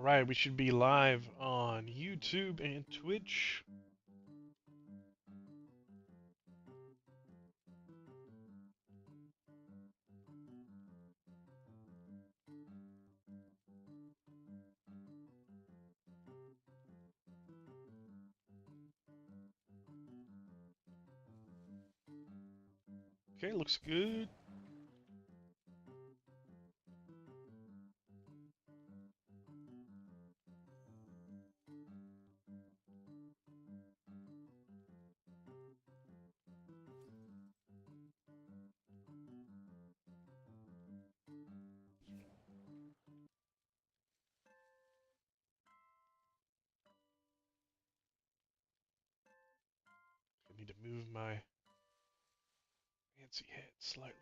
Alright, we should be live on YouTube and Twitch. Okay, looks good. I need to move my fancy head slightly.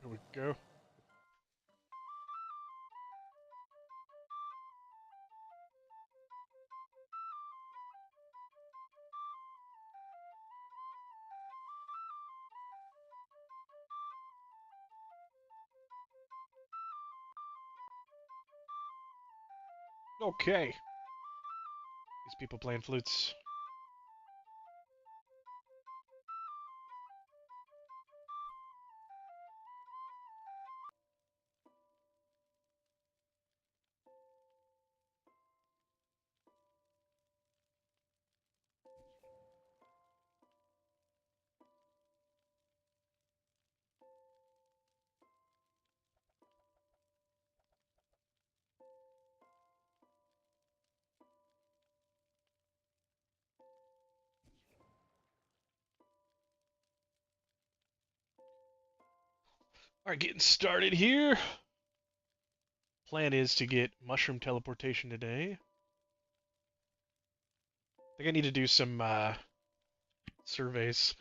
There we go. Okay. These people playing flutes. Alright, getting started here. Plan is to get mushroom teleportation today. I think I need to do some surveys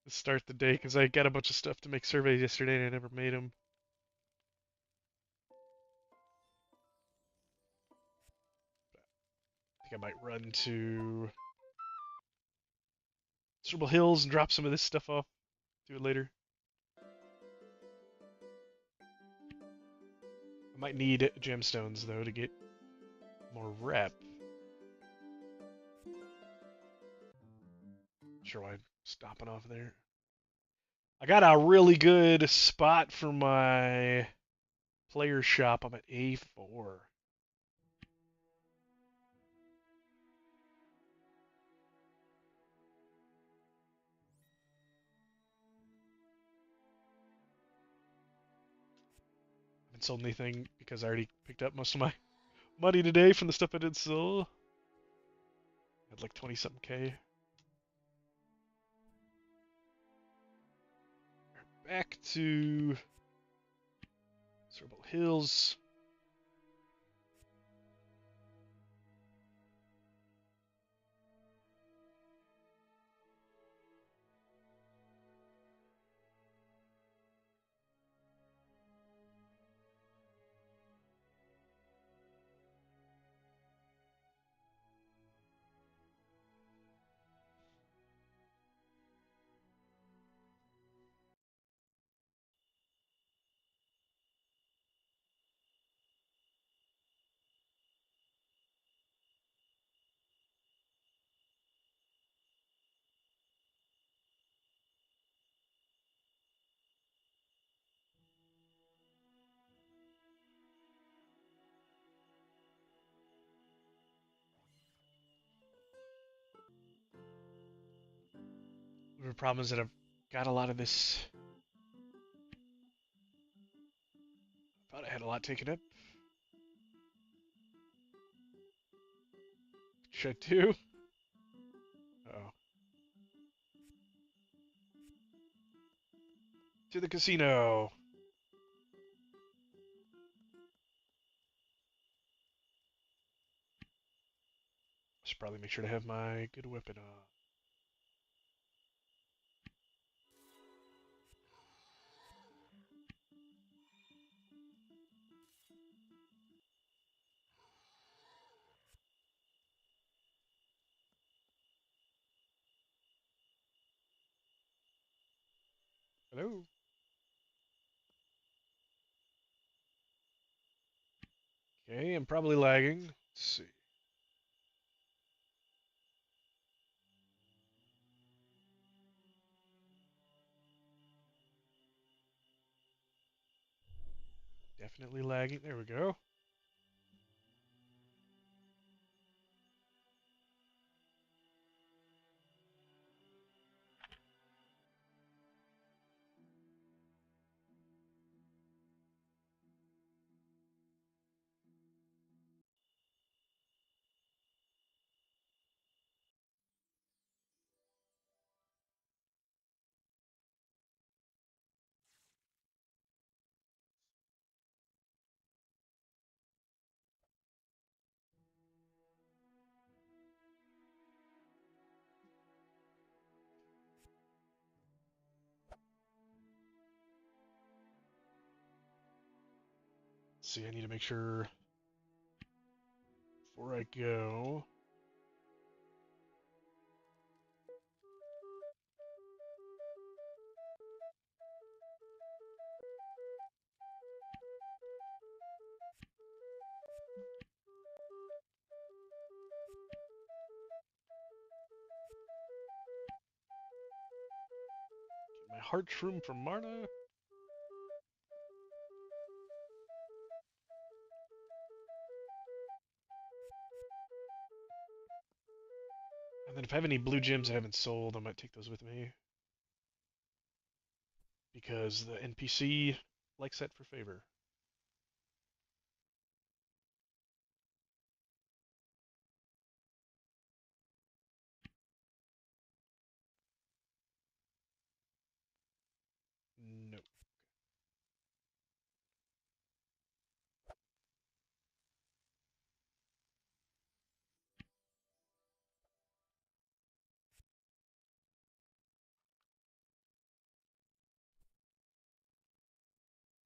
to start the day because I got a bunch of stuff to make surveys yesterday and I never made them. I think I might run to Cerebral Hills and drop some of this stuff off. Do it later. I might need gemstones though to get more rep. Sure why I'm stopping off there. I got a really good spot for my player shop. I'm at A4. I haven't sold anything because I already picked up most of my money today from the stuff I did sell. I had like 20 something K. Back to Cerebral Hills. The problem is that I've got a lot of this. I thought I had a lot taken up. Should I do? Oh. To the casino. Should probably make sure to have my good weapon on. Hello? Okay, I'm probably lagging. Let's see. Definitely lagging. There we go. Let's see, I need to make sure before I go. Get my heart shroom from Marna. And then if I have any blue gems I haven't sold, I might take those with me. Because the NPC likes that for favor. Nope.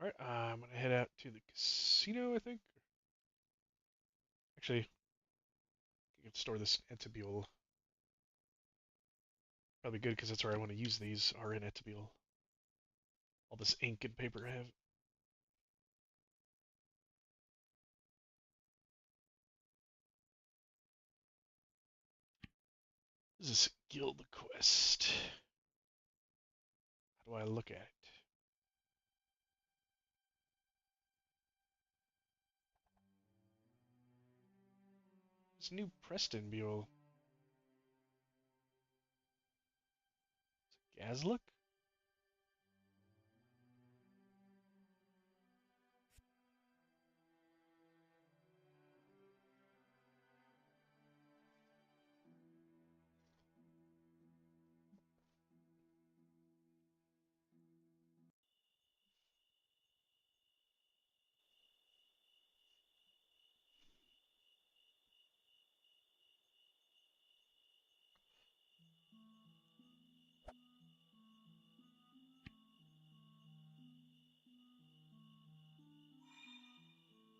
Alright, I'm gonna head out to the casino, I think. Actually, I can store this Entibule. Probably good because that's where I want to use these, are in Entibule. All this ink and paper I have. This is a guild quest. How do I look at it? This new Preston Buell. Gazlook?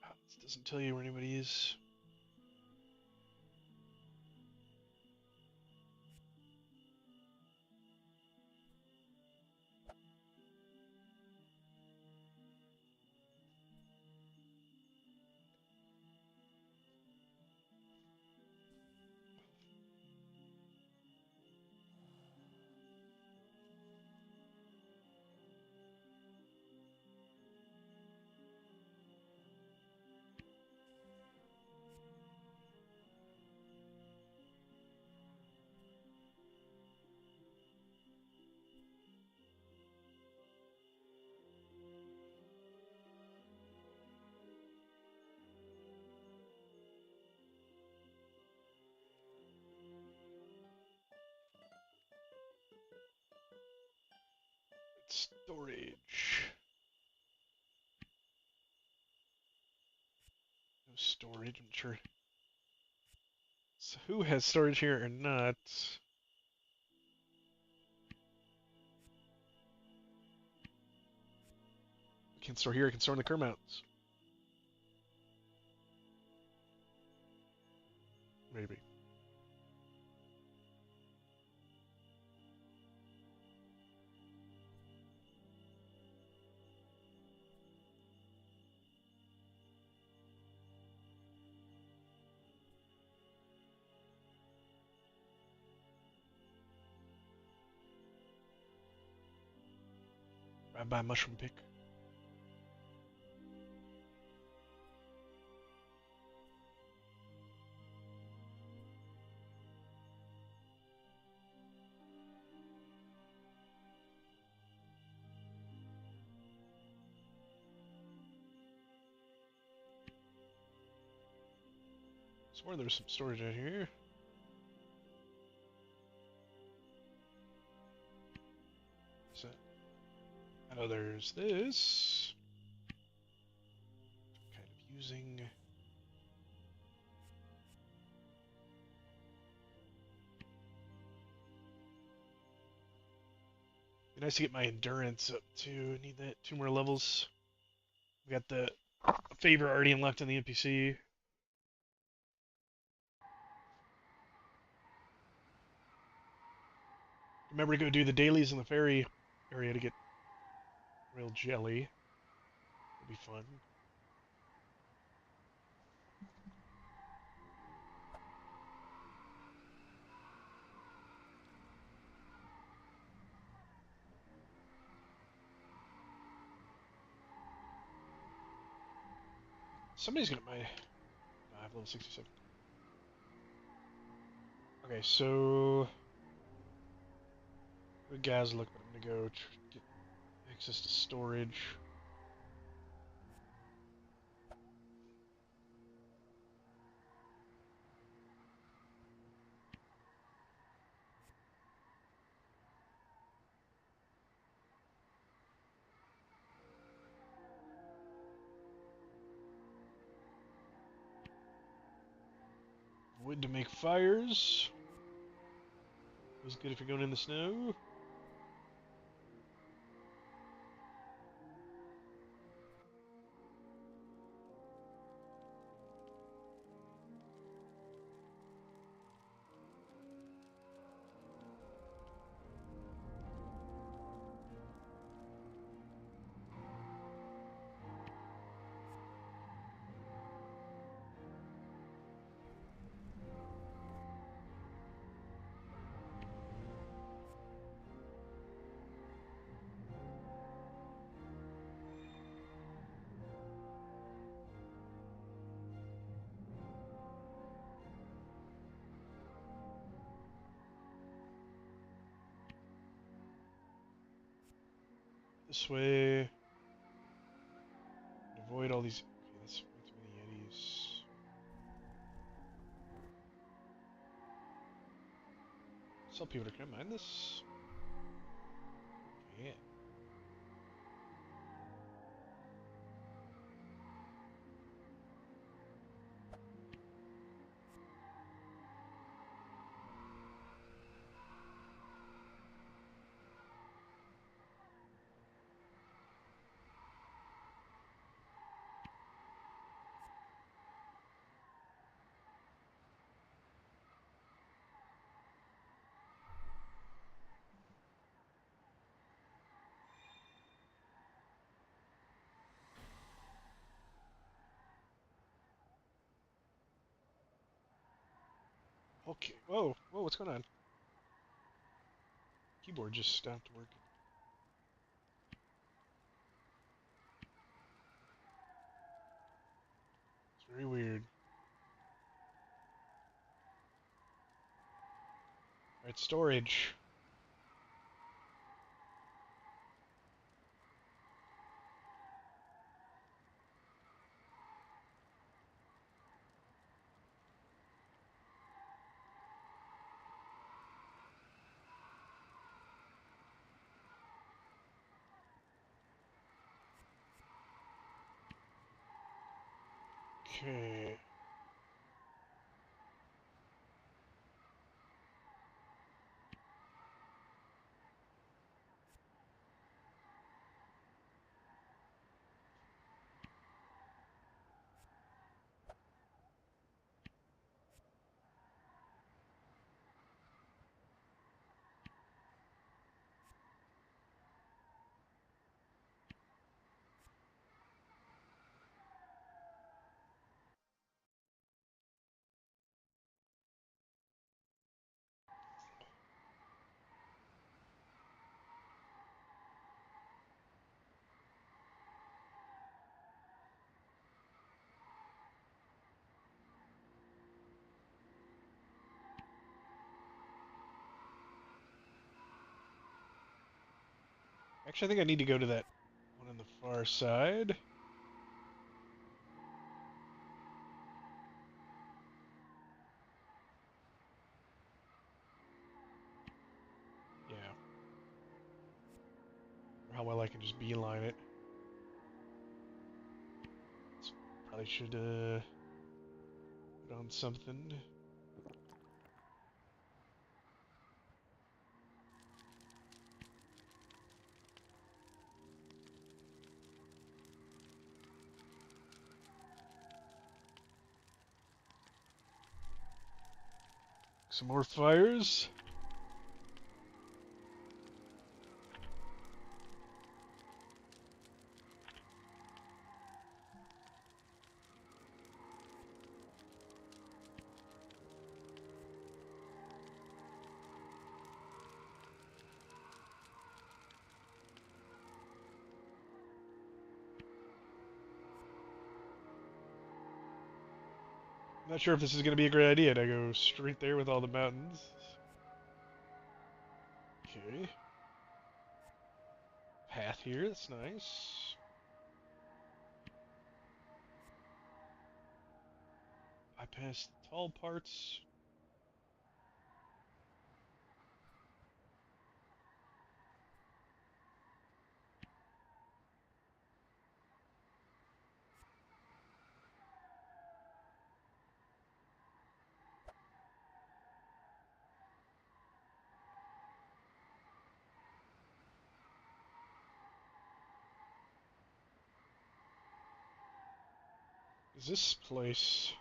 Oh, this doesn't tell you where anybody is. Storage. No storage, I'm sure. So who has storage here or not? I can store here, I can store in the Kermounts. Maybe. I buy mushroom pick. Swear there's some storage out here. So, I know there's this. Kind of using. Be nice to get my endurance up too. Need that 2 more levels. We got the favor already unlocked on the NPC. Remember to go do the dailies in the ferry area to get real jelly. It'll be fun. Somebody's gonna my. No, I have level 67. Okay, so good guys look, but I'm gonna go get access to storage. Wood to make fires. Always good if you're going in the snow. This way. Avoid all these. Okay, that's way too many Yetis. Some people are gonna mine this. Yeah. Okay. Whoa. Whoa. What's going on? Keyboard just stopped working. It's very weird. Alright, storage. Okay. Actually, I think I need to go to that one on the far side. Yeah. Or how well I can just beeline it. Probably should put on something. Some more fires. I'm not sure if this is going to be a great idea to go straight there with all the mountains. Okay. Path here, that's nice. Bypass the tall parts. Is this place...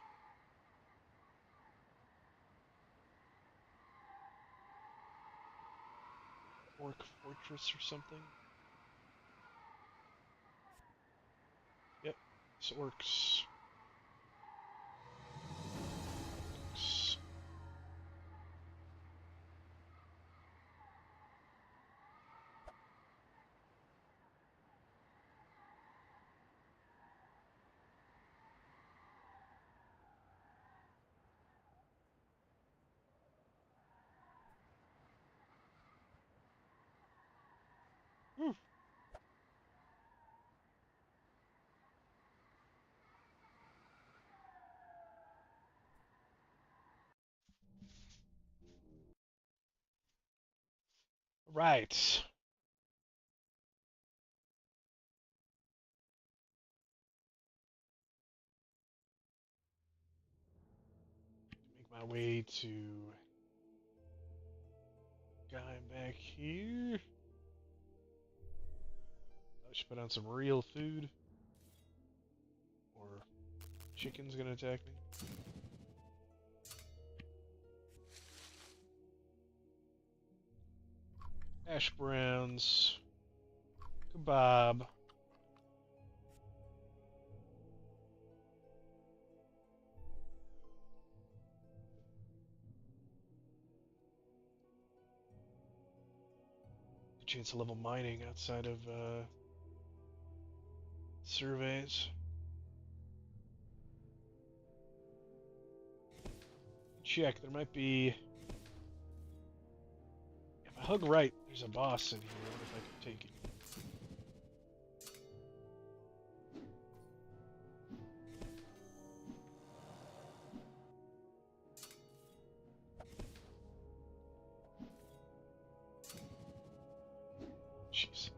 Orc Fortress or something? Yep, it's orcs. Whew. Right. Make my way to guy back here. I should put on some real food. Or chicken's gonna attack me. Hash browns. Kebab. Good chance of level mining outside of surveys. Check, there might be... If I hug right, there's a boss in here. I wonder if I can take it. Jeez.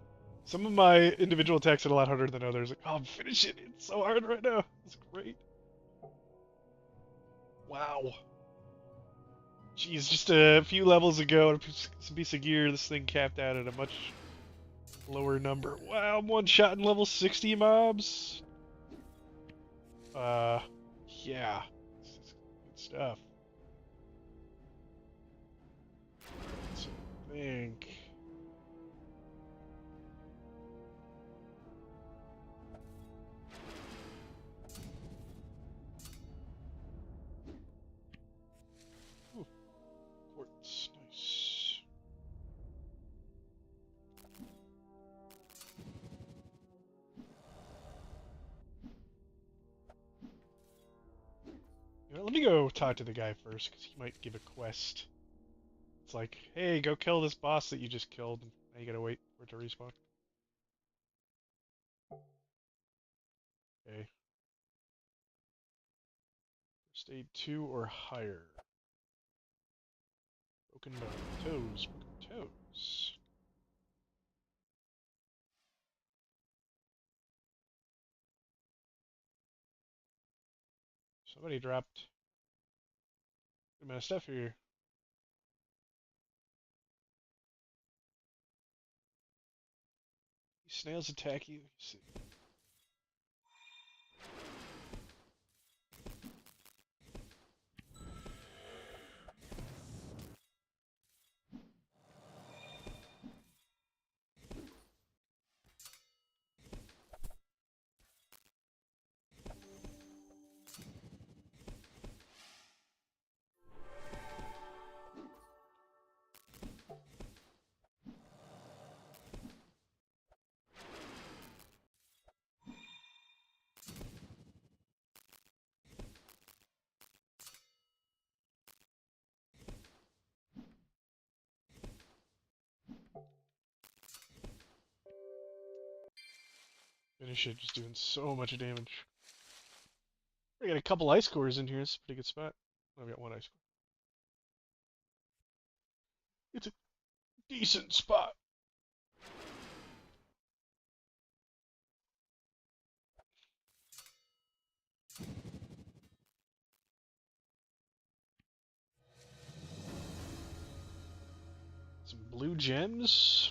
Some of my individual attacks are a lot harder than others. Like, oh, I'm finishing it. It's so hard right now. It's great. Wow. Jeez, just a few levels ago, a piece of gear, this thing capped out at a much lower number. Wow, I'm one shot in level 60 mobs. Yeah. Good stuff. Let's think. Ooh, quartz, nice. You know, let me go talk to the guy first, because he might give a quest. It's like, hey, go kill this boss that you just killed. Now you gotta wait for it to respawn. Okay. First aid 2 or higher. Broken bone. Toes. Broken toes. Somebody dropped a good amount of stuff here. These snails attack you. Let's see. Finish it, just doing so much damage. I got a couple ice cores in here. It's a pretty good spot. I've got one ice core. It's a decent spot. Some blue gems.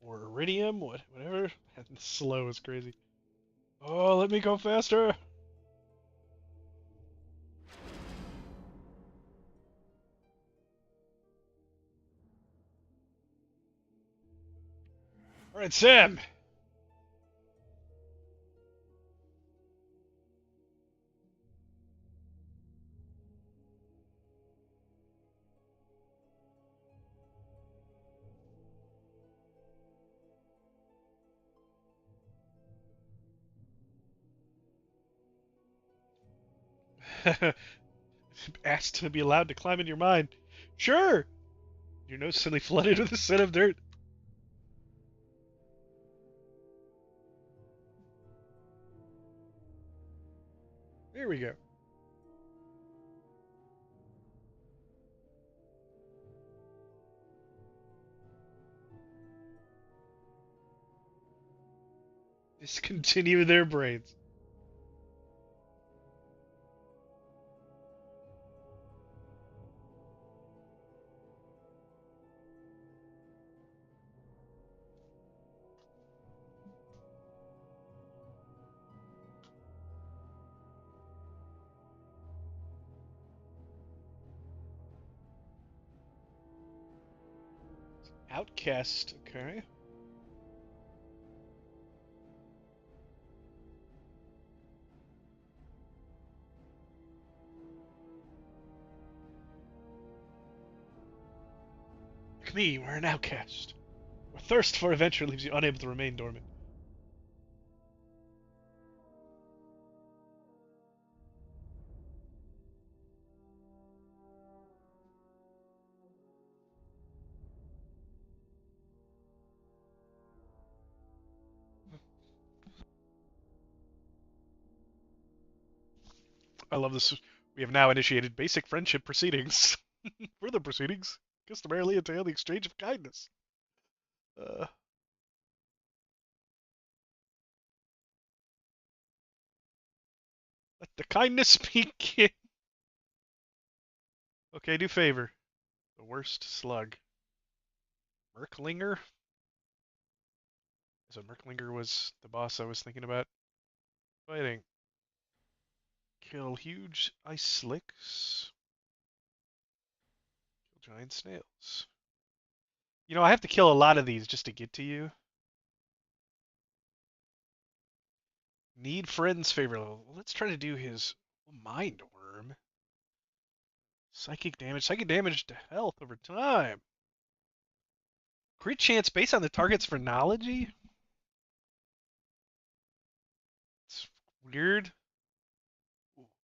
Or iridium, whatever. And slow is crazy. Oh, let me go faster! Alright, Sam! Asked to be allowed to climb in your mind. Sure! Your nose suddenly flooded with a scent of dirt. There we go. Discontinue their brains. Outcast, okay. Like me, we're an outcast. Our thirst for adventure leaves you unable to remain dormant. I love this. We have now initiated basic friendship proceedings. Further proceedings customarily entail the exchange of kindness. Uh, let the kindness begin. Okay, do favor. The worst slug. Merklinger? So Merklinger was the boss I was thinking about fighting. Kill huge ice slicks. Kill giant snails. You know, I have to kill a lot of these just to get to you. Need friends favor level. Let's try to do his mind worm. Psychic damage. Psychic damage to health over time. Crit chance based on the target's phrenology? It's weird.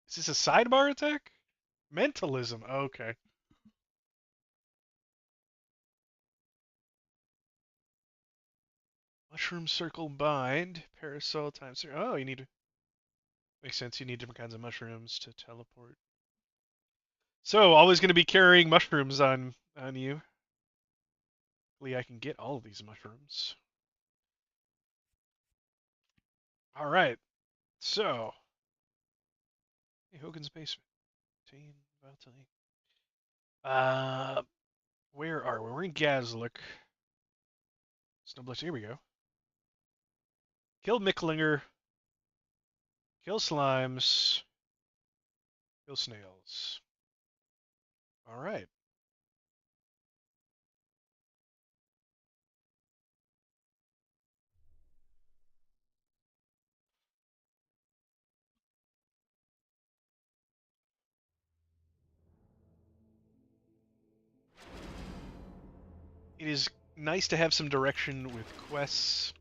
Is this a sidebar attack? Mentalism. Okay. Mushroom circle bind. Parasol times 3. Oh, you need... Makes sense. You need different kinds of mushrooms to teleport. So, always going to be carrying mushrooms on you. Hopefully I can get all of these mushrooms. Alright. So... Hey, Hogan's Basement. Where are we? We're in Gazlik. Snowblister, here we go. Kill Micklinger. Kill slimes. Kill snails. Alright. It is nice to have some direction with quests.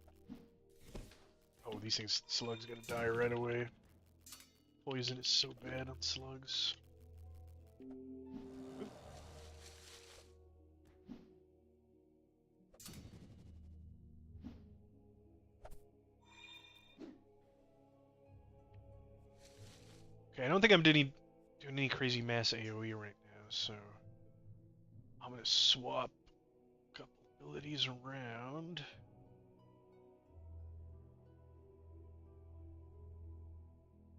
Oh, these things, slugs gonna die right away. Poison is so bad on slugs. Oop. Okay, I don't think I'm doing any crazy mass AoE right now, so I'm gonna swap a couple abilities around.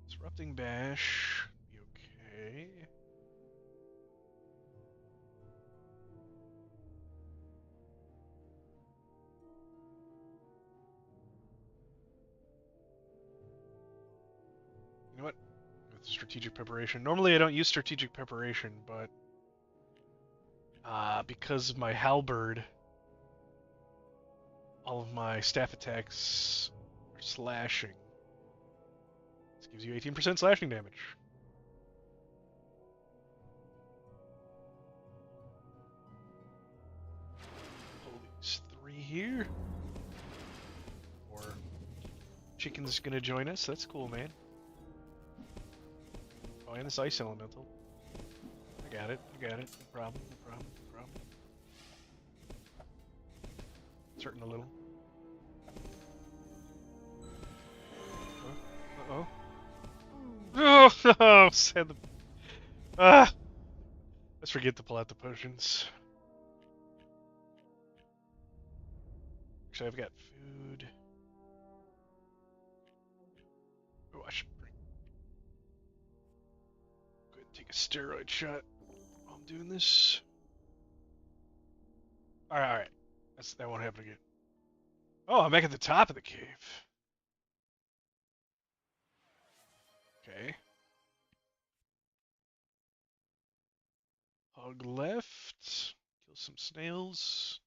Disrupting Bash, be okay. You know what? With strategic preparation. Normally I don't use strategic preparation, but because of my halberd, all of my staff attacks are slashing. This gives you 18% slashing damage. Pull these 3 here. Or chicken's gonna join us. That's cool, man. Oh, and this ice elemental. I got it. No problem. It's hurting a little. Uh-oh. Oh, no! Said the... Let's forget to pull out the potions. Actually, I've got food. Oh, I should bring... Go ahead and take a steroid shot while I'm doing this. Alright. That won't happen again. Oh, I'm back at the top of the cave. Okay. Hug left. Kill some snails.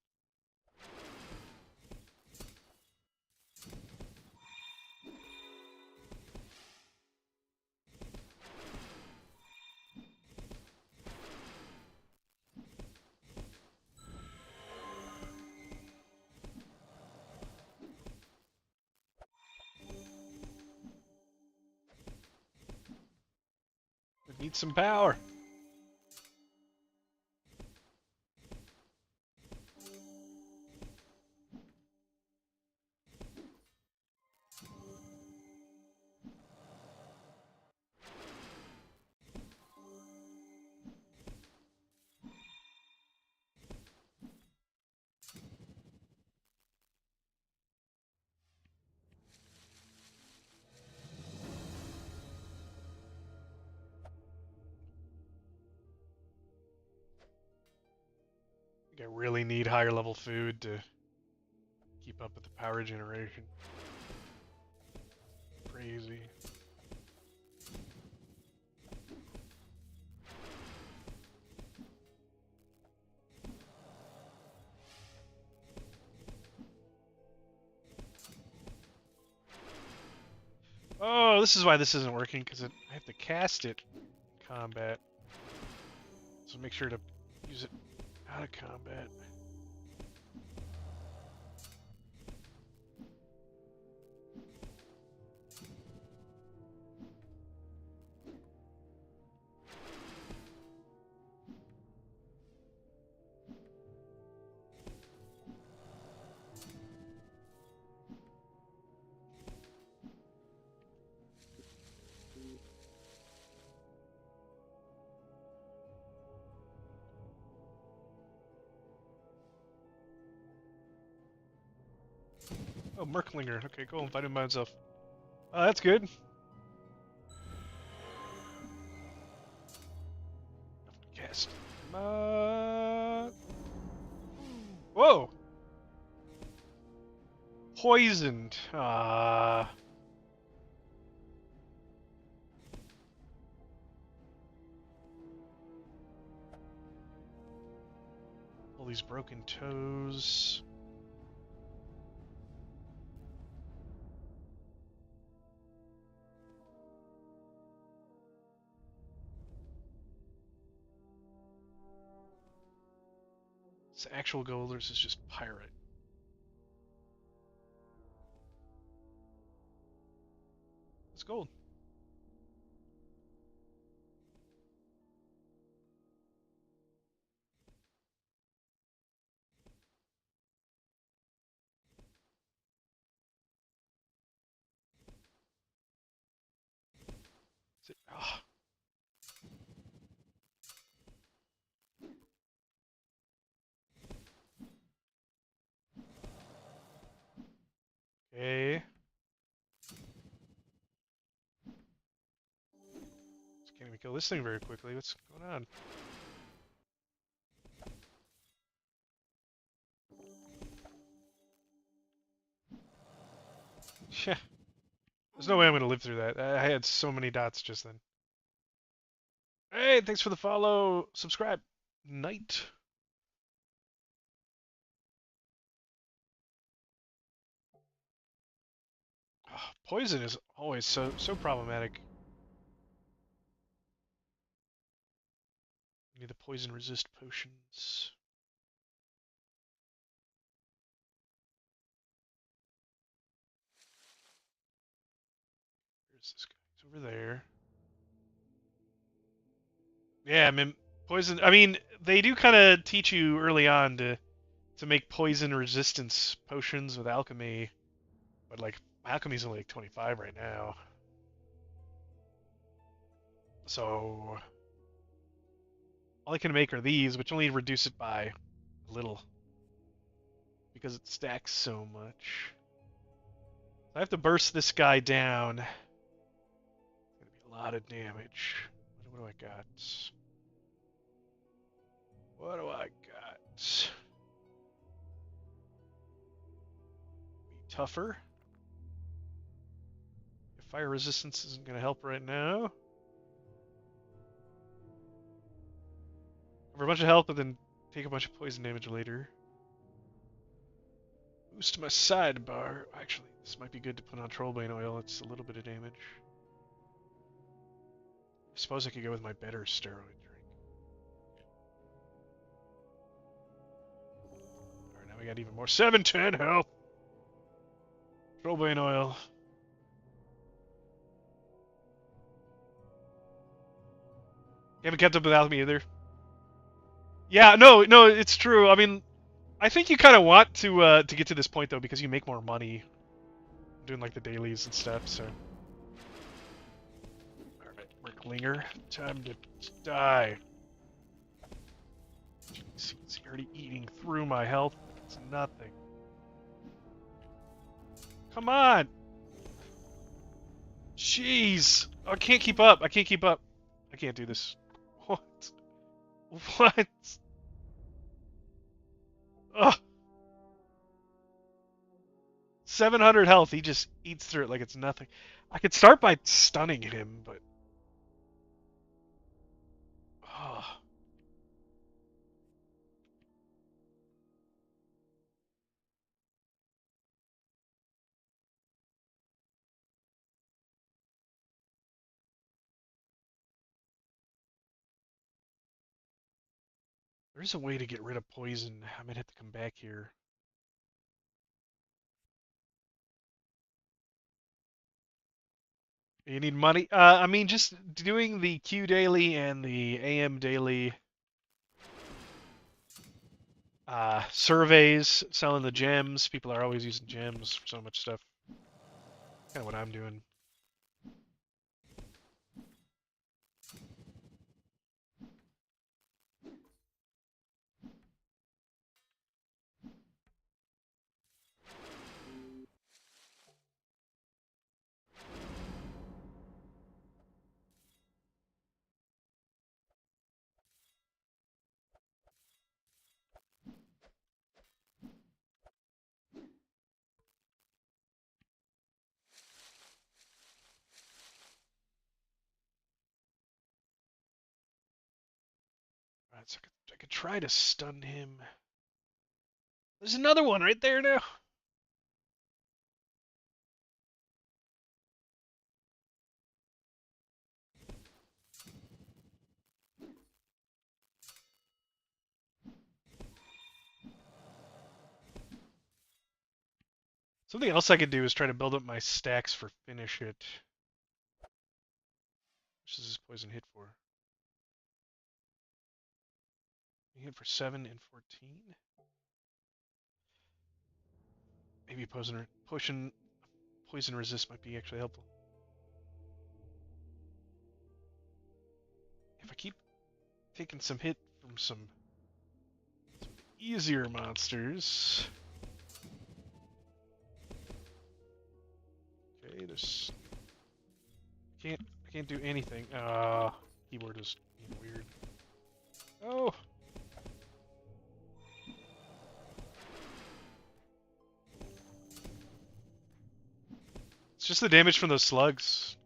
We need some power. I really need higher level food to keep up with the power generation. Crazy. Oh, this is why this isn't working, because I have to cast it in combat. So make sure to use it out of combat. Oh, Merklinger. Okay, cool. I'm fighting by himself. Oh, that's good. Cast. Whoa! Poisoned. All these broken toes. This actual gold versus just pirate. It's gold. Oh. Okay. Just can't even kill this thing very quickly. What's going on? Yeah. There's no way I'm gonna live through that. I had so many dots just then. Hey, thanks for the follow. Subscribe. Knight. Oh, poison is always so problematic. You need the poison resist potions. Where's this guy? He's over there. Yeah, I mean, poison. I mean, they do kind of teach you early on to make poison resistance potions with alchemy, but like alchemy's only like 25 right now. So all I can make are these, which only reduce it by a little because it stacks so much. I have to burst this guy down. It's gonna be a lot of damage. What do I got? What do I got? Be tougher. If fire resistance isn't gonna help right now. For a bunch of health, but then take a bunch of poison damage later. Boost my sidebar. Actually, this might be good to put on Trollbane oil. It's a little bit of damage. I suppose I could go with my better steroid drink. Alright, now we got even more. 710 health! Trollbane oil. You haven't kept up without me either. Yeah, no, it's true. I mean, I think you kind of want to get to this point though because you make more money doing like the dailies and stuff. So, all right, Merklinger, time to die. Jeez, he's already eating through my health. It's nothing. Come on. Jeez, I can't keep up. I can't keep up. I can't do this. What? What? Ugh. 700 health. He just eats through it like it's nothing. I could start by stunning him, but oh. There's a way to get rid of poison. I might have to come back here. You need money? I mean, just doing the Q daily and the AM daily surveys, selling the gems. People are always using gems for so much stuff. Kind of what I'm doing. So I could try to stun him. There's another one right there now. Something else I could do is try to build up my stacks for finish it. Which does this poison hit for? You hit for 7 and 14? Maybe poison resist might be actually helpful. If I keep taking some hit from some easier monsters. Okay, there's I can't do anything. Keyboard is being weird. Oh. It's just the damage from those slugs.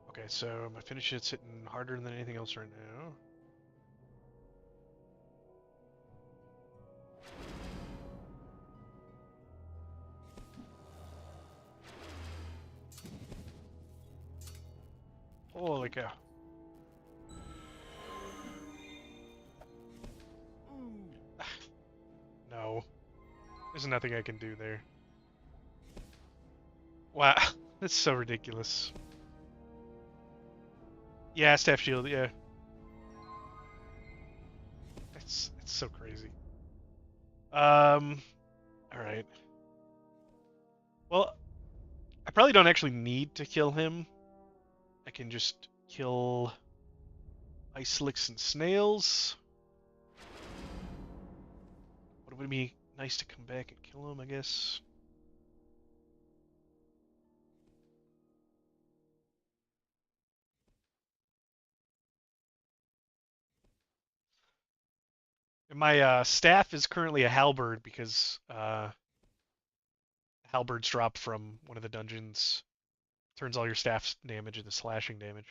Okay, so my finish hit's hitting harder than anything else right now. Holy cow. No. There's nothing I can do there. Wow. That's so ridiculous. Yeah, staff shield, yeah. It's so crazy. Alright. Well, I probably don't actually need to kill him. I can just kill ice licks and snails. Would it be nice to come back and kill him, I guess? And my staff is currently a halberd because halberds drop from one of the dungeons. Turns all your staff damage into slashing damage.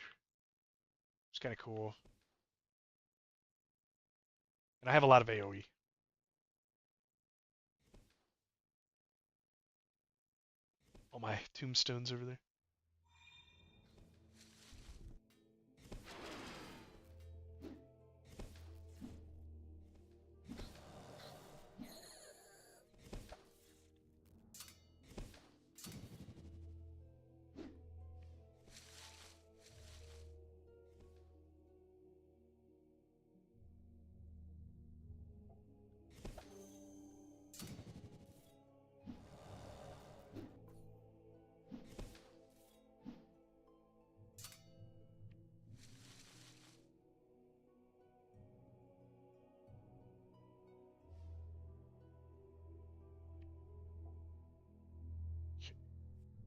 It's kind of cool. And I have a lot of AoE. All my tombstones over there.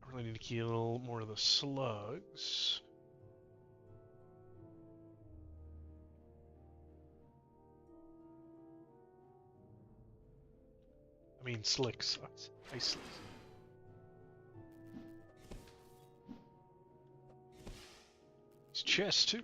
I really need to kill more of the slugs. I mean, slicks. Ice slicks. These chests, too.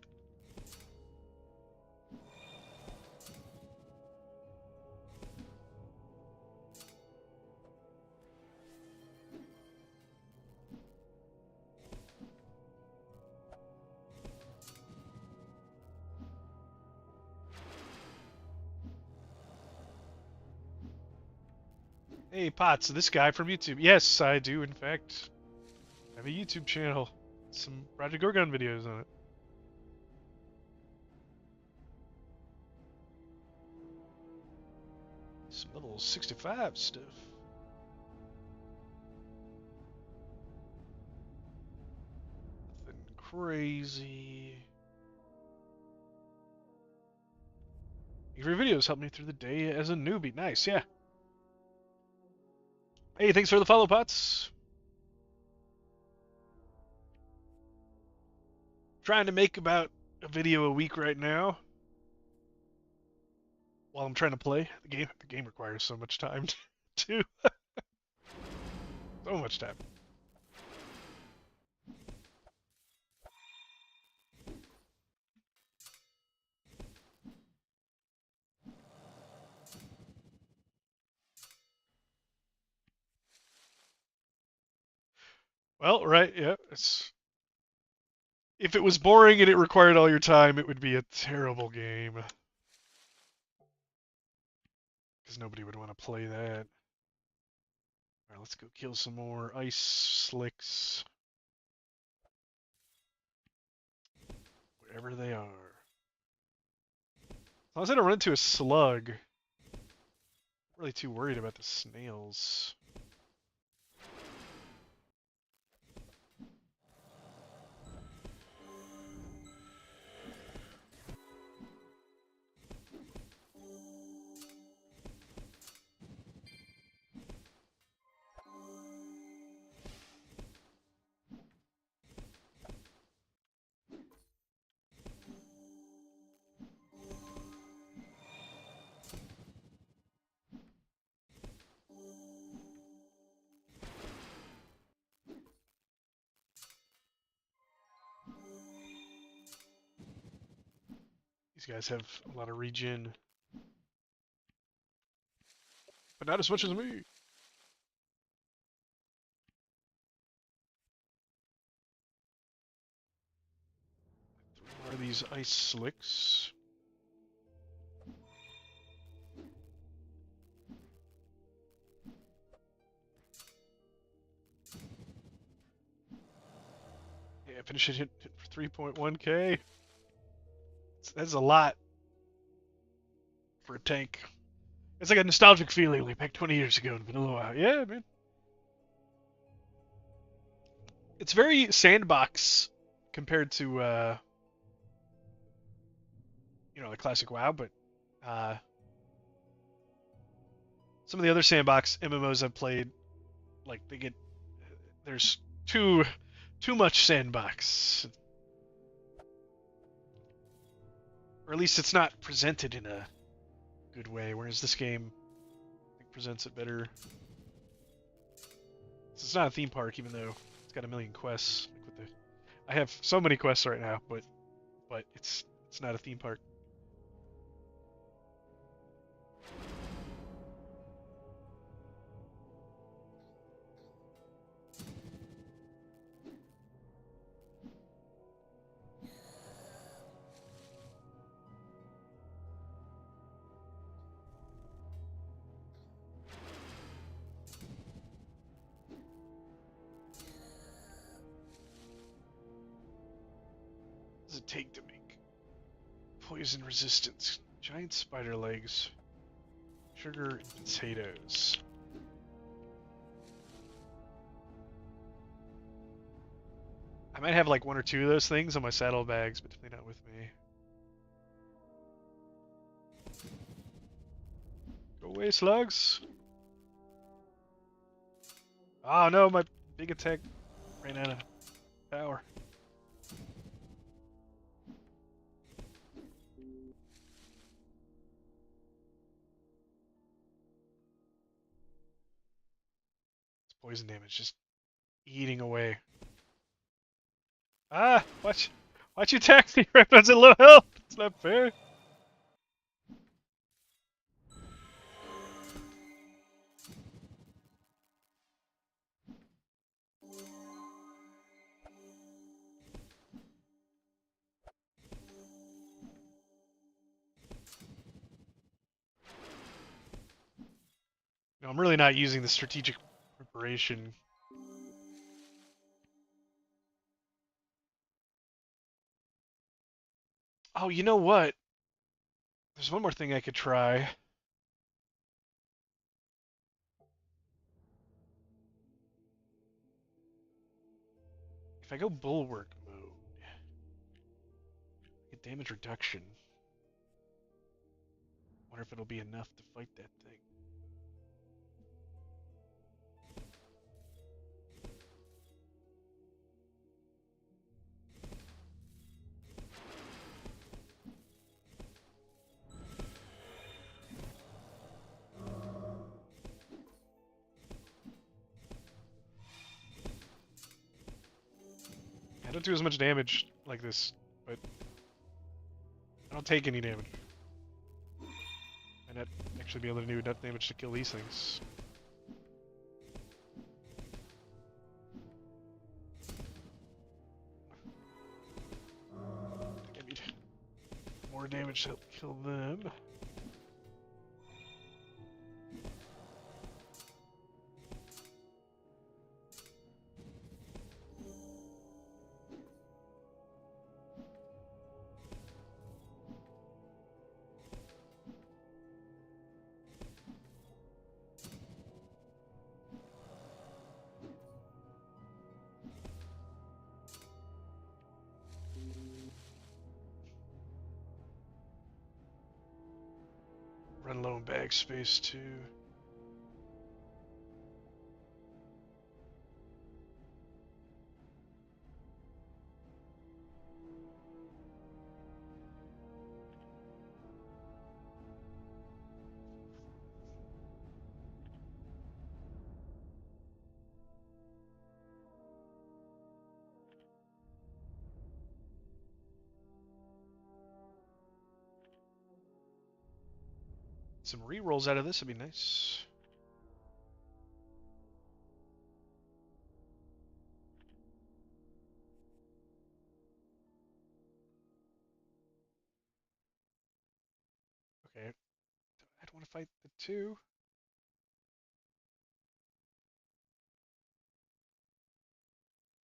Hey, Potts, this guy from YouTube. Yes, I do, in fact, have a YouTube channel. Some Project Gorgon videos on it. Some level 65 stuff. Nothing crazy. you for your videos. Help me through the day as a newbie. Nice, yeah. Hey, thanks for the follow, Pots. Trying to make about a video a week right now. While I'm trying to play. The game requires so much time, too. So much time. Well, right, yeah. If it was boring and it required all your time, it would be a terrible game. Because nobody would want to play that. Alright, let's go kill some more ice slicks. Wherever they are. As long as I don't run into a slug. I'm not really too worried about the snails. These guys have a lot of regen. But not as much as me. Are these ice slicks? Yeah, finish it hit for 3.1k. That's a lot for a tank. It's like a nostalgic feeling, like back 20 years ago in Vanilla. Yeah, man. It's very sandbox compared to, the classic WoW, but uh, some of the other sandbox MMOs I've played, like there's too much sandbox, or at least it's not presented in a good way. Whereas this game, I think, presents it better. It's not a theme park, even though it's got a million quests. I have so many quests right now, but it's not a theme park. What does it take to make poison resistance? Giant spider legs, sugar, and potatoes. I might have like one or two of those things on my saddlebags, but definitely not with me. Go away, slugs! Oh no, my big attack ran out of power. It's poison damage just eating away. Ah! Why'd you attack me right when I was at low health? It's not fair. No, I'm really not using the strategic preparation. Oh, you know what? There's one more thing I could try. If I go bulwark mode, get damage reduction. wonder if it'll be enough to fight that thing. I don't do as much damage like this, but I don't take any damage. I might actually be able to do enough damage to kill these things. I think I need more damage to kill them. Run low on bag space too. Some rerolls out of this would be nice. Okay. I don't want to fight the two.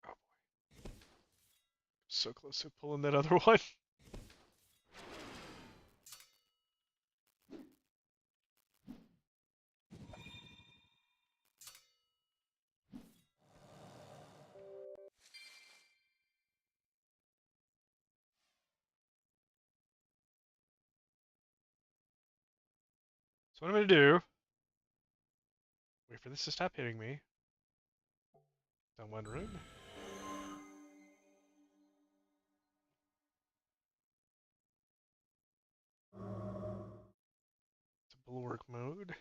Oh boy. So close to pulling that other one. So what I'm gonna do, wait for this to stop hitting me. Down one rune. It's a bulwark mode.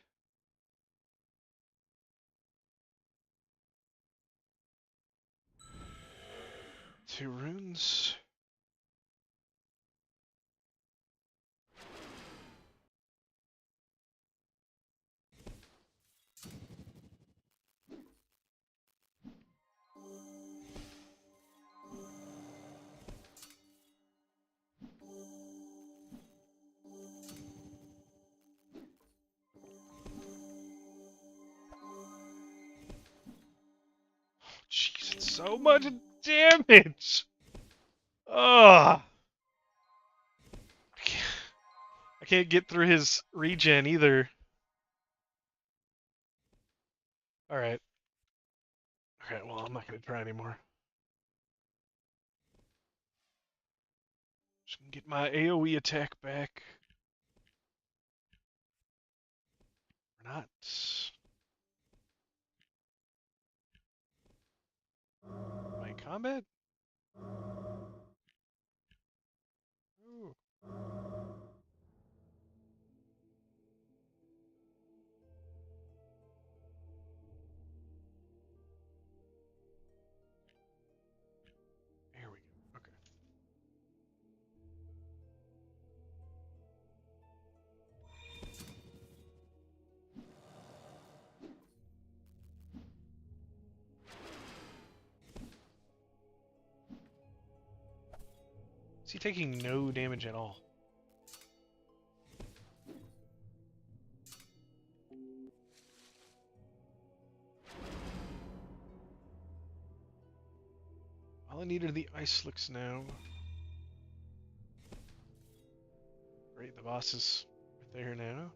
Two runes. Jeez, it's so much damage! Ugh! I can't get through his regen either. Alright. Okay, well, I'm not gonna try anymore. Just gonna get my AoE attack back. Or not. Am I in combat? Ooh. There we go. Okay. Is he taking no damage at all? All I need are the ice licks now. Great, the boss is right there now.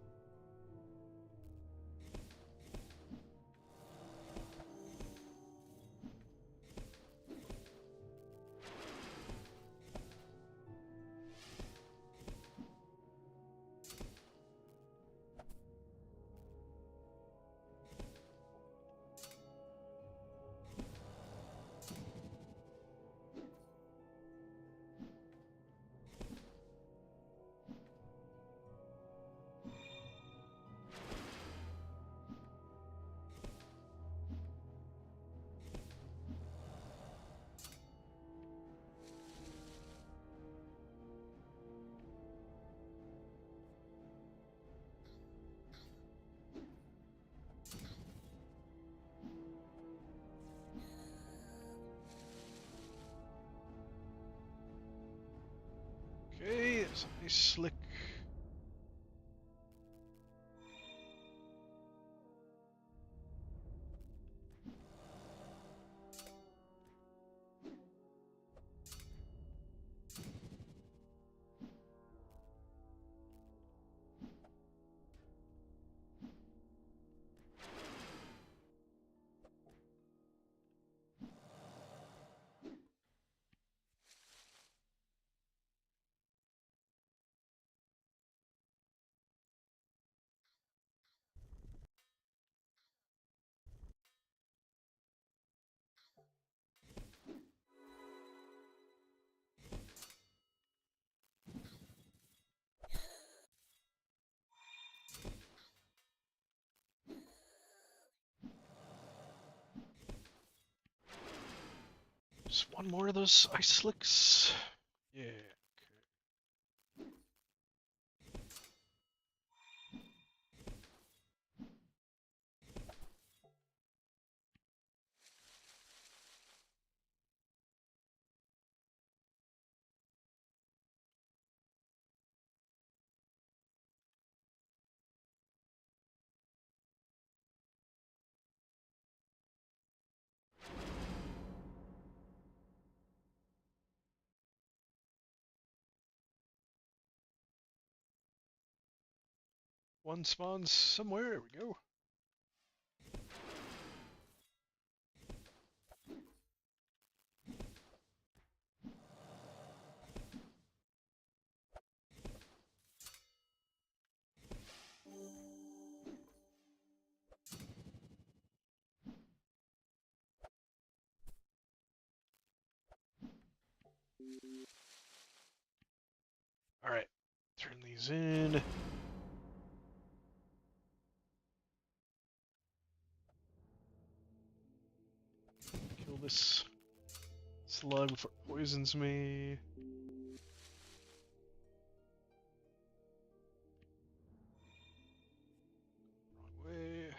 There's a nice slick. Just one more of those ice slicks. Yeah. One spawns somewhere. There we go. Alright. Turn these in. Kill this slug before it poisons me. Wrong way.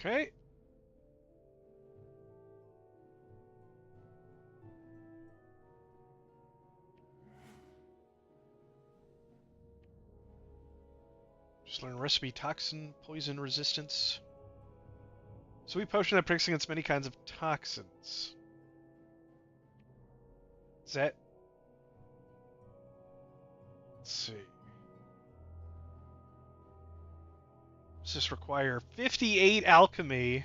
Okay. Just learn recipe toxin, poison resistance. Sweet potion that protects against many kinds of toxins. Is that... Let's see. Does this require 58 alchemy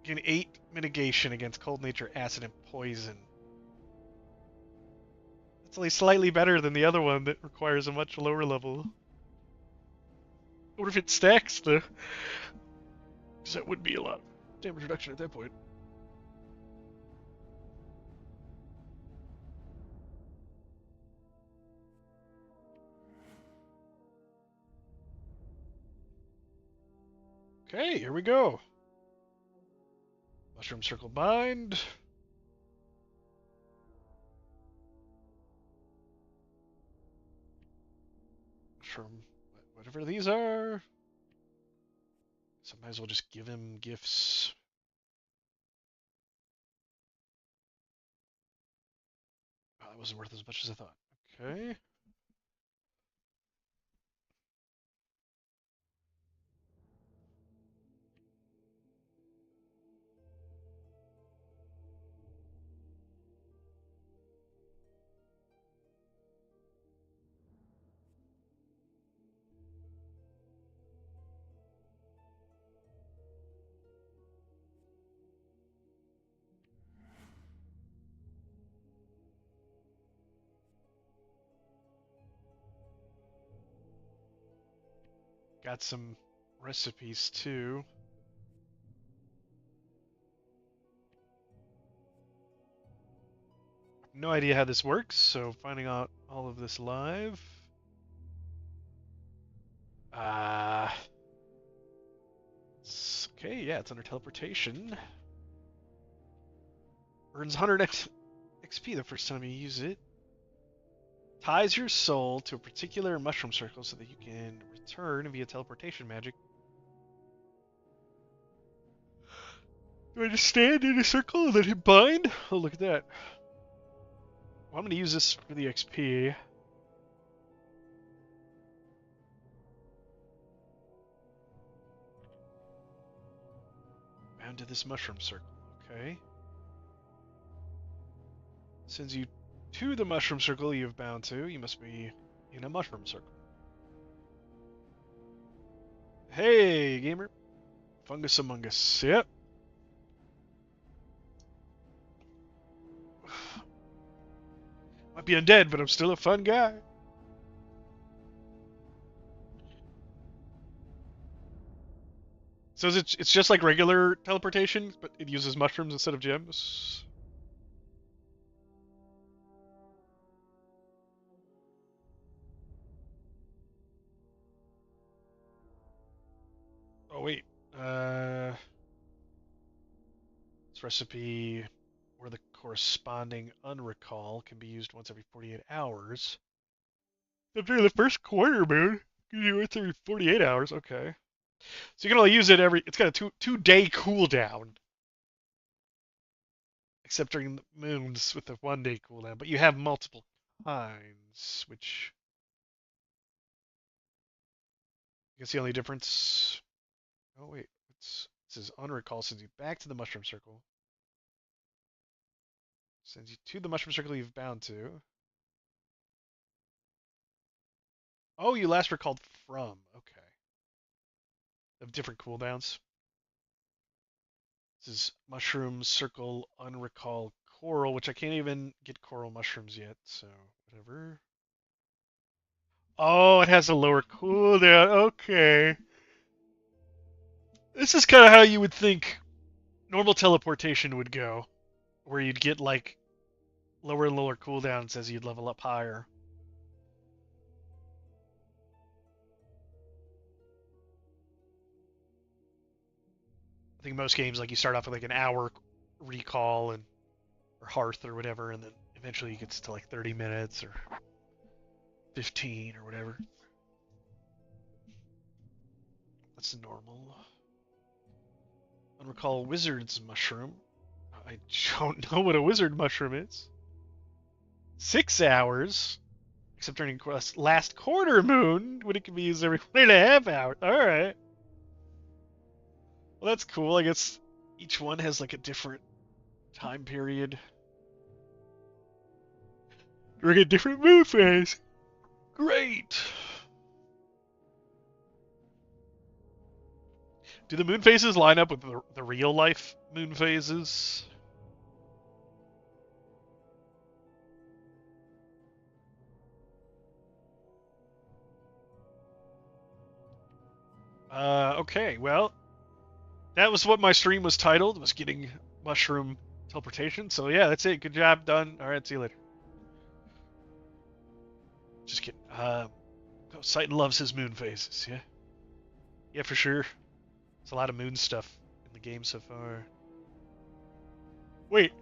and 8 mitigation against cold nature, acid, and poison? That's only slightly better than the other one that requires a much lower level. What if it stacks the... Because that would be a lot of damage reduction at that point. Okay, here we go. Mushroom circle bind. Mushroom, whatever these are. So might as well just give him gifts. Oh, that wasn't worth as much as I thought. Okay. Got some recipes too. no idea how this works, so finding out all of this live. Uh, okay, yeah, it's under teleportation. Earns 100 XP the first time you use it. Ties your soul to a particular mushroom circle so that you can return via teleportation magic. Do I just stand in a circle and then hit bind? Oh, look at that. Well, I'm going to use this for the XP. Bound to this mushroom circle. Okay. Sends you to the mushroom circle you've bound to. You must be in a mushroom circle. Hey, gamer. Fungus Among Us. Yep. Might be undead, but I'm still a fun guy. So it's just like regular teleportation, but it uses mushrooms instead of gems. Oh wait, this recipe where the corresponding unrecall can be used once every 48 hours. During the first quarter moon, you do it once every 48 hours. Okay, so you can only use it every. It's got a two-day cooldown, except during the moons with the 1 day cooldown. But you have multiple kinds, which you can see the only difference. Oh wait, it says unrecall sends you back to the mushroom circle. Sends you to the mushroom circle you've bound to. Oh, you last recalled from. Okay. Of different cooldowns. This is mushroom circle unrecall coral, which I can't even get coral mushrooms yet, so whatever. Oh, it has a lower cooldown. Okay. This is kind of how you would think normal teleportation would go, where you'd get like lower and lower cooldowns as you'd level up higher. I think most games like you start off with like an hour recall and or hearth or whatever, and then eventually it gets to like 30 minutes or 15 or whatever. That's normal. Unrecall wizard's mushroom. I don't know what a wizard mushroom is. 6 hours, except during last quarter moon when it can be used every 1.5 hours. All right. Well, that's cool. I guess each one has like a different time period. During a different moon phase. Great. Do the moon phases line up with the real life moon phases? Okay, well, that was what my stream was titled, was getting mushroom teleportation. So yeah, that's it. Good job, done. All right, see you later. Just kidding. Satan loves his moon phases, yeah? Yeah, for sure. There's a lot of moon stuff in the game so far. Wait,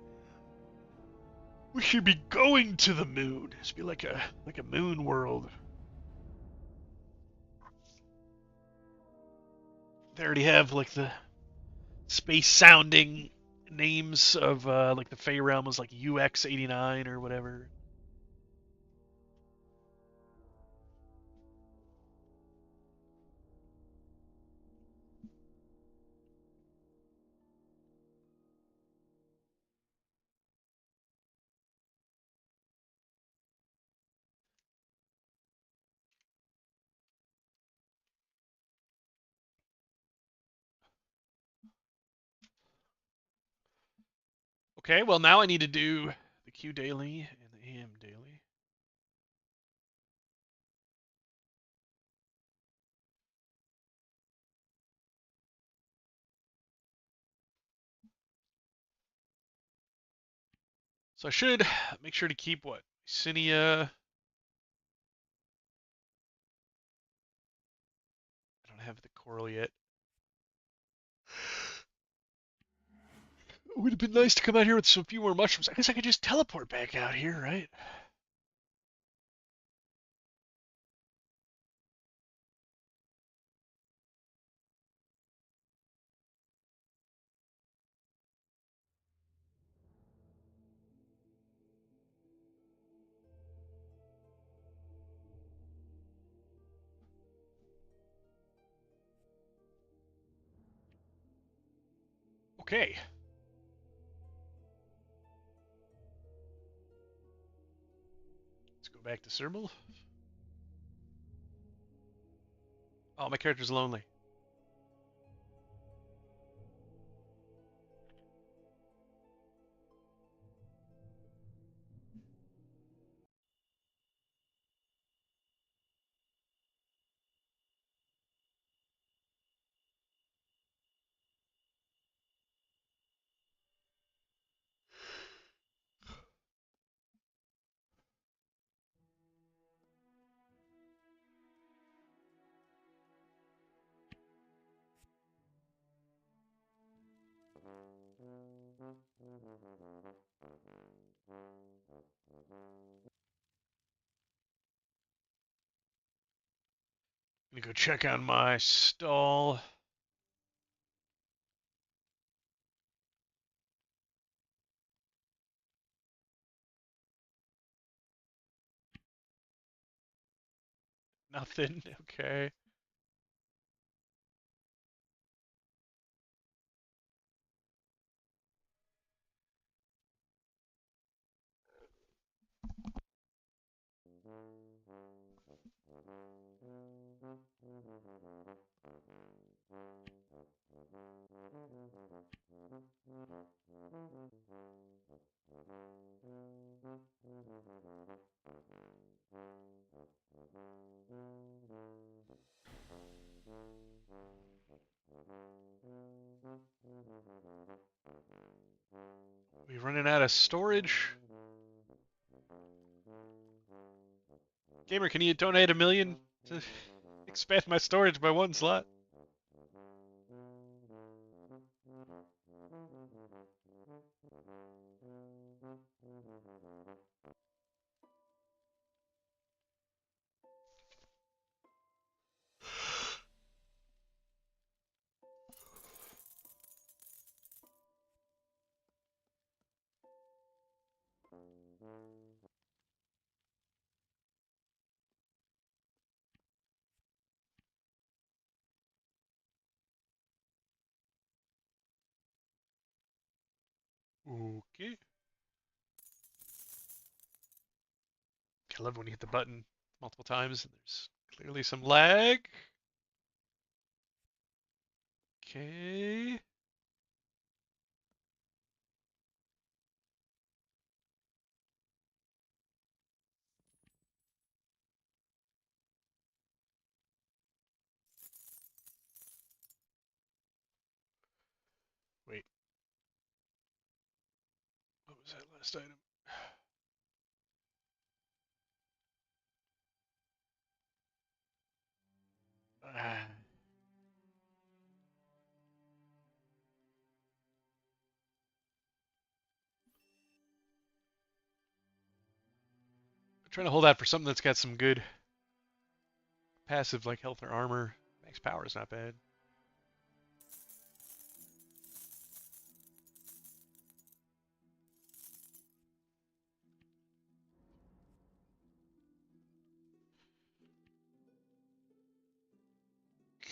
we should be going to the moon. It should be like a moon world. They already have like the space sounding names of like the Fey realm was like UX89 or whatever. Okay, well now I need to do the Q daily and the AM daily. So I should make sure to keep what? Cynia. I don't have the coral yet. It would have been nice to come out here with some few more mushrooms. I guess I could just teleport back out here, right? Okay. Let's go back to Sermal. Oh, my character's lonely. Let me go check on my stall. Nothing. Okay. We running out of storage? Gamer, can you donate 1 million to expand my storage by 1 slot? Okay. I love when you hit the button multiple times and there's clearly some lag. Okay. Wait, what was that last item? I'm trying to hold out for something that's got some good passive like health or armor. Max power is not bad.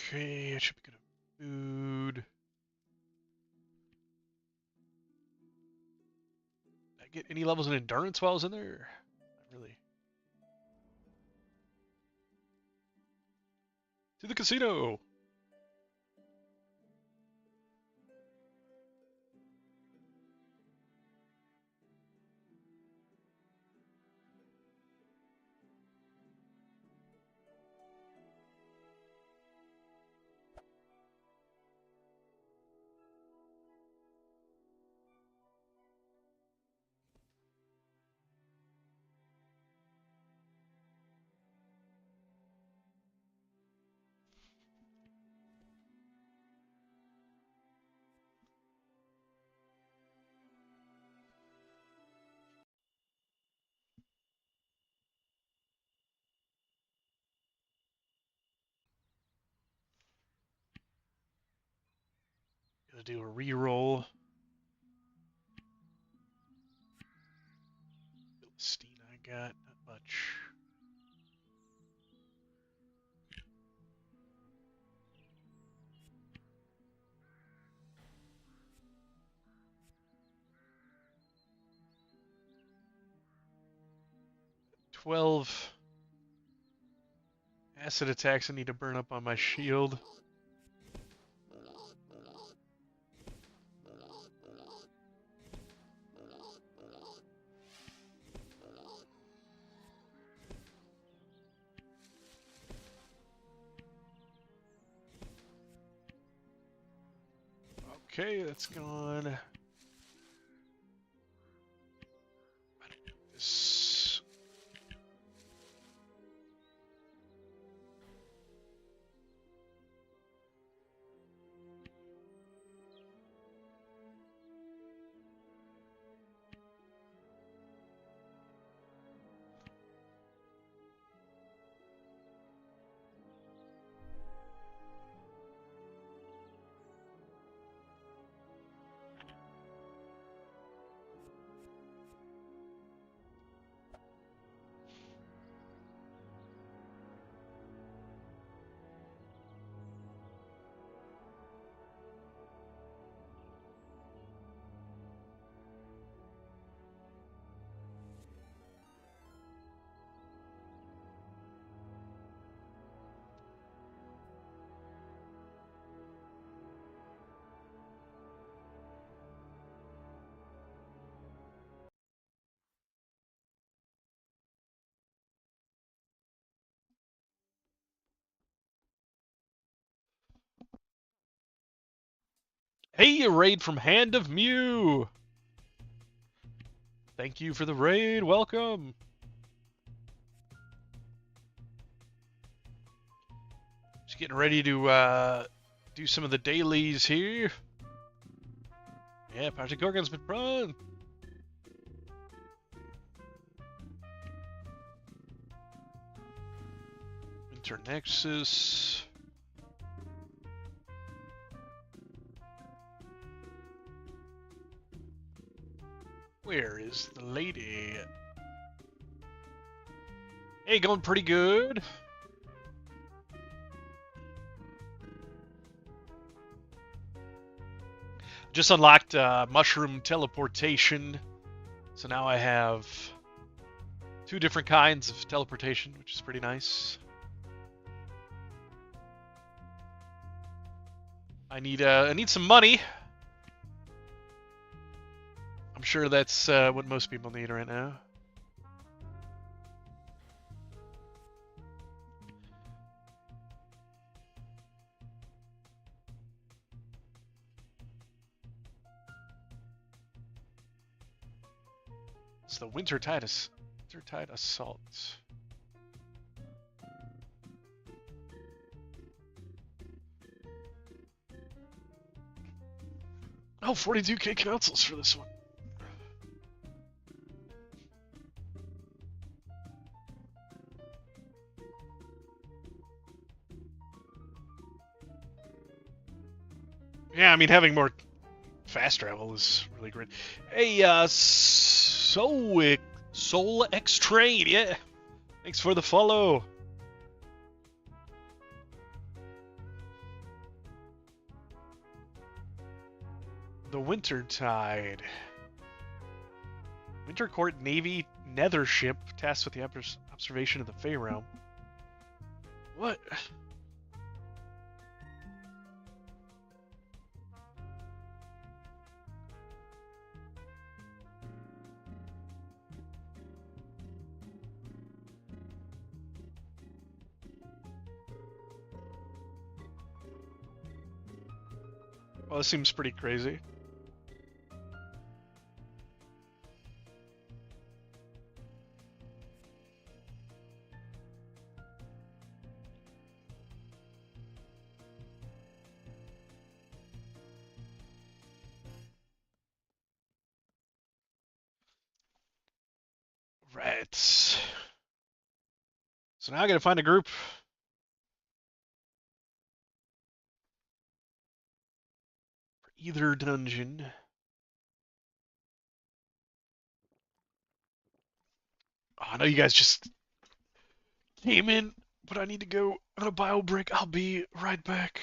Okay, I should be good at food. Did I get any levels in endurance while I was in there? Not really. To the casino! Gonna do a reroll. Philistine I got, not much. $12 acid attacks I need to burn up on my shield. Okay, that's gone. This. Hey, a raid from Hand of Mew! Thank you for the raid, welcome! Just getting ready to do some of the dailies here. Yeah, Project Gorgon's been run! Winter Nexus. Where is the lady? Hey, going pretty good. Just unlocked mushroom teleportation. So now I have 2 different kinds of teleportation, which is pretty nice. I need some money. I'm sure that's what most people need right now. It's the Wintertide Assault. Oh, 42k consoles for this one. Yeah, I mean, having more fast travel is really great. Hey, Soul X Train, yeah. Thanks for the follow. The Wintertide. Winter Court Navy Nethership tasked with the observation of the Fey Realm. What? Well, this seems pretty crazy. Right. So now I gotta find a group. For either dungeon. Oh, I know you guys just came in, but I need to go on a bio break. I'll be right back.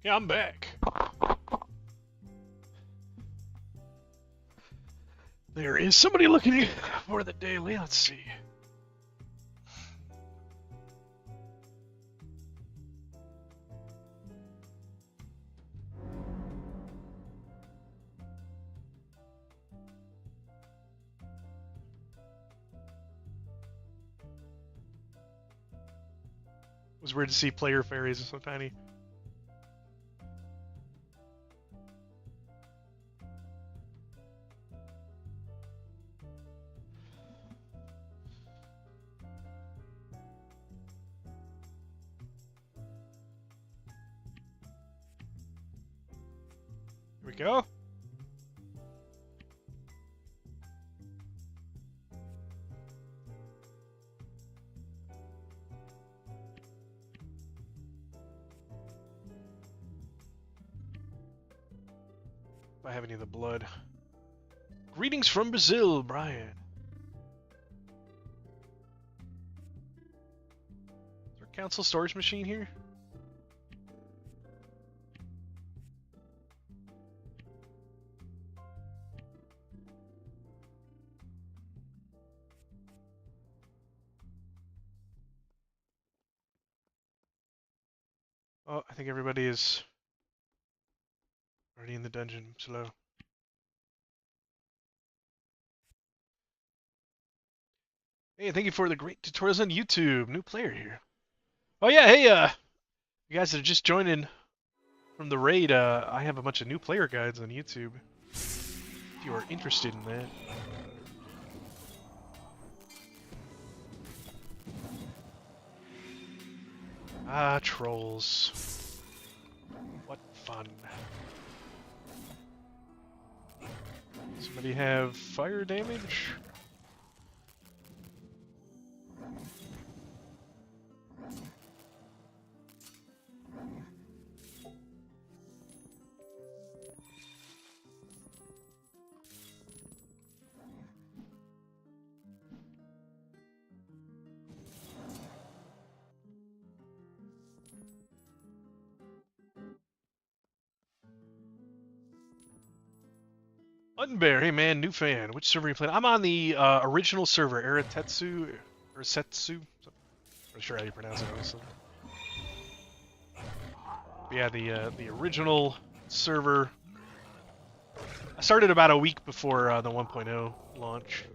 Yeah, I'm back. There is somebody looking for the daily. Let's see. It was weird to see player fairies so tiny. Here we go. If I have any of the blood. Greetings from Brazil, Brian. Is there a council storage machine here? Oh, I think everybody is already in the dungeon. Slow. Hey, thank you for the great tutorials on YouTube. New player here. Oh yeah, hey, you guys that are just joining from the raid, I have a bunch of new player guides on YouTube. If you are interested in that. Ah, trolls. fun. Somebody have fire damage? Unbury, man, new fan. Which server are you playing? I'm on the original server, Aratetsu, or Setsu. I'm not sure how you pronounce it, honestly. But yeah, the original server. I started about a week before the 1.0 launch.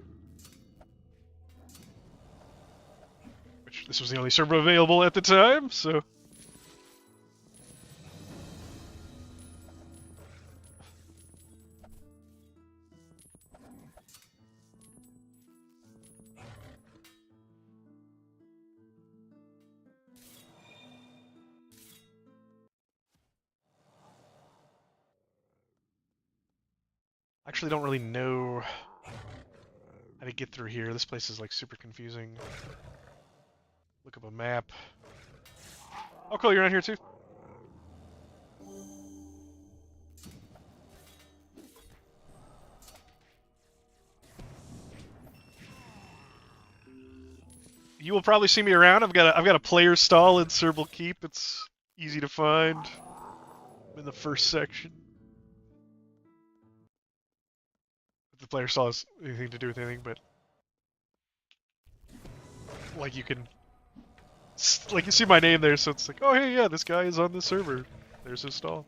Which this was the only server available at the time, so. I actually don't really know how to get through here. This place is like super confusing. Look up a map. Oh, cool, you're on here too. You will probably see me around. I've got a player stall in Cerbal Keep. It's easy to find. I'm in the first section. If the player stall has anything to do with anything, but like you can, like you see my name there, so it's like, oh hey, yeah, this guy is on the server. There's his stall.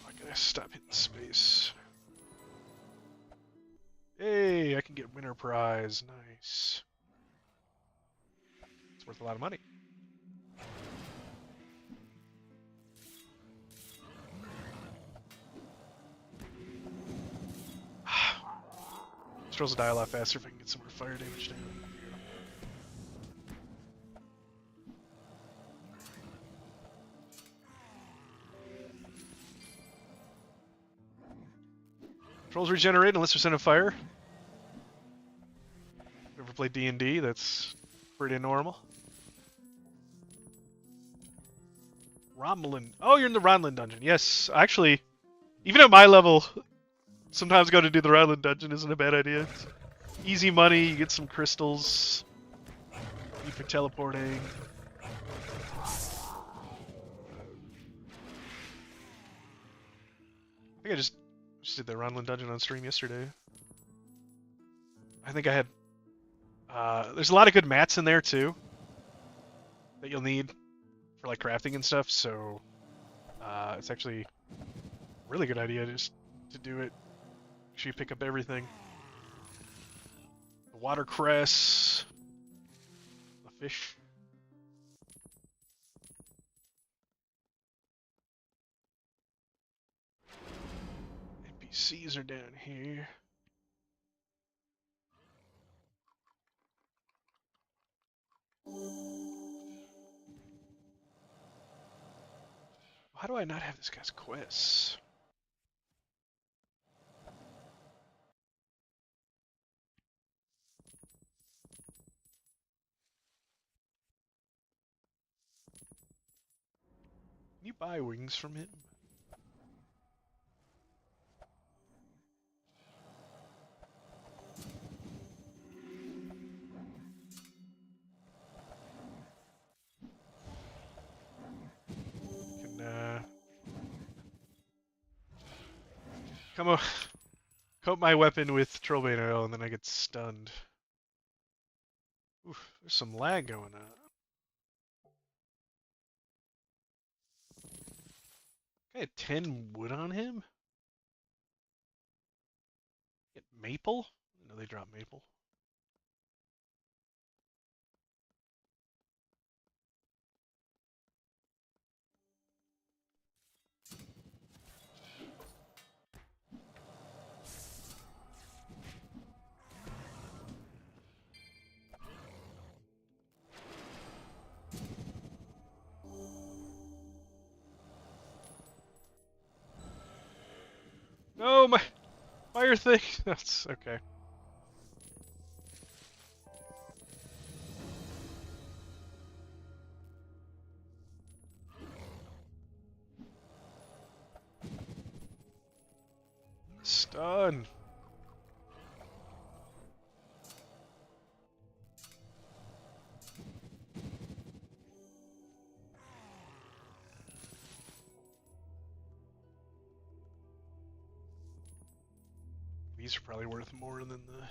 I gotta stop hitting space. Hey, I can get winner prize. Nice. It's worth a lot of money. Trolls will die a lot faster if I can get some more fire damage down. Trolls regenerate unless they're sent a fire. Ever played D&D? That's pretty normal. Romlin. Oh, you're in the Ronlin dungeon. Yes, actually, even at my level, sometimes going to do the Ronlin dungeon isn't a bad idea. It's easy money, you get some crystals. Need for teleporting. I think I just did the Ronlin dungeon on stream yesterday. I think I had... there's a lot of good mats in there too that you'll need for like crafting and stuff, so it's actually a really good idea just to do it. Make sure you pick up everything. The watercress, the fish. NPCs are down here. Why do I not have this guy's quests? Can you buy wings from him? Can coat my weapon with Trollbane oil and then I get stunned. Oof, there's some lag going on. I had 10 wood on him? Get maple? No, they drop maple. No, my fire thing. That's okay. Stun. These are probably worth more than the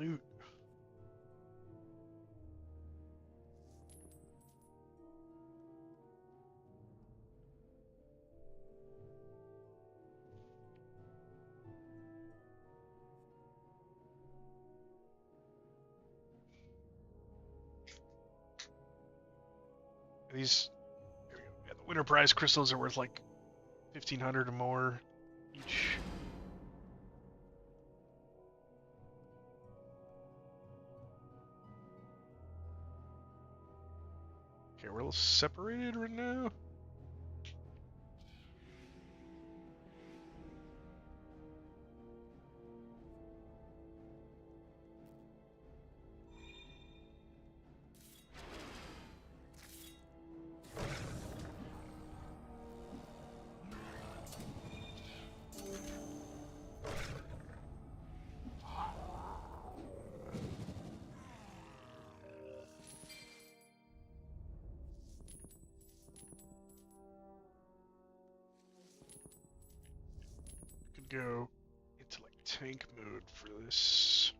loot. These yeah, the winter prize crystals are worth like 1,500 or more each. Okay, we're a little separated right now. Could go into like tank mode for this.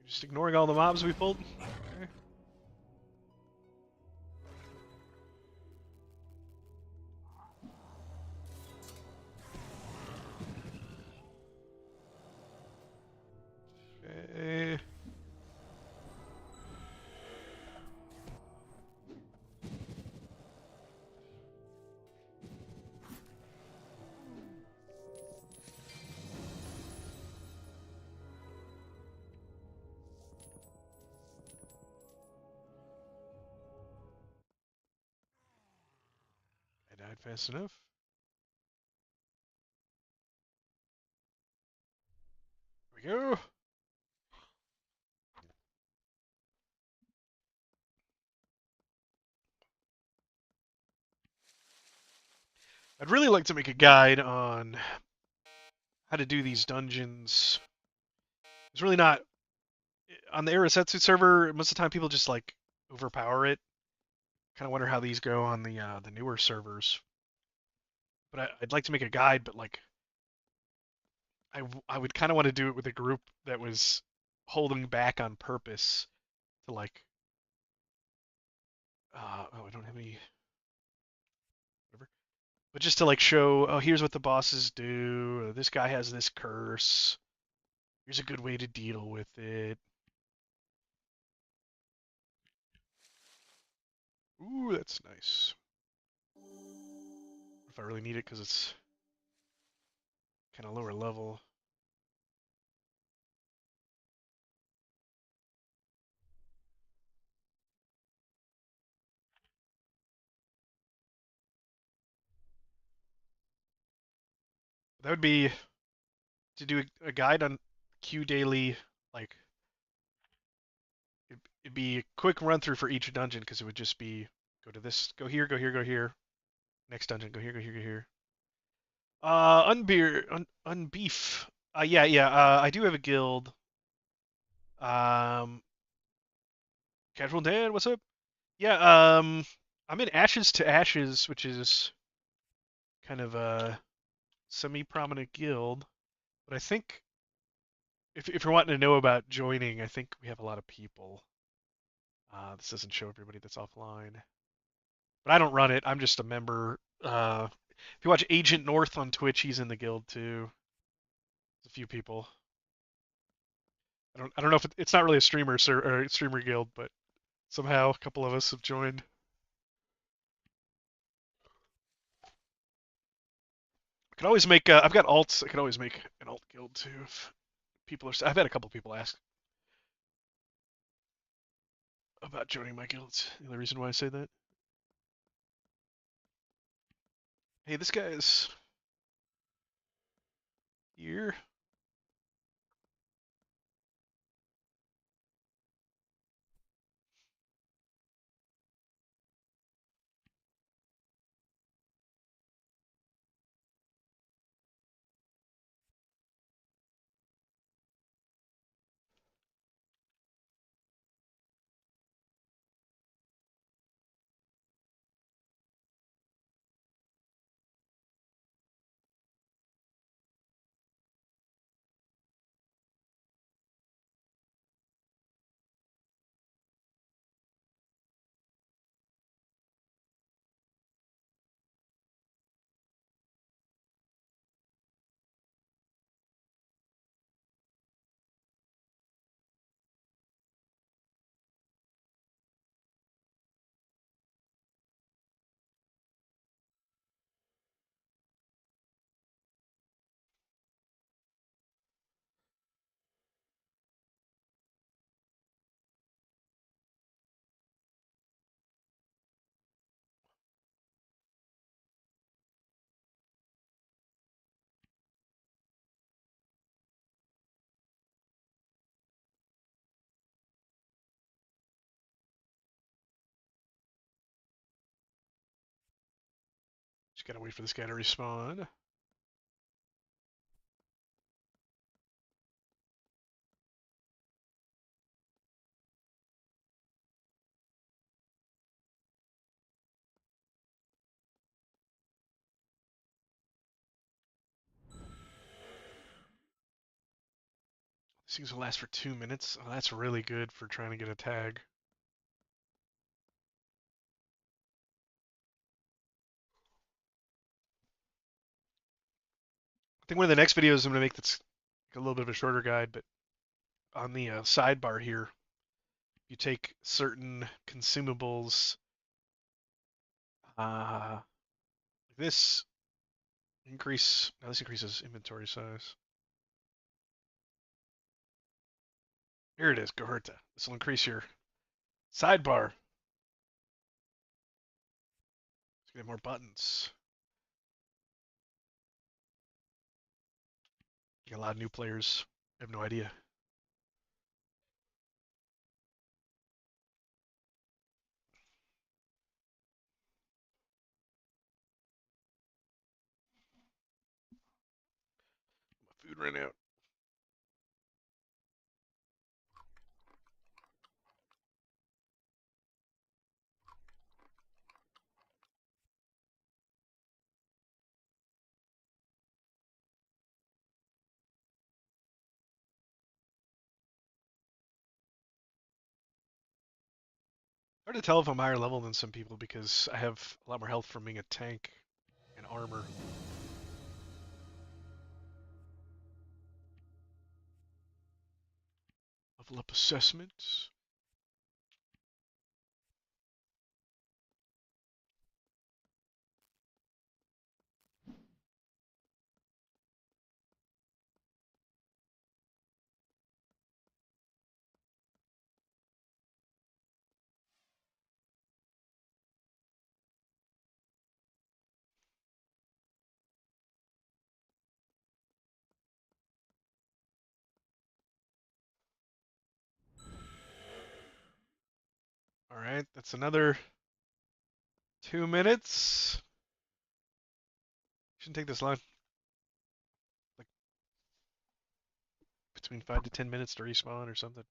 Just ignoring all the mobs we pulled. Okay. Okay. I died fast enough. Here we go. I'd really like to make a guide on how to do these dungeons. It's really not on the Arasetsu server. Most of the time, people just like overpower it. Kind of wonder how these go on the newer servers. But I'd like to make a guide, but like I would kind of want to do it with a group that was holding back on purpose to like oh, I don't have any whatever. But just to like show, oh, here's what the bosses do. This guy has this curse. Here's a good way to deal with it. Ooh, that's nice. if I really need it because it's kind of lower level. That would be to do a guide on Q daily, like it'd be a quick run through for each dungeon because it would just be go to this, go here, go here, go here. Next dungeon, go here, go here, go here. Unbeef. Yeah. I do have a guild. Um, Casual Dan, what's up? Yeah. I'm in Ashes to Ashes, which is kind of a semi-prominent guild. But I think if you're wanting to know about joining, I think we have a lot of people. This doesn't show everybody that's offline. But I don't run it. I'm just a member. If you watch Agent North on Twitch, he's in the guild too. There's a few people. I don't know if it's not really a or a streamer guild, but somehow a couple of us have joined. I could always make. I've got alts. I could always make an alt guild too. If people are. I've had a couple people ask about joining my guilds. The only reason why I say that. Hey, this guy's here. Just gotta wait for this guy to respawn. These things will last for 2 minutes. Oh, that's really good for trying to get a tag. I think one of the next videos I'm gonna make that's a little bit of a shorter guide, but on the sidebar here, you take certain consumables. Uh, this this increases inventory size. Here it is, Goherta. This will increase your sidebar. It's gonna have more buttons. You got a lot of new players. I have no idea. My food ran out. Hard to tell if I'm higher level than some people because I have a lot more health from being a tank and armor. Level up assessments. Alright, that's another 2 minutes. Shouldn't take this long. Like between 5 to 10 minutes to respawn or something.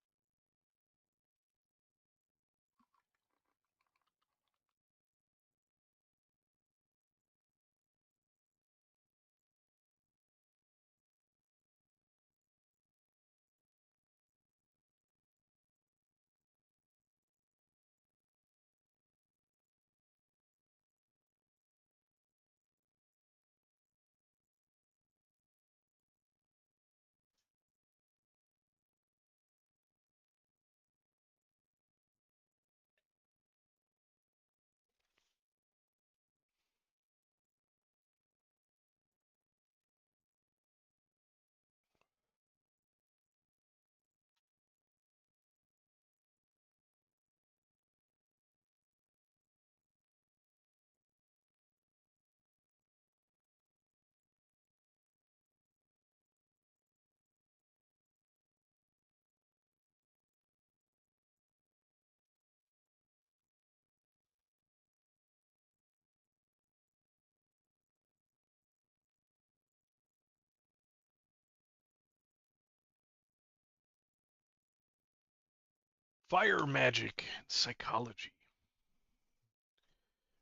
Fire magic and psychology.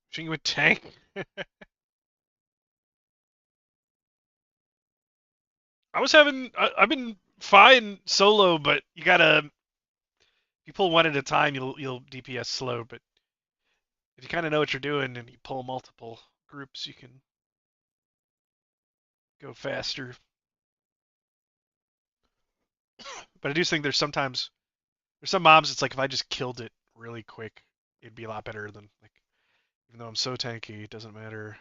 Shooting you a tank? I've been fine solo, but you gotta, if you pull one at a time, you'll DPS slow, but if you kind of know what you're doing and you pull multiple groups, you can go faster. But I do think there's some mobs it's like if I just killed it really quick, it'd be a lot better than like even though I'm so tanky, it doesn't matter.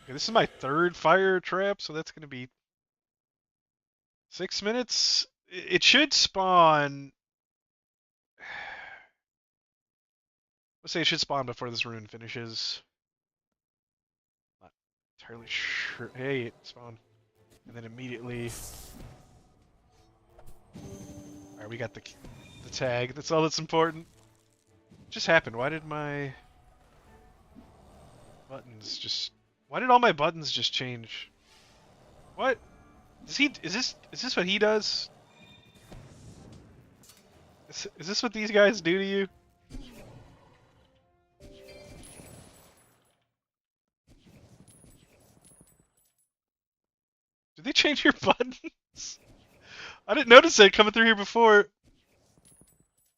Okay, this is my third fire trap, so that's gonna be 6 minutes. It should spawn. Let's say it should spawn before this rune finishes. Not entirely sure. Hey, it spawned. And then immediately. Alright, we got the tag. That's all that's important. What just happened? Why did my buttons just. Why did all my buttons just change? What? Is this what he does? Is this what these guys do to you? Did they change your buttons? I didn't notice it coming through here before.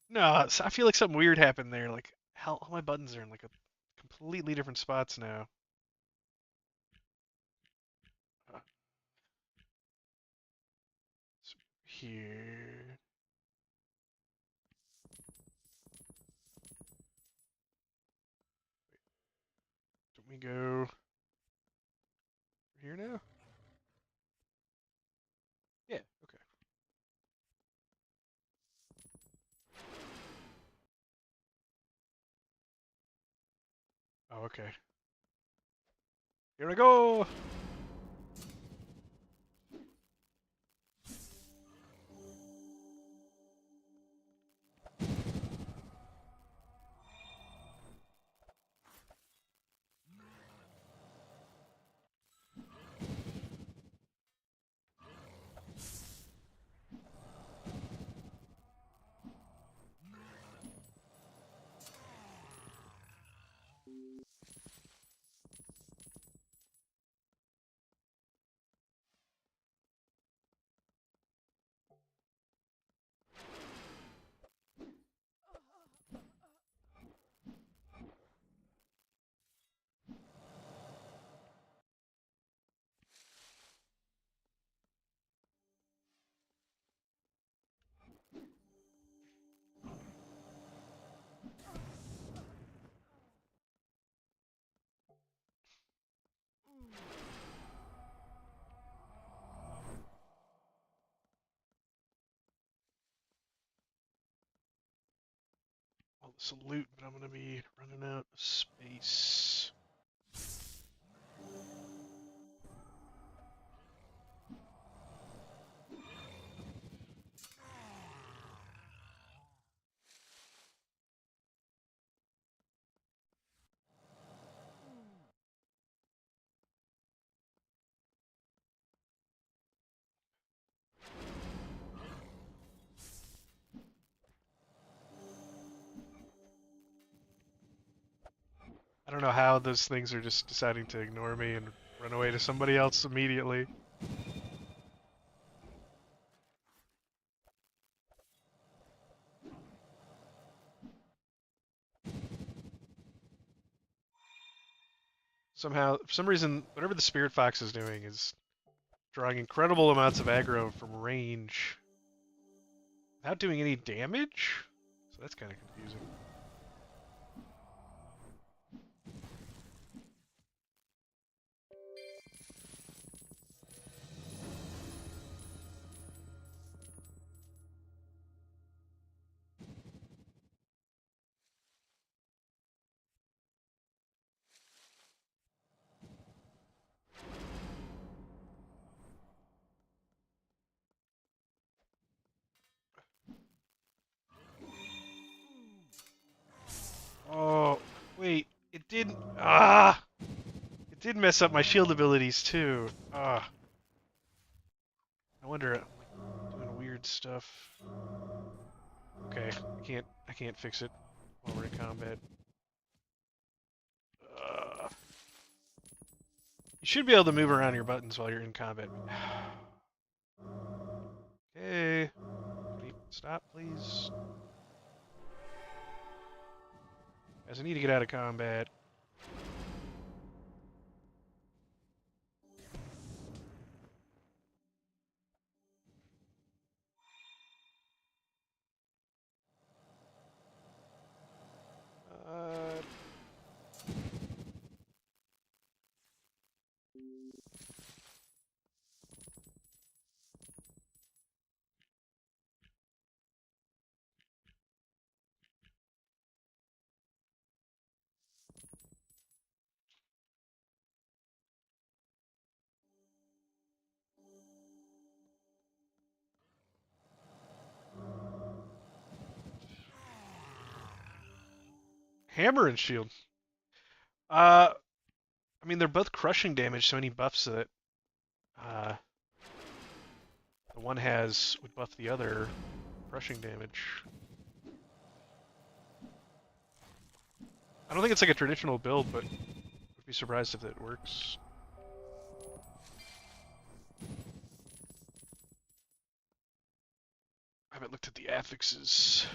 No, I feel like something weird happened there. Like, hell, all my buttons are in like a completely different spots now. Uh, Here. Don't we go here now? Yeah, okay. Oh, okay. Here I go! Well, some loot, but I'm gonna be running out of space. I don't know how those things are just deciding to ignore me and run away to somebody else immediately. Somehow, for some reason, whatever the Spirit Fox is doing is drawing incredible amounts of aggro from range without doing any damage? So that's kind of confusing. Oh, wait, it didn't. Ah! It did mess up my shield abilities too. Ah. No wonder I'm like doing weird stuff. Okay, I can't fix it while we're in combat. You should be able to move around your buttons while you're in combat. Okay. Can you stop, please? Guys, I need to get out of combat. Uh, Hammer and shield. Uh, I mean, they're both crushing damage, so any buffs that uh, the one has would buff the other crushing damage. I don't think it's like a traditional build, but I'd be surprised if it works. I haven't looked at the affixes.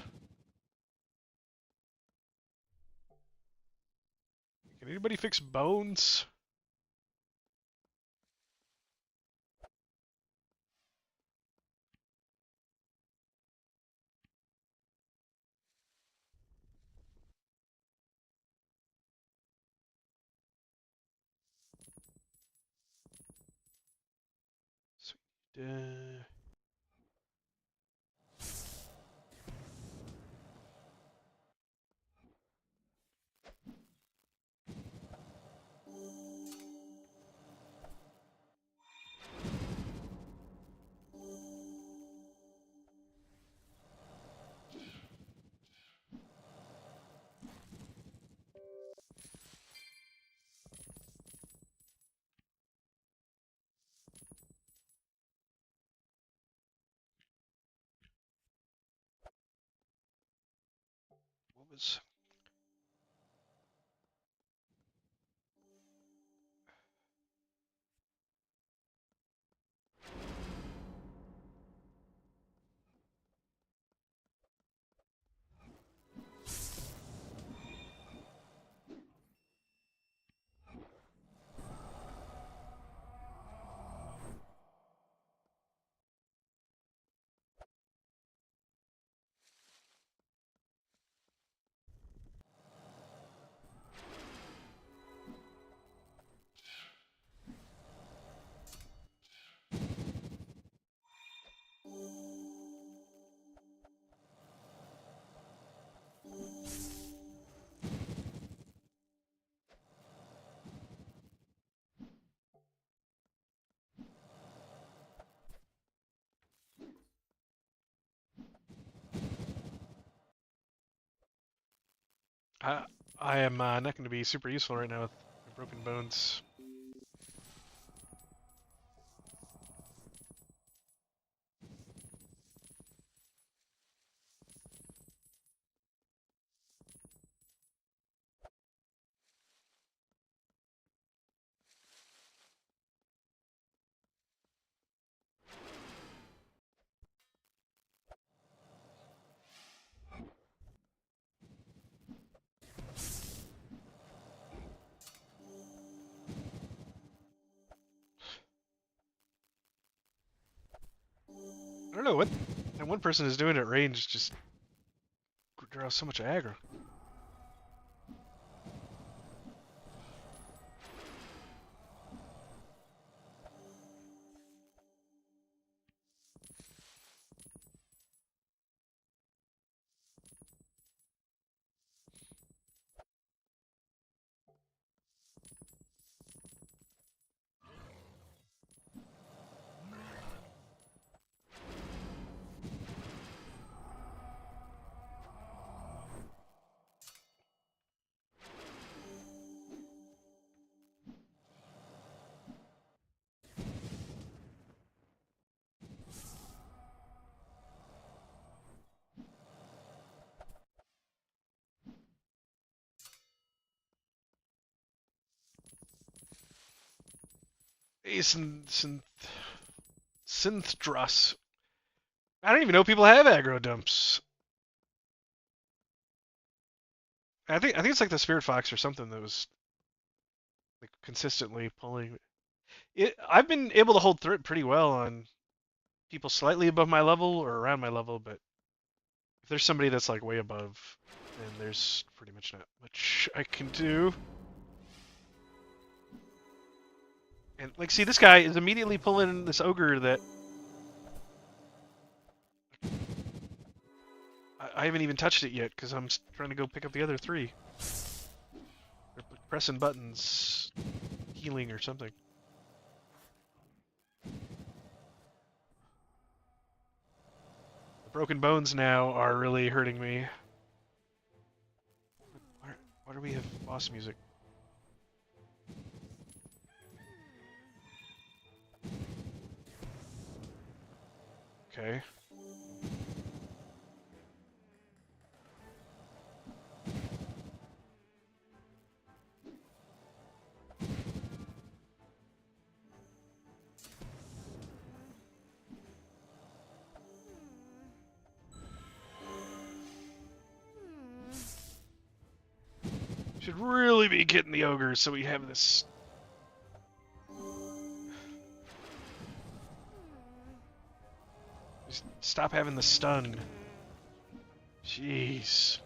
Can anybody fix bones? Sweet. What was... I, I am not going to be super useful right now with my broken bones. don't know what that one person is doing at range. Just draws so much aggro. Hey, Synthdrass. I don't even know people have aggro dumps. I think it's like the Spirit Fox or something that was like consistently pulling it. I've been able to hold through it pretty well on people slightly above my level or around my level, but if there's somebody that's like way above, then there's pretty much not much I can do. And like, see, this guy is immediately pulling this ogre that I haven't even touched it yet because I'm trying to go pick up the other three. They're pressing buttons, healing or something. The broken bones now are really hurting me. Why do we have boss music? Okay. Should really be getting the ogres so we have this. Just stop having the stun. Jeez.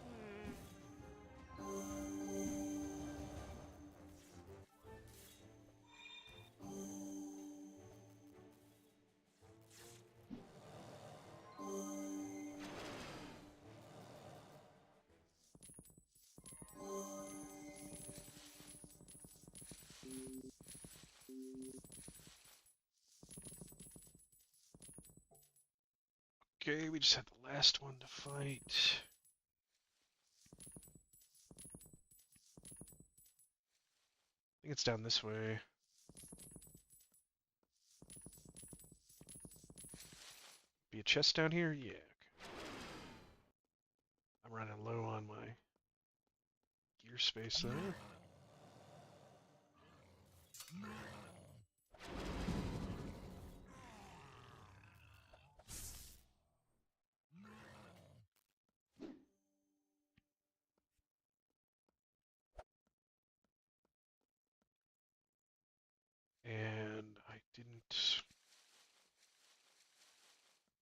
Okay, we just had the last one to fight. I think it's down this way. Be a chest down here? Yeah. Okay. I'm running low on my gear space there. And I didn't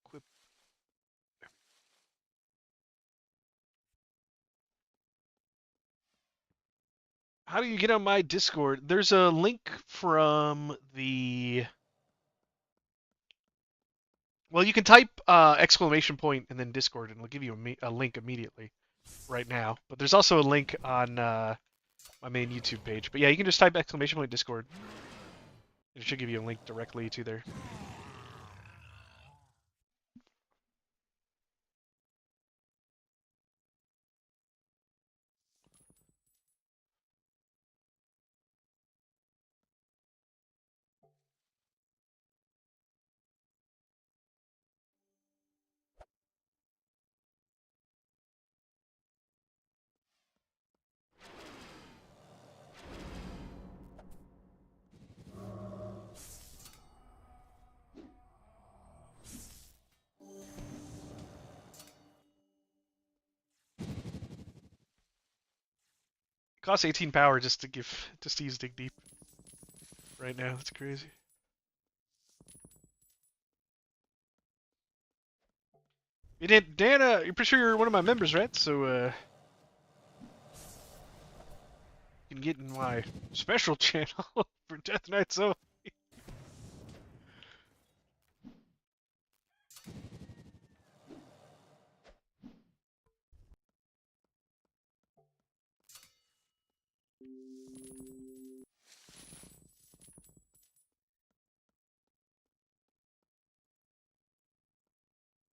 equip. How do you get on my Discord? There's a link from the. Well, you can type exclamation point and then Discord, and it'll give you a link immediately right now. But there's also a link on my main YouTube page. But yeah, you can just type exclamation point Discord. It should give you a link directly to there. It costs 18 power just to use Dig Deep. Right now, it's crazy. Dan, you're pretty sure you're one of my members, right? So, you can get in my special channel for Death Knight, so...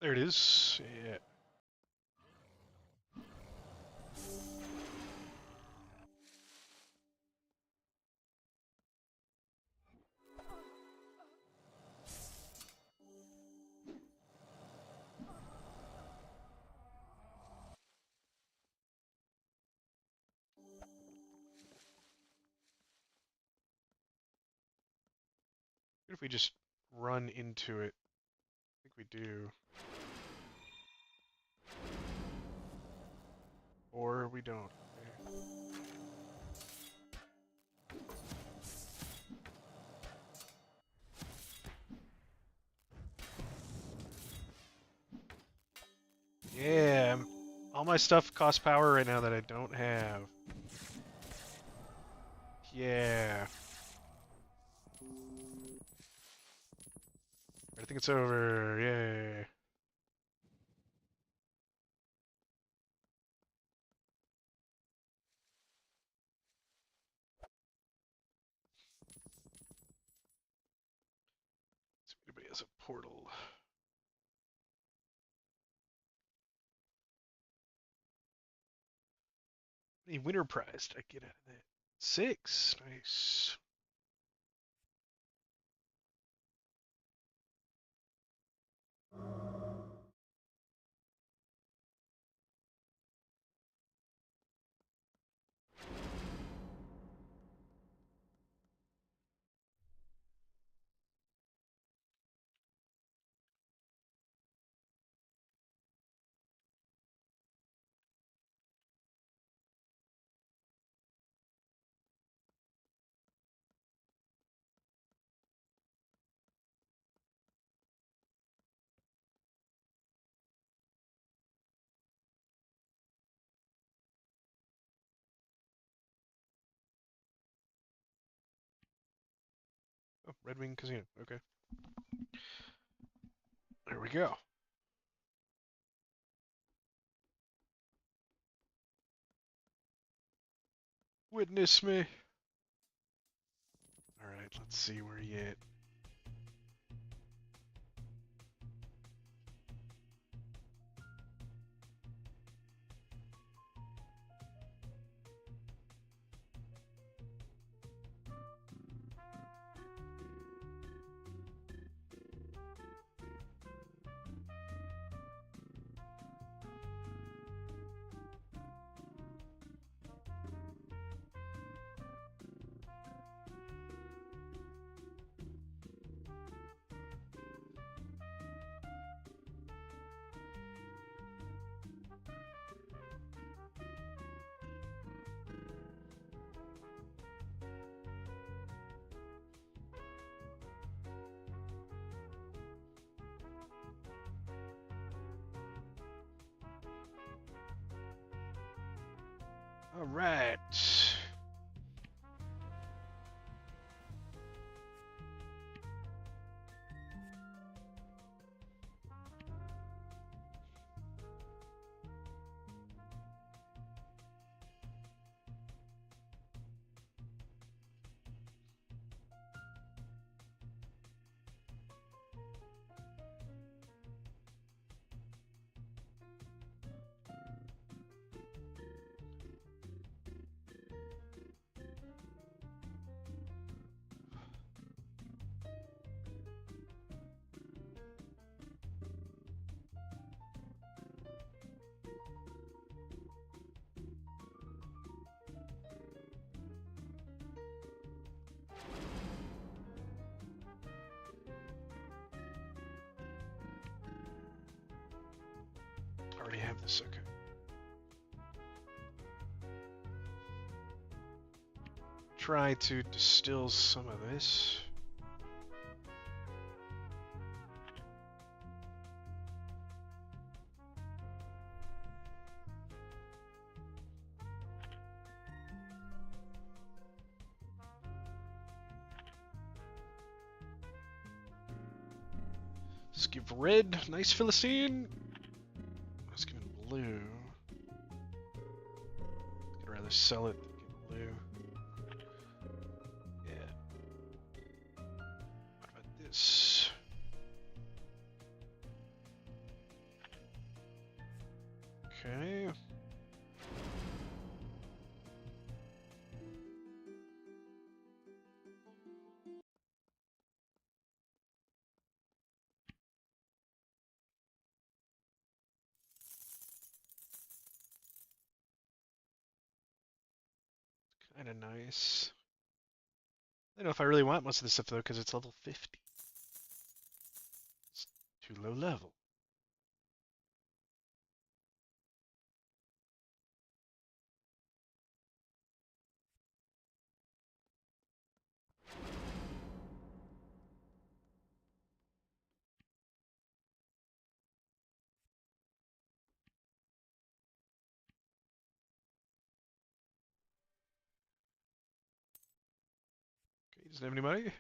There it is. Yeah. What if we just run into it? I think we do. Or we don't. Okay. Yeah, all my stuff costs power right now that I don't have. Yeah. I think it's over. Yay. See if anybody has a portal. How many winter prize did I get out of that? 6. Nice. Oh, Red Wing Casino. Okay. There we go. Witness me. Alright, let's see where you at. Alright. Already have this, okay. Try to distill some of this. Let's give red. Nice Philistine. Let's give him blue. I'd rather sell it than get blue. Yeah. What about this? Okay. Kind of nice. I don't know if I really want most of this stuff though, because it's level 50. It's too low level. Okay, doesn't have any money. Let's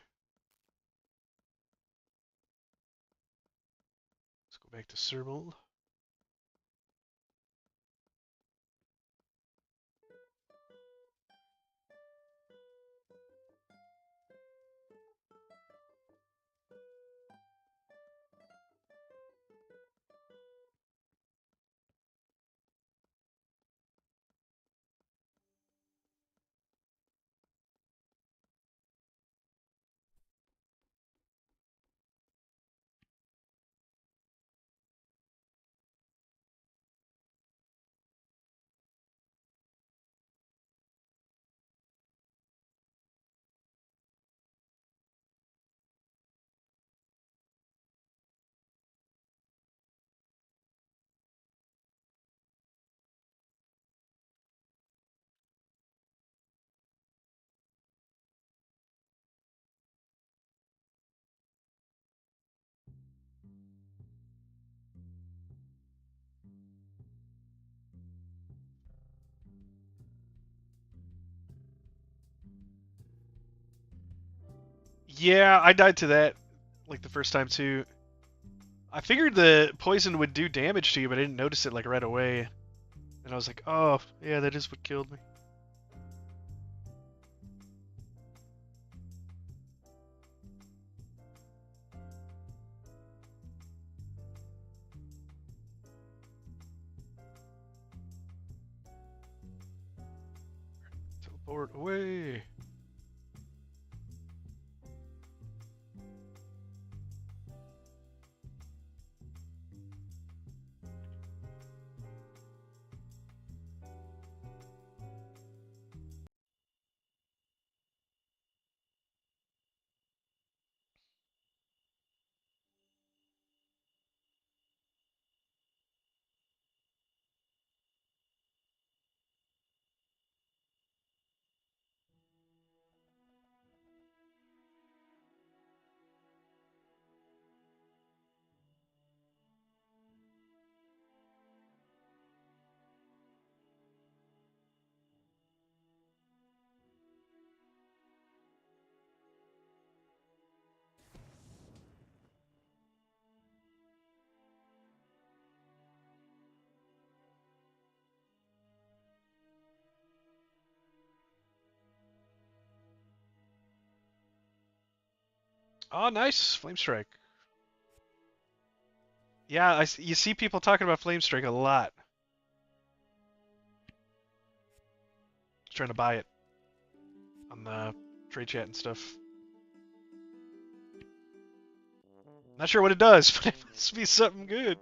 go back to Sermal. Yeah, I died to that like the first time too. I figured the poison would do damage to you, but I didn't notice it like right away. And I was like, oh, yeah, that is what killed me. Teleport away. Oh, nice. Flame Strike. Yeah, you see people talking about Flame Strike a lot. Trying to buy it on the trade chat and stuff. Not sure what it does, but it must be something good.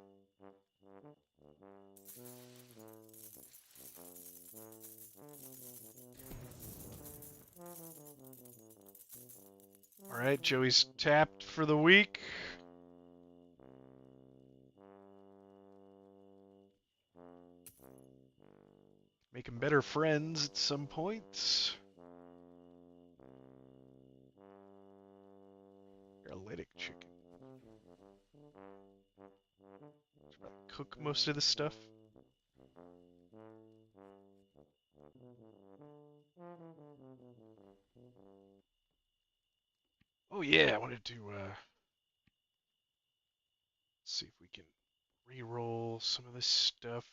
Alright, Joey's tapped for the week. Making better friends at some point. Paralytic chicken. Should probably cook most of this stuff. Oh yeah, I wanted to see if we can re-roll some of this stuff.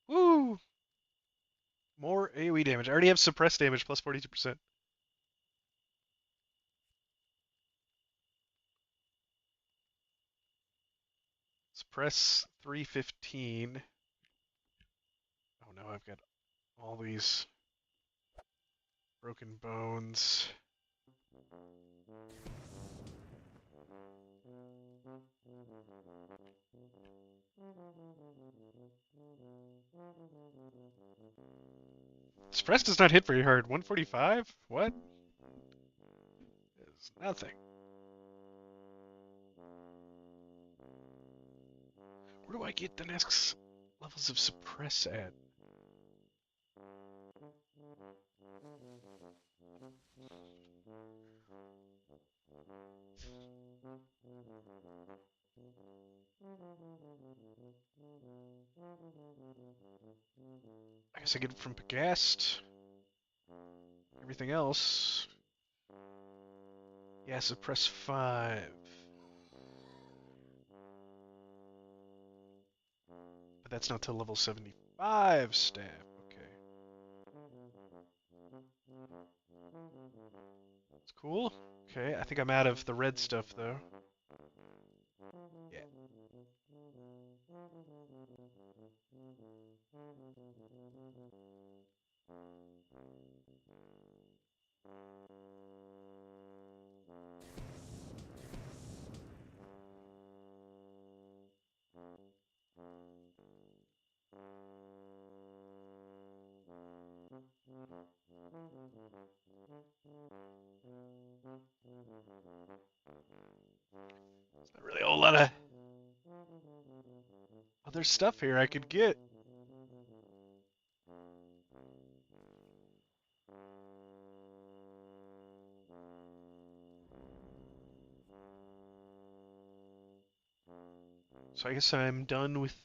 Woo! More AoE damage. I already have suppressed damage plus 42%. Suppress 315. Oh no, I've got all these broken bones. Suppress does not hit very hard. 145? What? Is nothing. Where do I get the next levels of suppress at? I guess I get it from Pagast. Everything else. Yeah, suppress 5. But that's not till level 75 stab. Okay. That's cool. Okay, I think I'm out of the red stuff though. Yeah. There's not really a whole lot of other stuff here I could get. So I guess I'm done with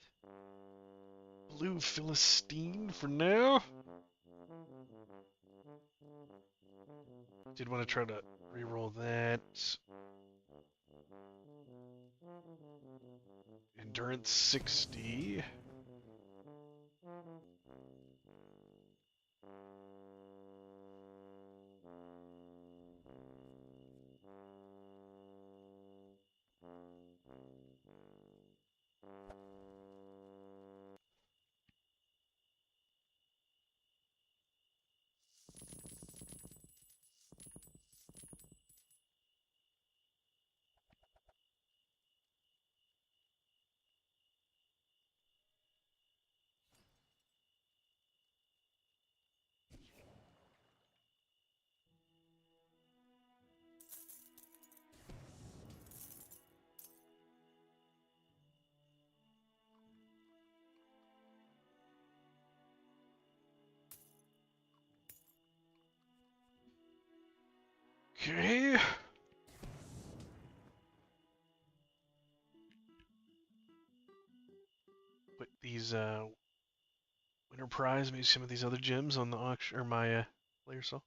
Blue Philistine for now. Did want to try to reroll that. Endurance 60. Okay. Put these winter prize, maybe some of these other gems on the auction or my player cell.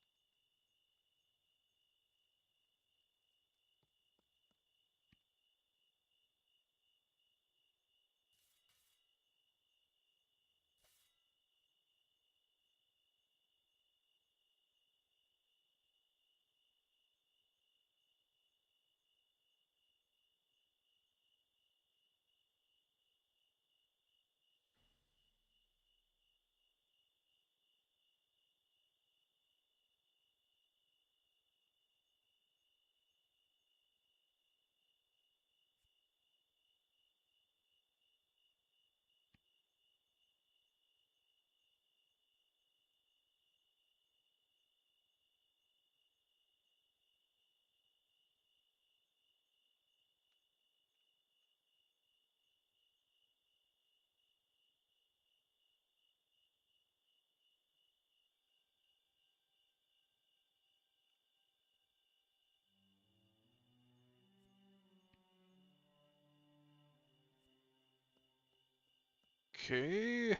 Okay.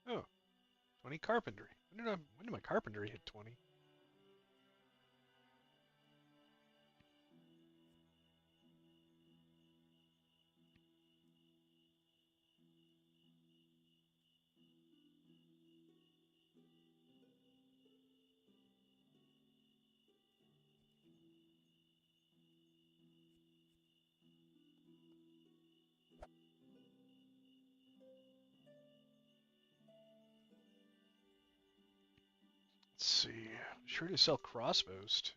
Oh, 20 carpentry. When did my carpentry hit 20? Let's see. I'm sure to sell crossbows too.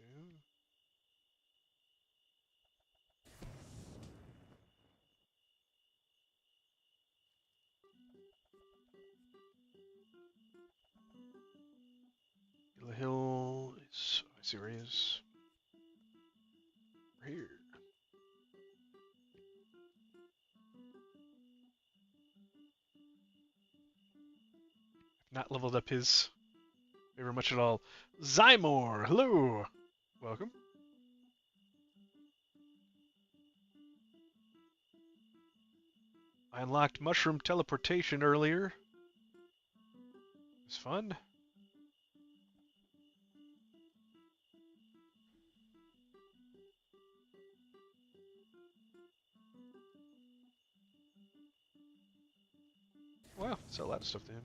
The hill is. I see where he is. Right here. Not leveled up his favor much at all. Zymor, hello. Welcome. I unlocked mushroom teleportation earlier. It was fun. Wow, sell a lot of stuff to him.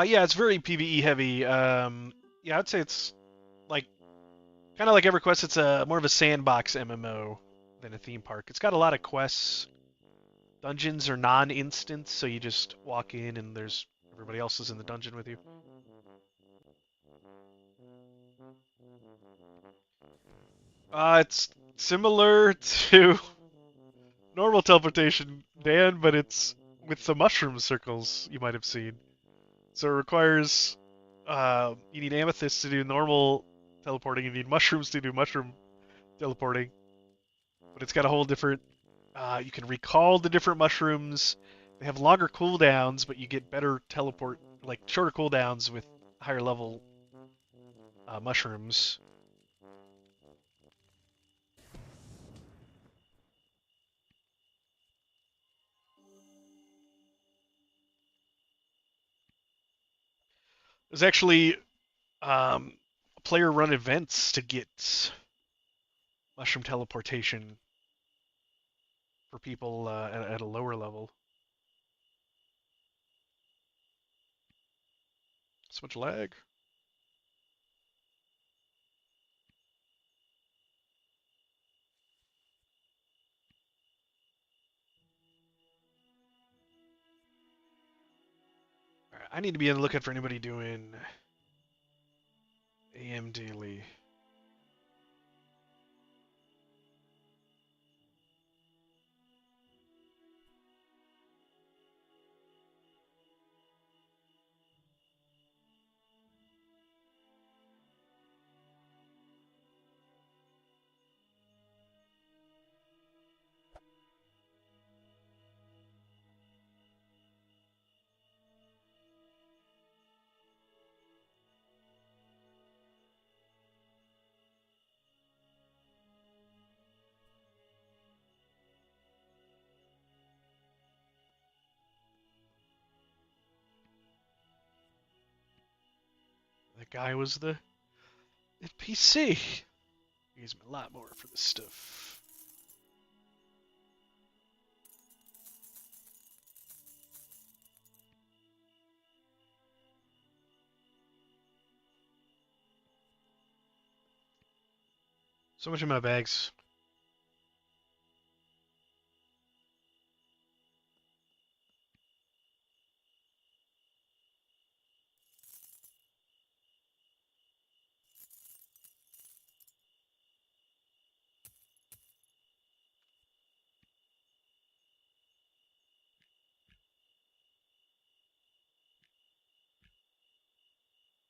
Yeah, it's very PvE heavy. Yeah, I'd say it's like kind of like EverQuest. It's a more of a sandbox MMO than a theme park. It's got a lot of quests. Dungeons are non-instant, so you just walk in and there's everybody else is in the dungeon with you. It's similar to normal teleportation, Dan, but it's with the mushroom circles you might have seen. So it requires you need amethyst to do normal teleporting, you need mushrooms to do mushroom teleporting, but it's got a whole different. You can recall the different mushrooms. They have longer cooldowns, but you get better teleport, like shorter cooldowns with higher level mushrooms. There's actually player-run events to get mushroom teleportation for people at a lower level. So much lag. Right, I need to be looking for anybody doing AM daily. That guy was the NPC. He gives me a lot more for this stuff. So much in my bags.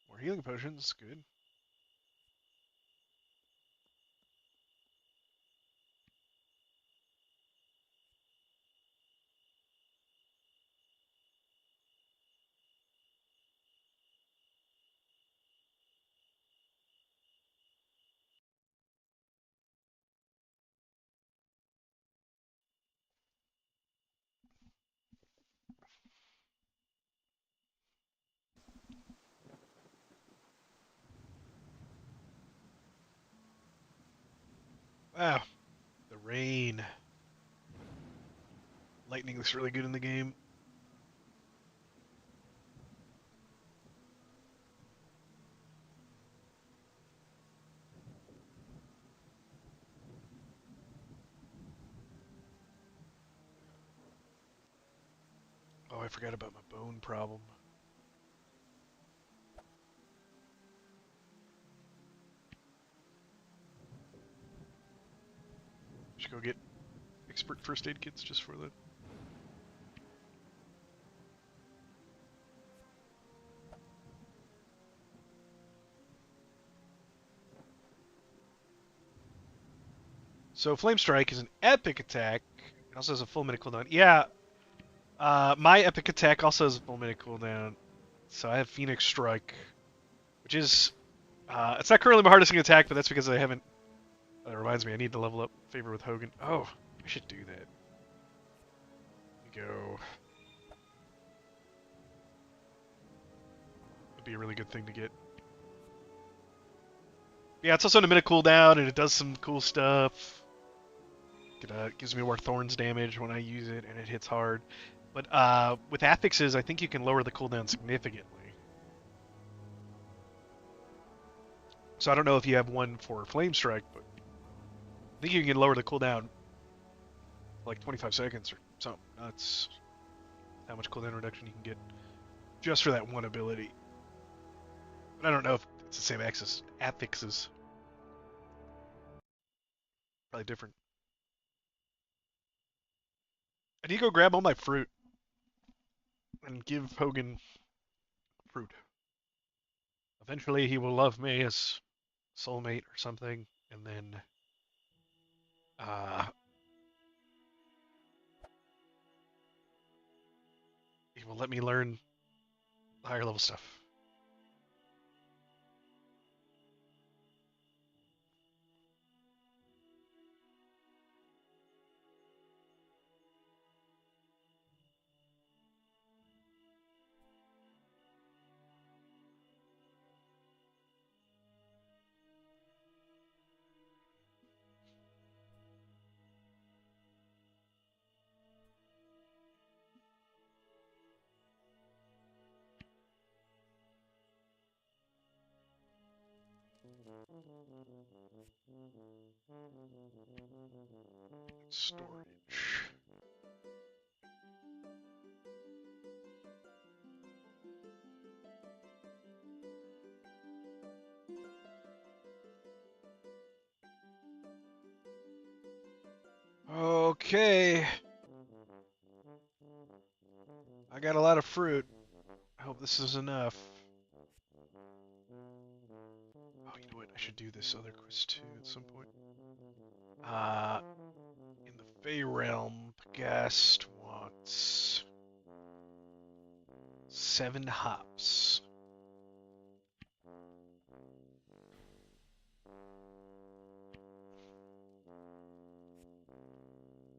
More healing potions, good. Wow, the rain. Lightning looks really good in the game. Oh, I forgot about my bone problem. Should go get expert first aid kits just for that. So Flame Strike is an epic attack. It also has a full minute cooldown. Yeah, my epic attack also has a full minute cooldown. So I have Phoenix Strike, which is it's not currently my hardest attack, but that's because I haven't. That reminds me, I need to level up Favor with Hogan. Oh, I should do that. Go. Would be a really good thing to get. Yeah, it's also in a minute cooldown, and it does some cool stuff. It gives me more Thorns damage when I use it, and it hits hard. But with affixes, I think you can lower the cooldown significantly. So I don't know if you have one for Flame Strike, but I think you can lower the cooldown like 25 seconds or something. That's how much cooldown reduction you can get just for that one ability. But I don't know if it's the same affixes. Probably different. I need to go grab all my fruit and give Hogan fruit. Eventually he will love me as soulmate or something, and then uh, he will let me learn higher level stuff. Storage. Okay. I got a lot of fruit. I hope this is enough. Oh, you know what? I should do this other quest too at some point. In the Fey Realm, Gast wants 7 hops.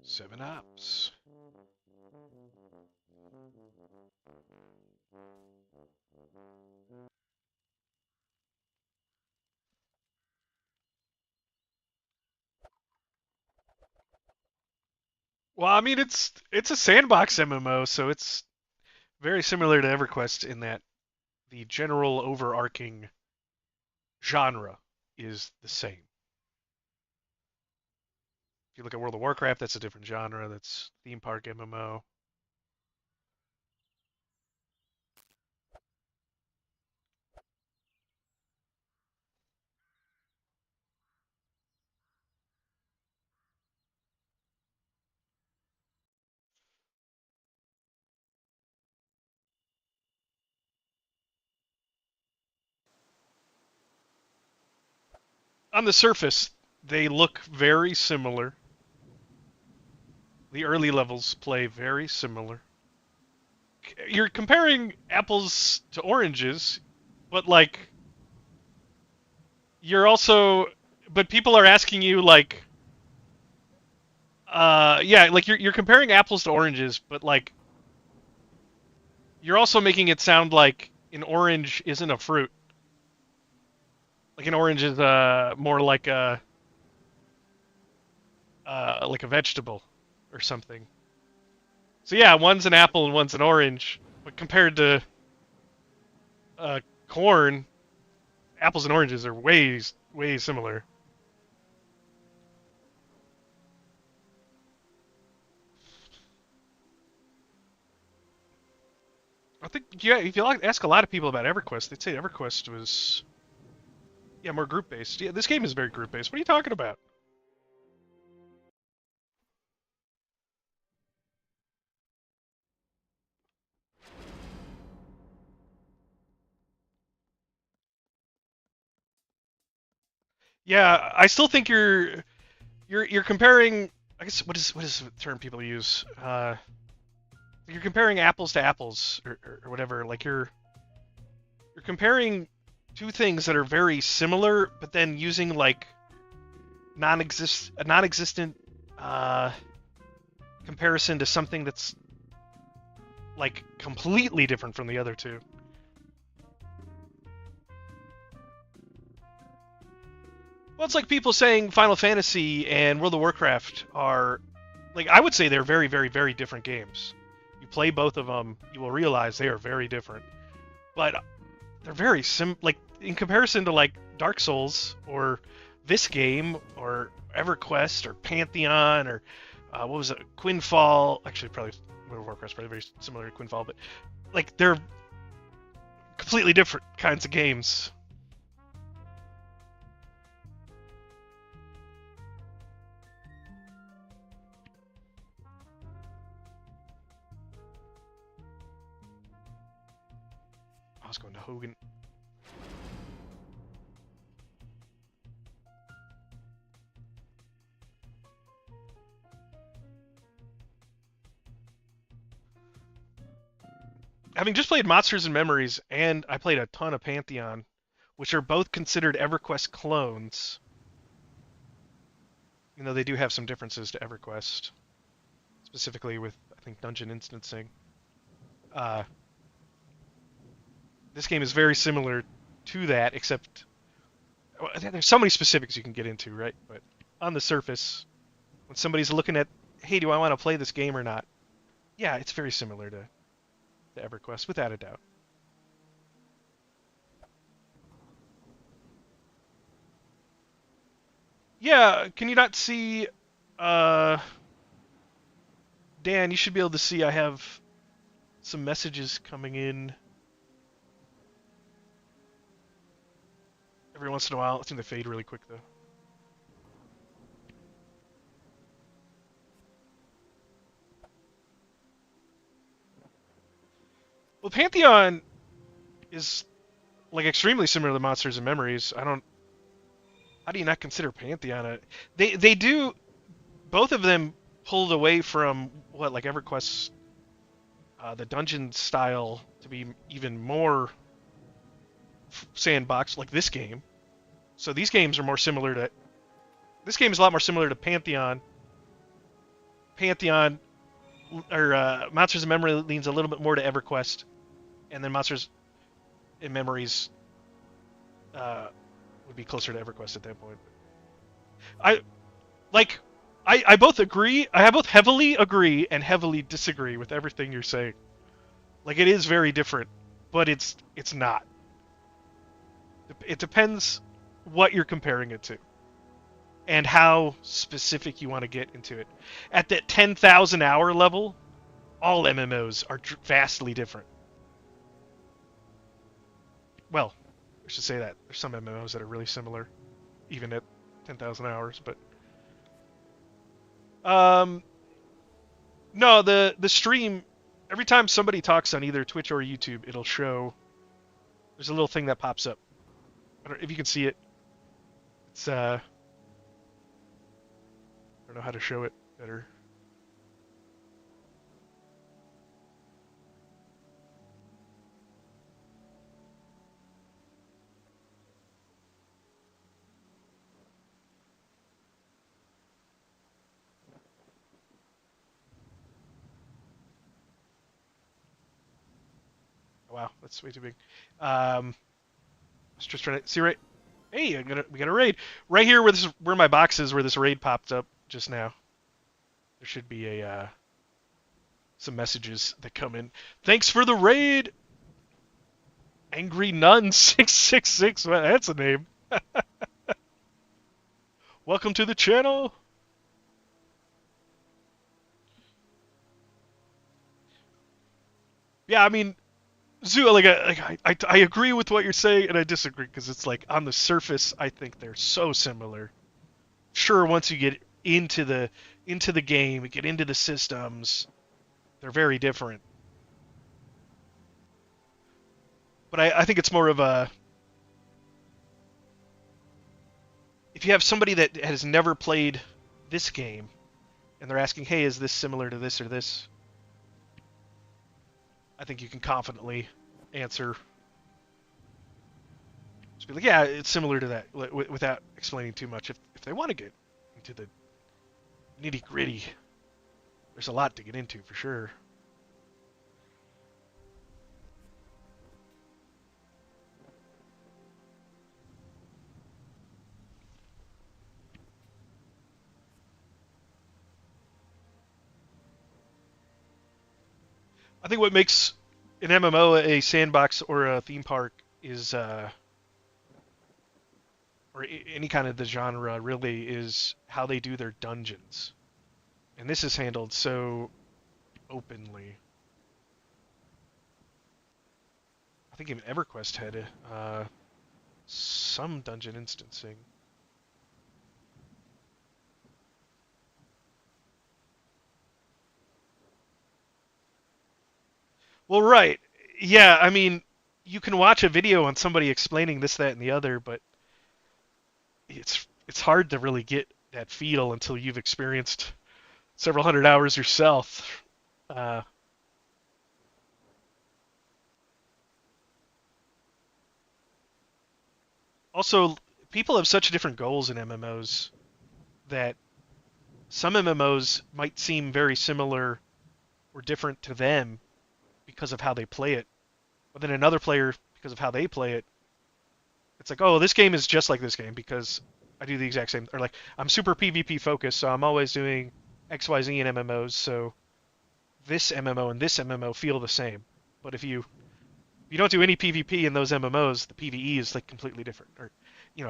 Seven hops. Well, I mean it's a sandbox MMO, so it's very similar to EverQuest in that the general overarching genre is the same. If you look at World of Warcraft, that's a different genre. That's theme park MMO. On the surface, they look very similar. The early levels play very similar. You're comparing apples to oranges, but like you're also but people are asking you like yeah, like you're comparing apples to oranges, but like you're also making it sound like an orange isn't a fruit. Like an orange is more like a like a vegetable or something. So yeah, one's an apple and one's an orange, but compared to corn, apples and oranges are way similar. I think yeah, if you ask a lot of people about EverQuest, they'd say EverQuest was more group based. Yeah, this game is very group based. What are you talking about? Yeah, I still think you're comparing. I guess what is the term people use? You're comparing apples to apples or whatever. Like you're comparing two things that are very similar, but then using like non-existent uh, comparison to something that's like completely different from the other two. Well, it's like people saying Final Fantasy and World of Warcraft are like I would say they're very different games. You play both of them, you will realize they are very different. But they're very like in comparison to like Dark Souls or this game or EverQuest or Pantheon or what was it, Quinfall? Actually, probably World of Warcraft's probably very similar to Quinfall, but like they're completely different kinds of games. I was going to Hogan. Having just played Monsters and Memories, and I played a ton of Pantheon, which are both considered EverQuest clones, even though they do have some differences to EverQuest, specifically with, I think, dungeon instancing. Uh, this game is very similar to that, except there's so many specifics you can get into, right? But on the surface, when somebody's looking at, hey, do I want to play this game or not? Yeah, it's very similar to EverQuest, without a doubt. Yeah, can you not see, uh, Dan, you should be able to see I have some messages coming in every once in a while. I think they fade really quick, though. Well, Pantheon is like extremely similar to Monsters and Memories. I don't. How do you not consider Pantheon a? They do. Both of them pulled away from what like EverQuest, the dungeon style to be even more sandbox like this game. So these games are more similar to. This game is a lot more similar to Pantheon. Pantheon or Monsters and Memory leans a little bit more to EverQuest, and then Monsters and Memories would be closer to EverQuest at that point. I like I both agree. I both heavily agree and heavily disagree with everything you're saying. Like it is very different, but it's not. It depends what you're comparing it to and how specific you want to get into it. At that 10,000 hour level, all MMOs are vastly different. Well, I should say that there's some MMOs that are really similar, even at 10,000 hours. But no, the stream. Every time somebody talks on either Twitch or YouTube, it'll show. There's a little thing that pops up. I don't know if you can see it. It's I don't know how to show it better. Wow, that's way too big. I was just trying to see right. Hey, we got a raid right here where my box is, where this raid popped up. just now. There should be a some messages that come in. Thanks for the raid, Angry Nun 666. Well, that's a name. Welcome to the channel. Yeah, I mean, Zoo, I agree with what you're saying, and I disagree because it's like on the surface, I think they're so similar. Sure, once you get into the game, get into the systems, they're very different. But I think it's more of a if you have somebody that has never played this game and they're asking, "Hey, is this similar to this or this?" I think you can confidently answer. Just be like, "Yeah, it's similar to that," without explaining too much. If they want to get into the nitty gritty, there's a lot to get into for sure. I think what makes an MMO a sandbox or a theme park is, or any kind of the genre really, is how they do their dungeons. And this is handled so openly. I think even EverQuest had some dungeon instancing. Well, right. Yeah, I mean, you can watch a video on somebody explaining this, that, and the other, but it's hard to really get that feel until you've experienced several hundred hours yourself. Uh, Also, people have such different goals in MMOs that some MMOs might seem very similar or different to them because of how they play it, but then another player, because of how they play it, it's like, oh, this game is just like this game because I do the exact same, or like I'm super PvP focused, so I'm always doing XYZ in MMOs, so this MMO and this MMO feel the same. But if you don't do any PvP in those MMOs, the PvE is like completely different, or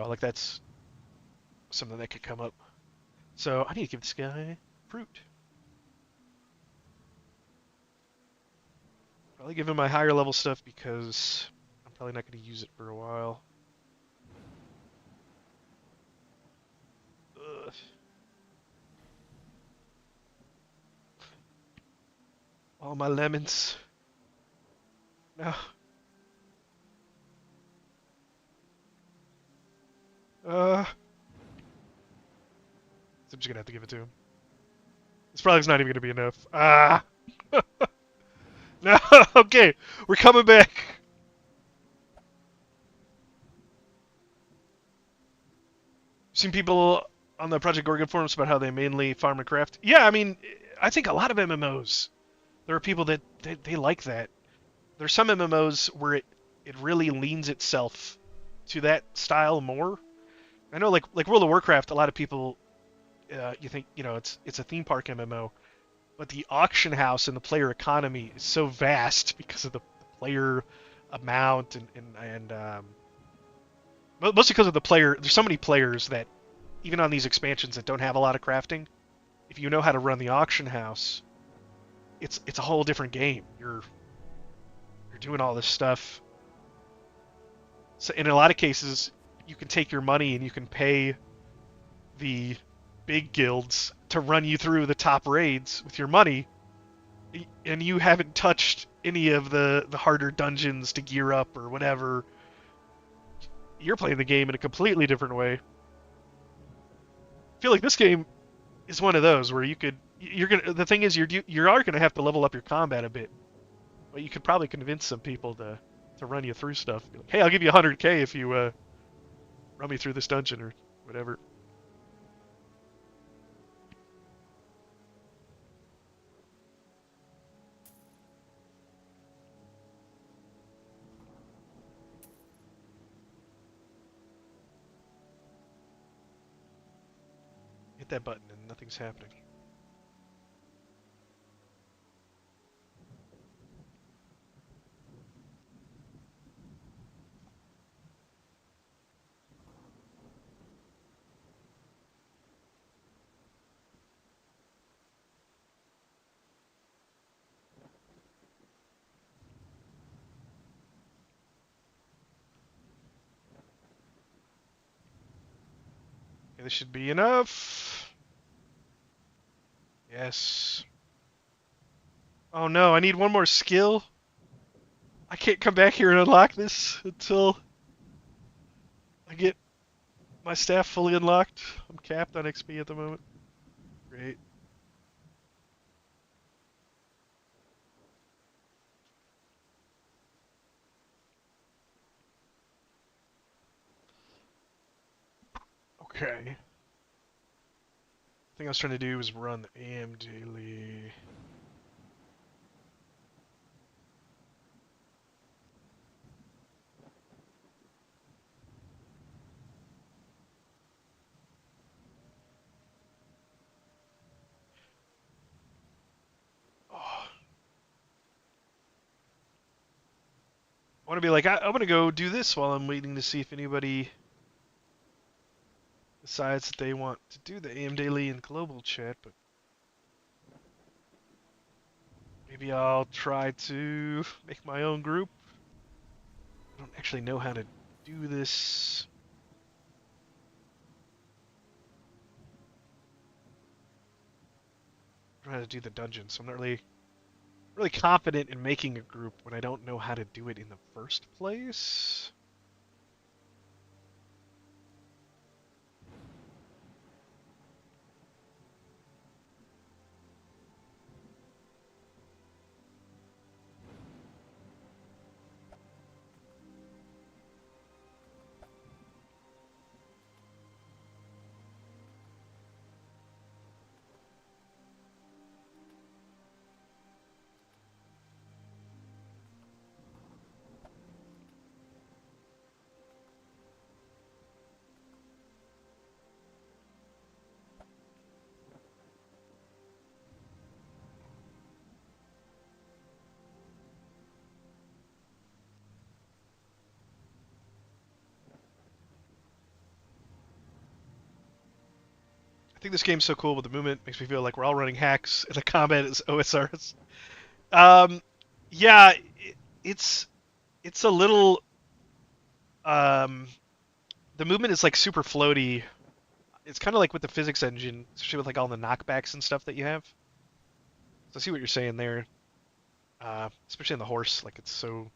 like that's something that could come up. So I need to give this guy fruit. Probably give him my higher level stuff because I'm probably not going to use it for a while. Ugh. All my lemons. No. Uh, I'm just gonna have to give it to him. This probably is not even gonna be enough. Ah. No. Okay, we're coming back. Seen people on the Project Gorgon forums about how they mainly farm and craft. Yeah, I mean, I think a lot of MMOs. There are people that they like that. There's some MMOs where it really leans itself to that style more. I know, like World of Warcraft, a lot of people, you think it's a theme park MMO, but the auction house and the player economy is so vast because of the player amount and mostly because of the player. There's so many players that even on these expansions that don't have a lot of crafting, if you know how to run the auction house, it's a whole different game. You're doing all this stuff. So in a lot of cases, you can take your money and you can pay the big guilds to run you through the top raids with your money, and you haven't touched any of the harder dungeons to gear up or whatever. You're playing the game in a completely different way. I feel like this game is one of those where you're gonna the thing is you are gonna have to level up your combat a bit, but you could probably convince some people to run you through stuff. Be like, hey, I'll give you 100K if you run me through this dungeon or whatever. Hit that button and nothing's happening. Okay, this should be enough. Yes. Oh no, I need one more skill. I can't come back here and unlock this until I get my staff fully unlocked. I'm capped on XP at the moment. Great. Okay. Thing I was trying to do was run the AM daily. Oh. I want to be like, I'm going to go do this while I'm waiting to see if anybody decides that they want to do the AM daily in global chat, but maybe I'll try to make my own group. I don't actually know how to do this. I don't know how to do the dungeon, so I'm not really confident in making a group when I don't know how to do it in the first place. I think this game's so cool with the movement, makes me feel like we're all running hacks, and the combat is OSRs. Um, yeah, it's it's a little um, the movement is like super floaty. It's kind of like with the physics engine, especially with like all the knockbacks and stuff that you have. So I see what you're saying there, especially on the horse. Like it's so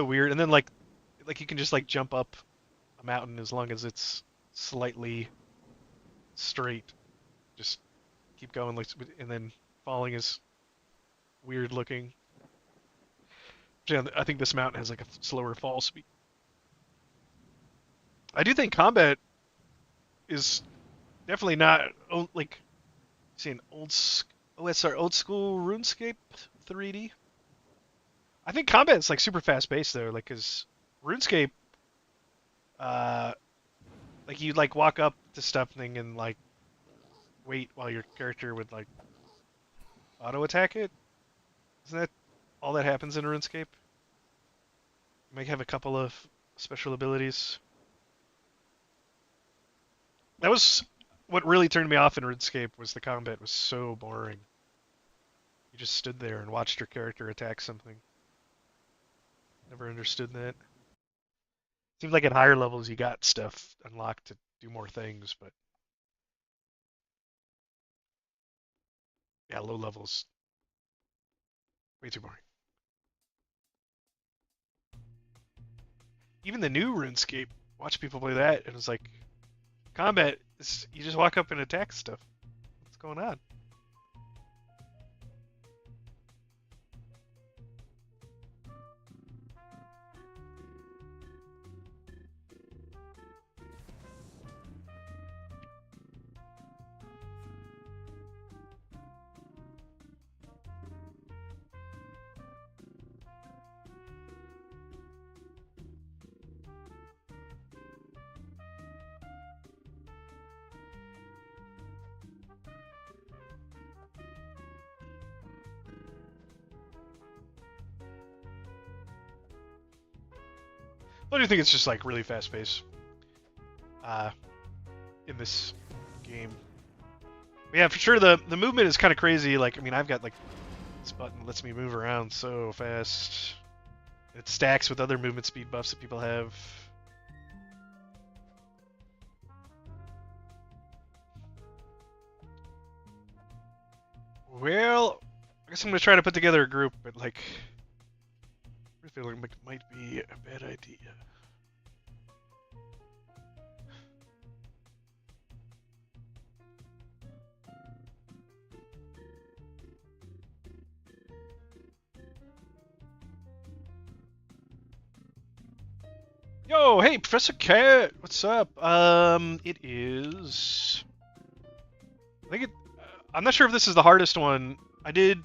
weird, and then like you can just like jump up a mountain as long as it's slightly straight. Just keep going, like, and then falling is weird looking. I think this mountain has like a slower fall speed. I do think combat is definitely not like seeing OSR old school RuneScape 3D. I think combat is like super fast paced though, like because RuneScape, uh, like you like walk up to something and like wait while your character would like auto attack it. Isn't that all that happens in RuneScape? You might have a couple of special abilities. That was what really turned me off in RuneScape was the combat was so boring. You just stood there and watched your character attack something. Never understood that. Seems like at higher levels you got stuff unlocked to do more things, but yeah, low levels way too boring. Even the new RuneScape, watch people play that, and it's like combat is you just walk up and attack stuff. What's going on? I do think it's just like really fast paced uh, in this game. But yeah, for sure the movement is kind of crazy. Like I mean, I've got like this button lets me move around so fast. It stacks with other movement speed buffs that people have. Well, I guess I'm gonna try to put together a group, but like, I feel like it might be a bad idea. Yo, hey, Professor Cat, what's up? It is. I think it. I'm not sure if this is the hardest one. I did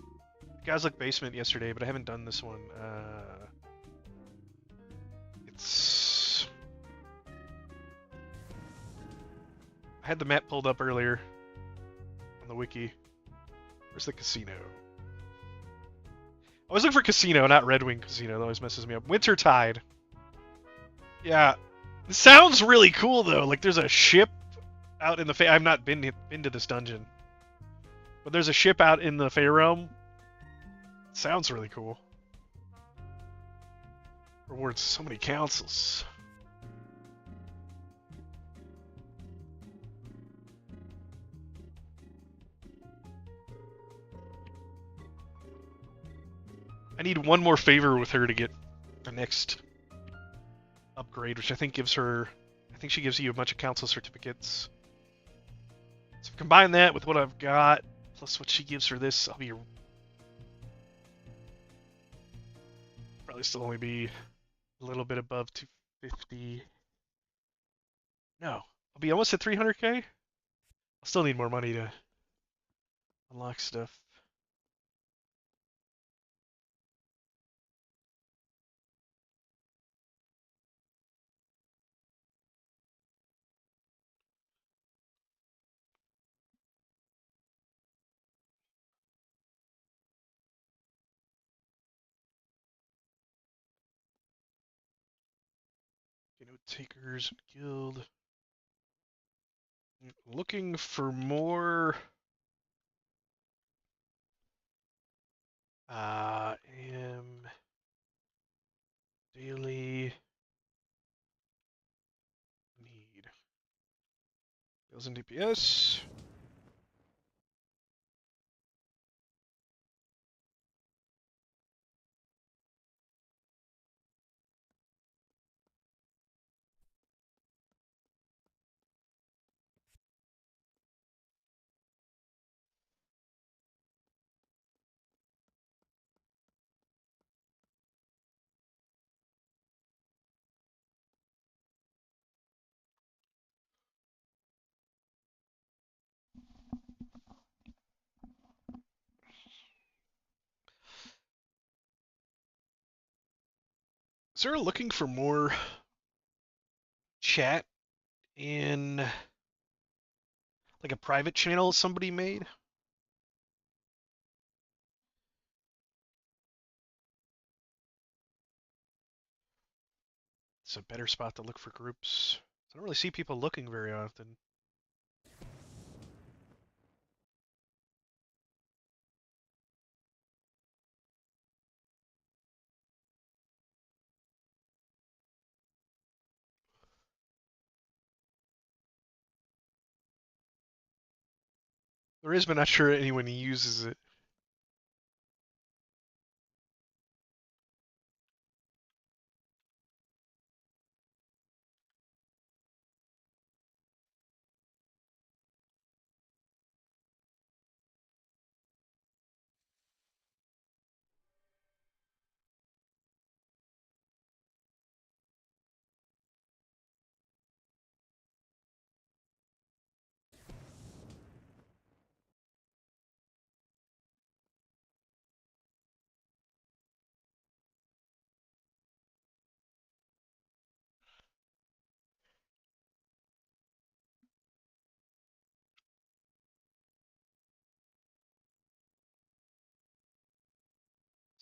Guys Like Basement yesterday, but I haven't done this one. It's. I had the map pulled up earlier on the wiki. Where's the casino? I was looking for casino, not Red Wing Casino. That always messes me up. Wintertide. Yeah, it sounds really cool though. Like there's a ship out in the. I've not been to this dungeon, but there's a ship out in the Fey Realm. It sounds really cool. Rewards so many councils. I need one more favor with her to get the next upgrade, which I think gives her. I think she gives you a bunch of council certificates. So combine that with what I've got, plus what she gives for this, I'll be probably still only be a little bit above 250. No, I'll be almost at 300k. I'll still need more money to unlock stuff. You know, Takers Guild. Looking for more. Am daily need. Bills and DPS. Is there looking for more chat in like a private channel somebody made? It's a better spot to look for groups. I don't really see people looking very often. There is, but not sure anyone uses it.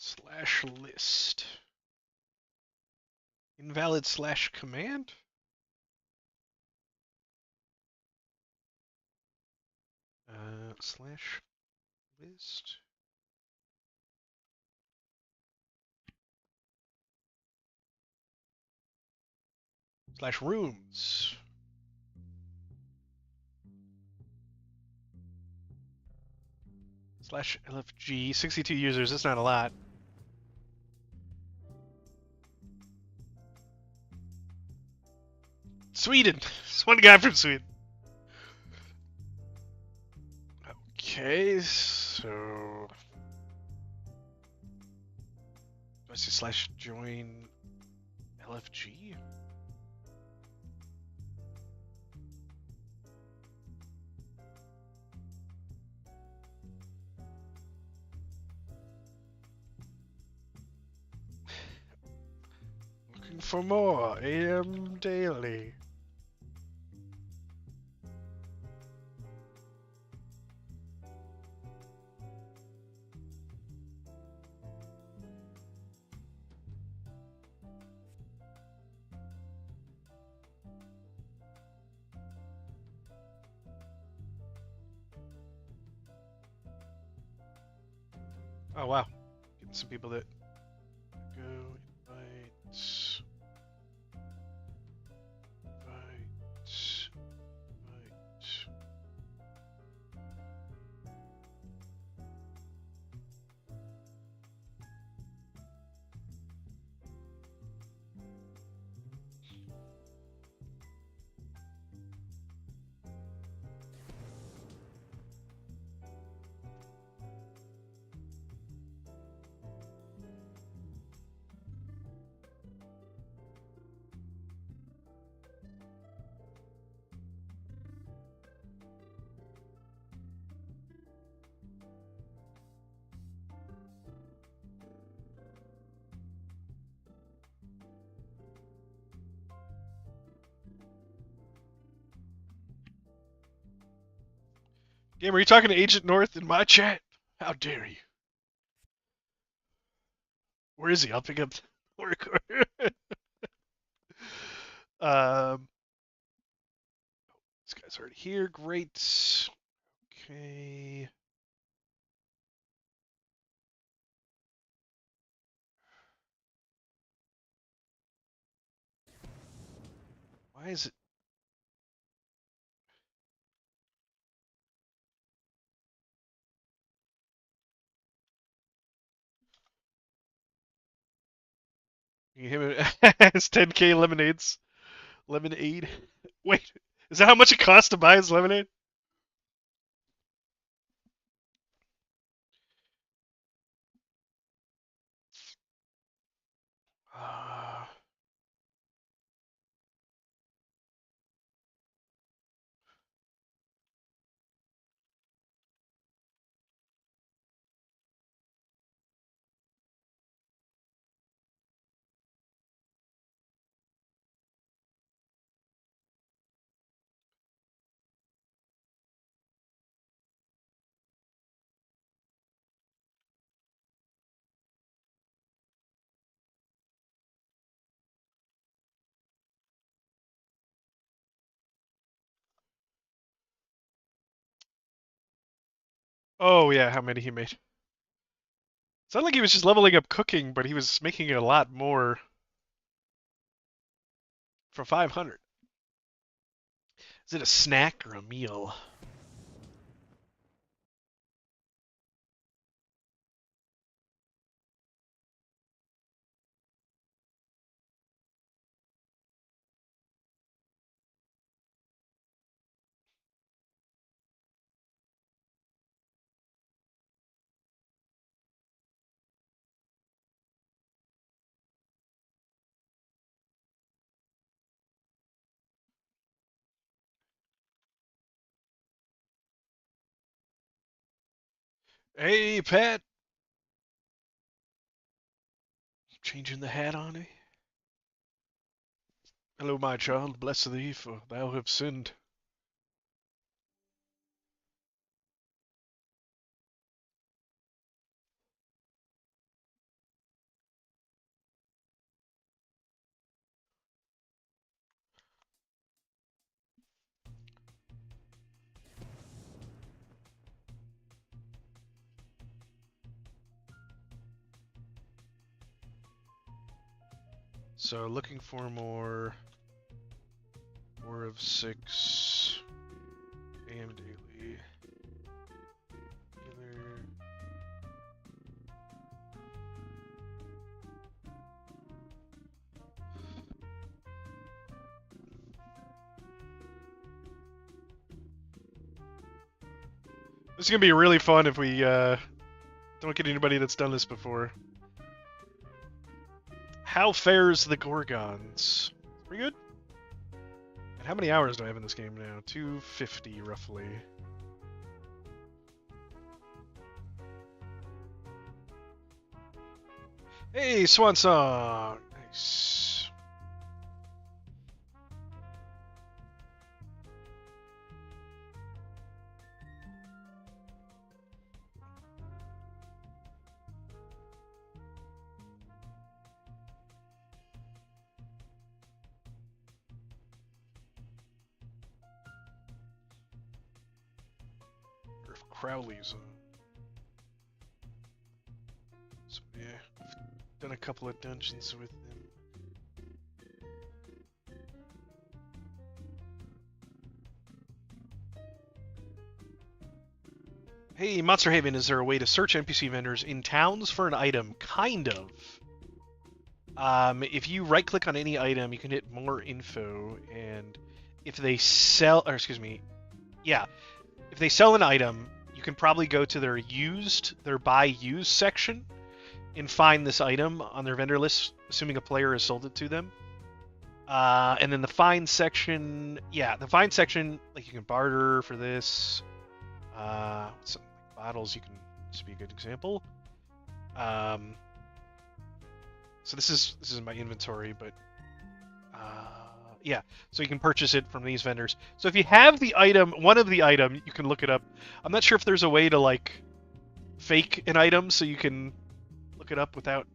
Slash list. Invalid slash command? Slash list. Slash rooms. Slash LFG. 62 users, that's not a lot. Sweden! It's one guy from Sweden. Okay, so... Do I see slash join LFG? Looking for more AM Daily. Oh wow, getting some people that go invite, invite. Gamer, are you talking to Agent North in my chat? How dare you? Where is he? I'll pick up the recorder. This guy's already here. Great. Okay. Why is it? It's 10k lemonades. Lemonade. Wait, is that how much it costs to buy his lemonade? Uh, oh yeah, how many he made? Sounded like he was just leveling up cooking, but he was making it a lot more for 500. Is it a snack or a meal? Hey, Pat. Changing the hat on me. Hello, my child. Bless thee, for thou have sinned. So looking for more 4 of 6 AM daily. Healer. This is gonna be really fun if we don't get anybody that's done this before. How fares the Gorgons? Pretty good. And how many hours do I have in this game now? 250 roughly. Hey, Swan Song! Nice. Or if Crowley's on. So yeah, I've done a couple of dungeons with him. Hey, Monster Haven, is there a way to search NPC vendors in towns for an item? Kind of. If you right-click on any item, you can hit More Info, and if they sell, or excuse me, yeah, if they sell an item, you can probably go to their Buy Used section, and find this item on their vendor list, assuming a player has sold it to them. And then the find section, yeah, the find section, like you can barter for this. Some bottles, you can. This would be a good example. So this is my inventory, but yeah, so you can purchase it from these vendors. So if you have the item, one of the item, you can look it up. I'm not sure if there's a way to like fake an item so you can look it up without.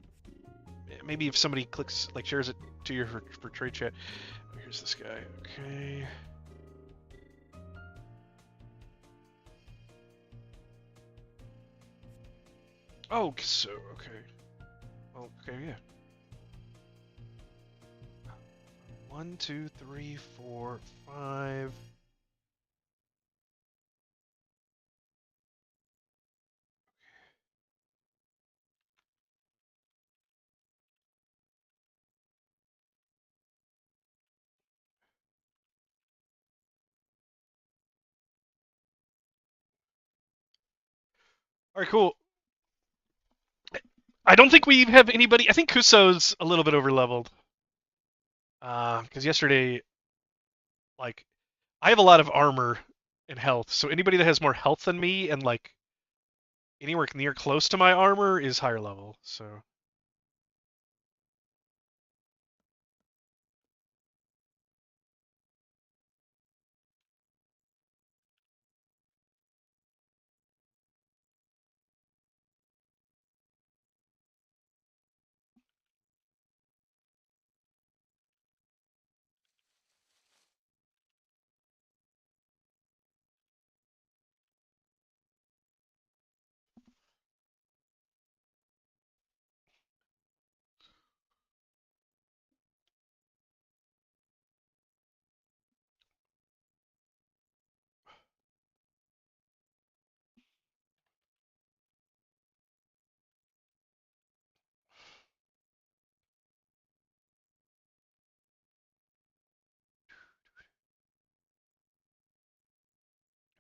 Maybe if somebody clicks, like shares it to you for trade chat. Oh, here's this guy. Okay. Oh, so okay. Well, okay, yeah. 1, 2, 3, 4, 5. All right, cool. I don't think we have anybody. I think Kuso's a little bit overleveled. Because yesterday, like, I have a lot of armor and health, so anybody that has more health than me and like anywhere near close to my armor is higher level. So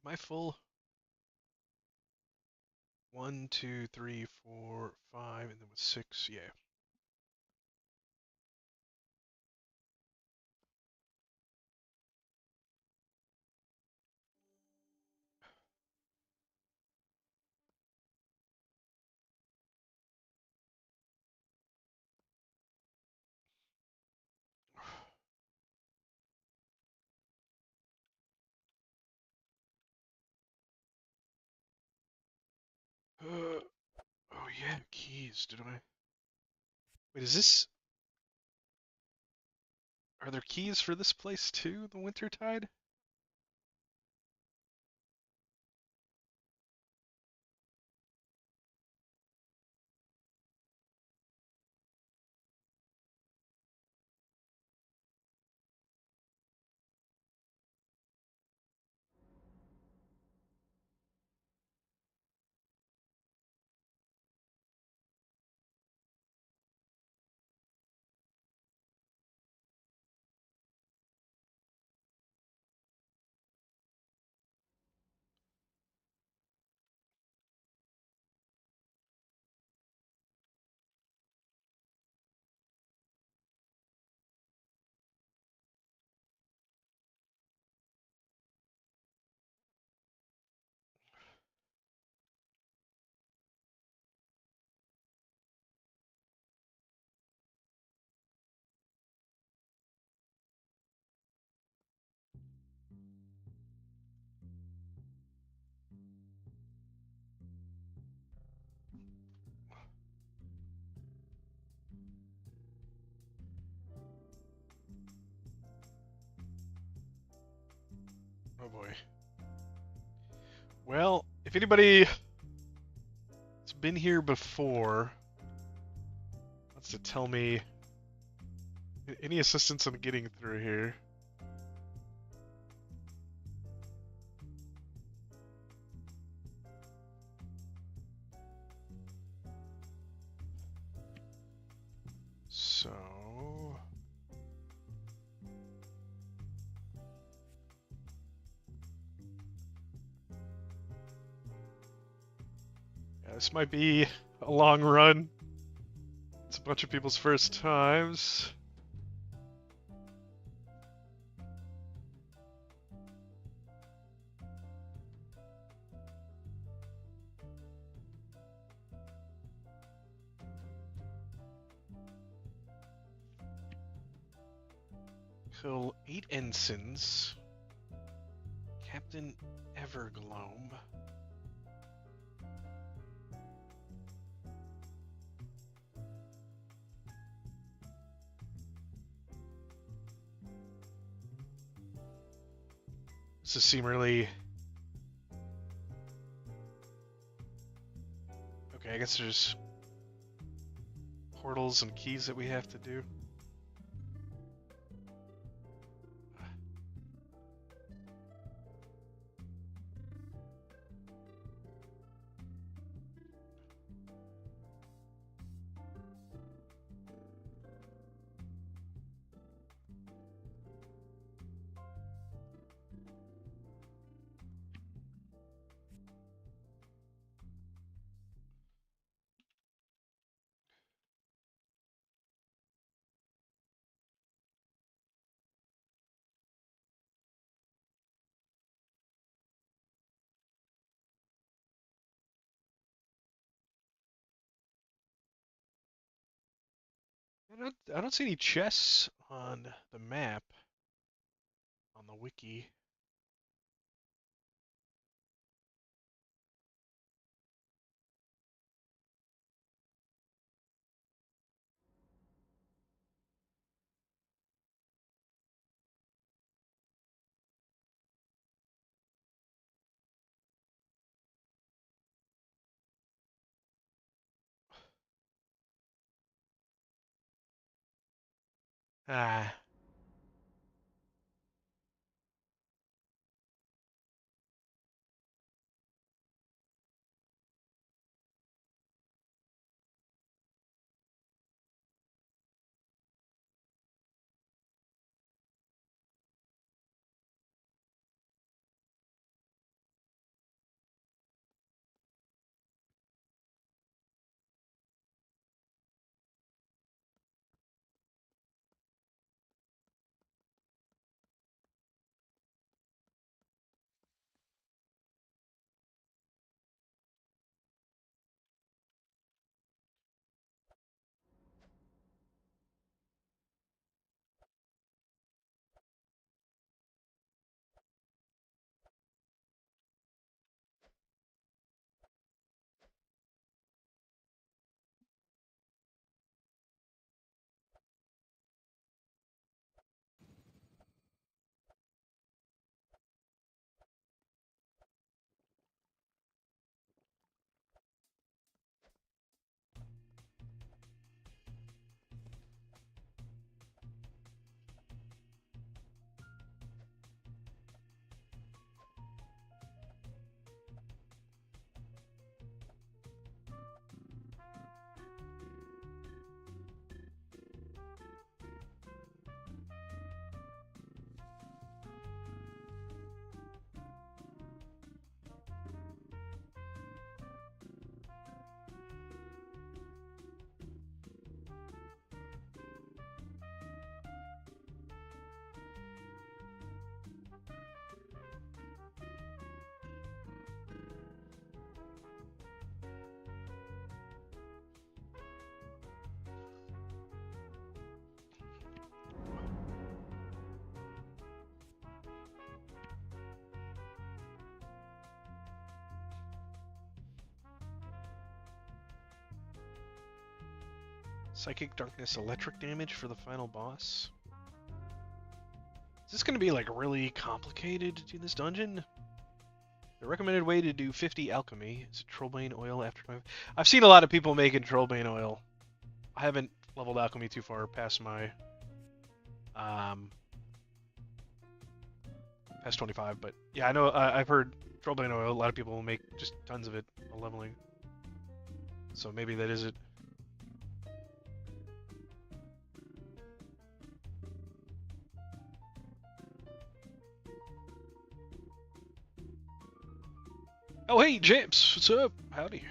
am I full? 1, 2, 3, 4, 5, and then with 6, yeah. Oh yeah, keys. Did I? Wait, is this? Are there keys for this place too? The Wintertide? Oh boy. Well, if anybody has been here before wants to tell me any assistance on getting through here. So... yeah, this might be a long run. It's a bunch of people's first times. Kill 8 ensigns. Captain Evergloam. This seem really... okay, I guess there's portals and keys that we have to do. I don't see any chests on the map, on the wiki. Ah. Psychic Darkness electric damage for the final boss. this going to be like really complicated to do this dungeon? The recommended way to do 50 alchemy is trollbane oil after 5. I've seen a lot of people making trollbane oil. I haven't leveled alchemy too far past my past 25, but yeah, I know I've heard trollbane oil. A lot of people will make just tons of it while leveling. So maybe that is it. Oh, hey, James. What's up? Howdy.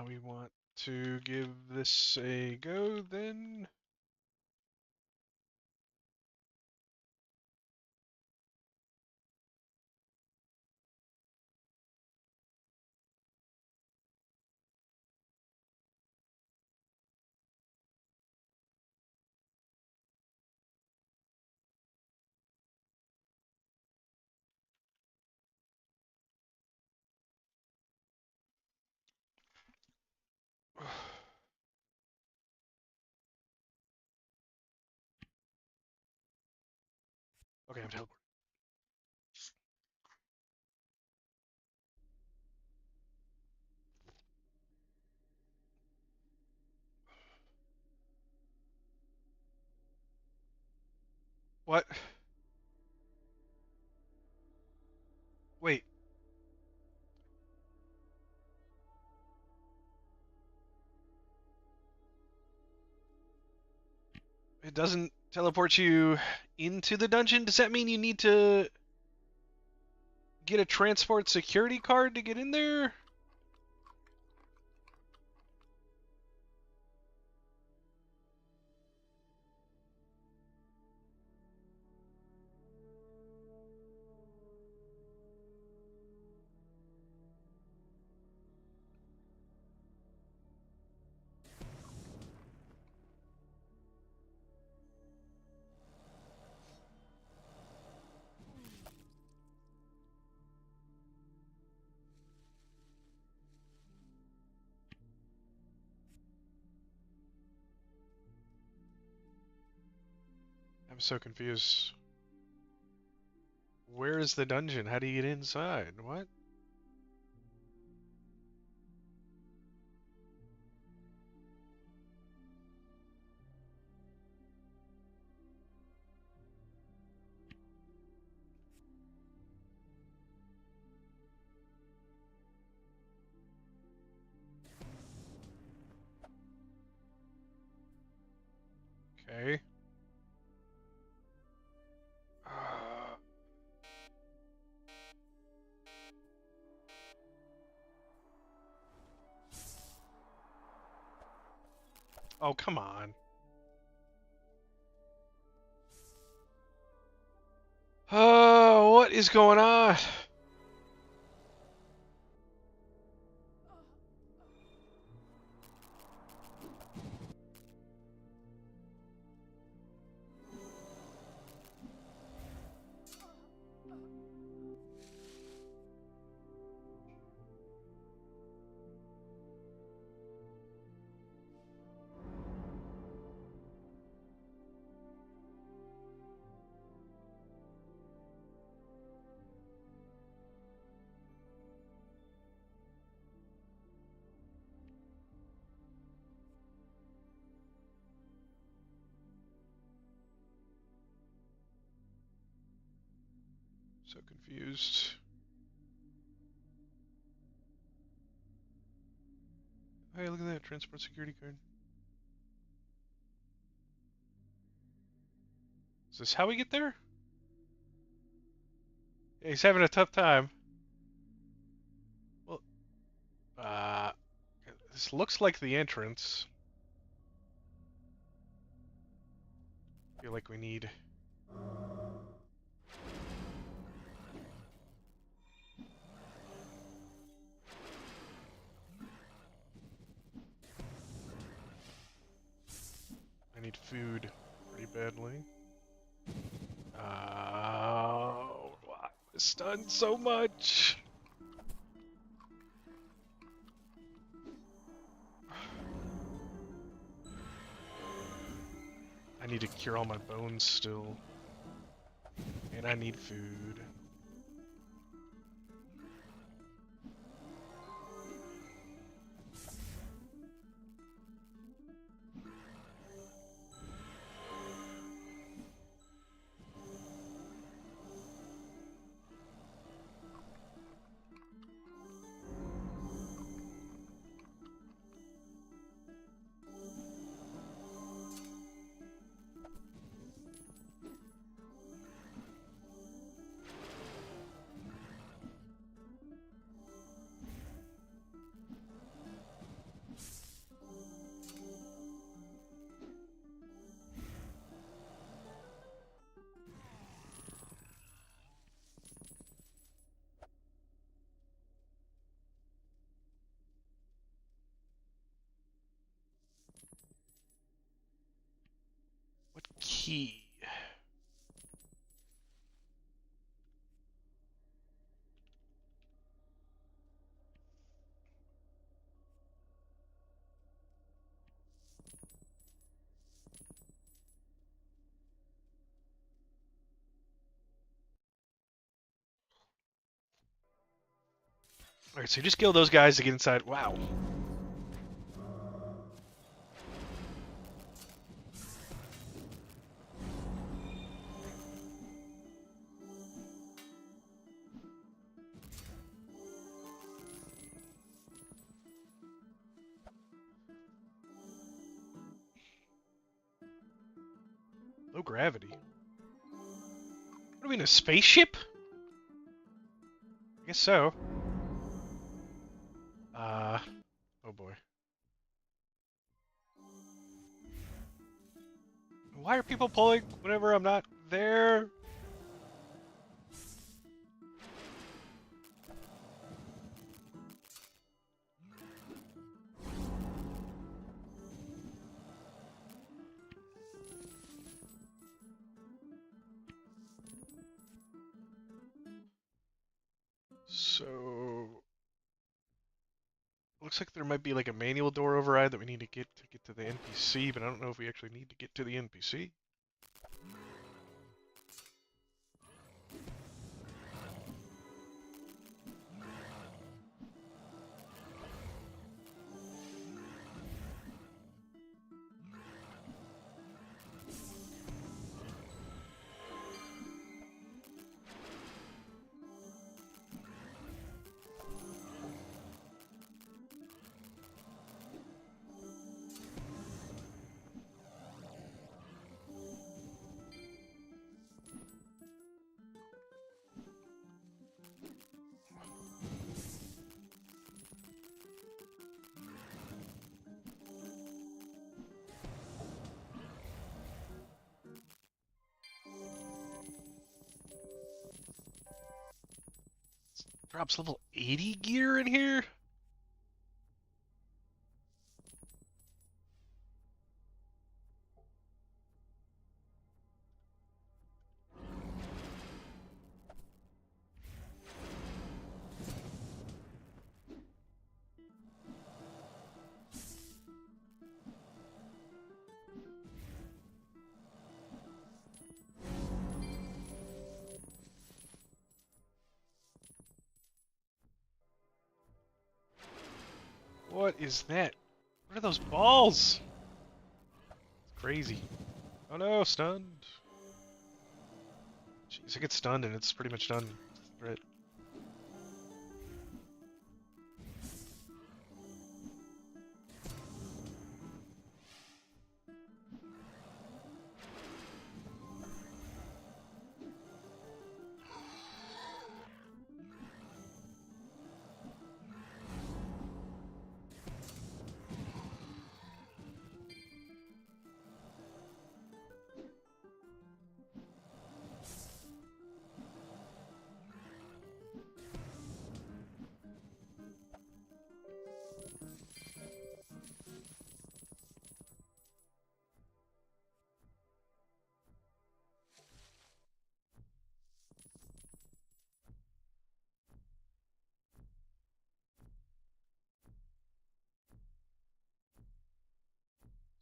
We want to give this a go then. Okay, I'm teleporting. What? Wait. It doesn't teleport you into the dungeon? Does that mean you need to get a transport security card to get in there? I'm so confused. Where is the dungeon? How do you get inside? What? Okay. Oh, come on. Oh, what is going on? So confused. Hey, look at that transport security card. Is this how we get there? Yeah, he's having a tough time. Well, this looks like the entrance. I feel like we need... I need food pretty badly. Oh, why am I stunned so much? I need to cure all my bones still. And I need food. What key? Alright, so you just kill those guys to get inside. Wow. Low gravity. What are we in a spaceship? I guess so. Oh boy. Why are people pulling whenever I'm not there? So... Looks like there might be like a manual door override that we need to get to the NPC, but I don't know if we actually need to get to the NPC. Drops level 80 gear in here? What is that? What are those balls? It's crazy. Oh no, stunned. Jeez, Because it gets stunned and it's pretty much done. Right.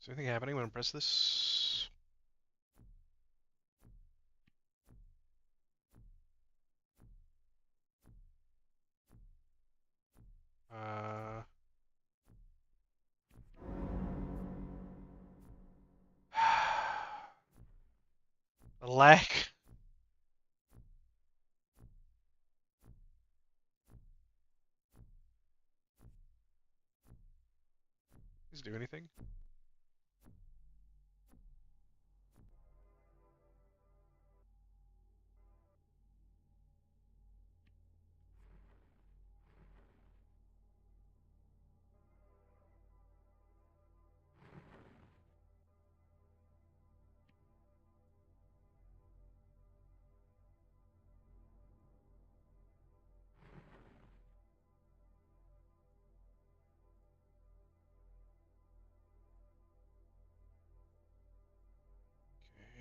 Is anything happening when I press this? Uh... A lack. Does it do anything?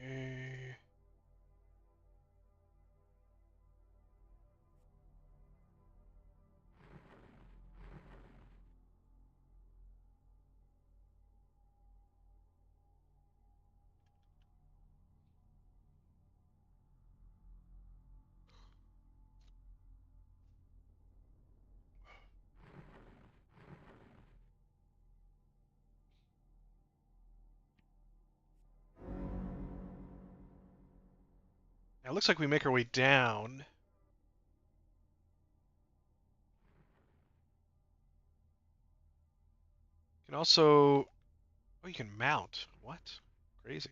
Okay. Now it looks like we make our way down. You can also... Oh, you can mount. What? Crazy.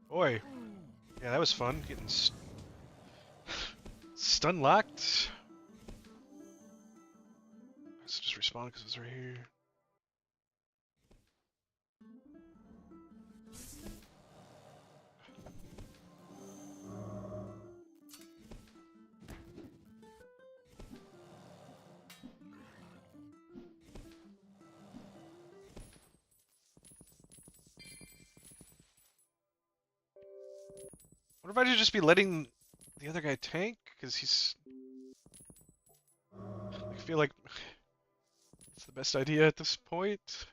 Boy. Yeah, that was fun. Getting stun locked. Let's just respawn because it's right here. What if I should just be letting the other guy tank? Because he's... I feel like it's the best idea at this point.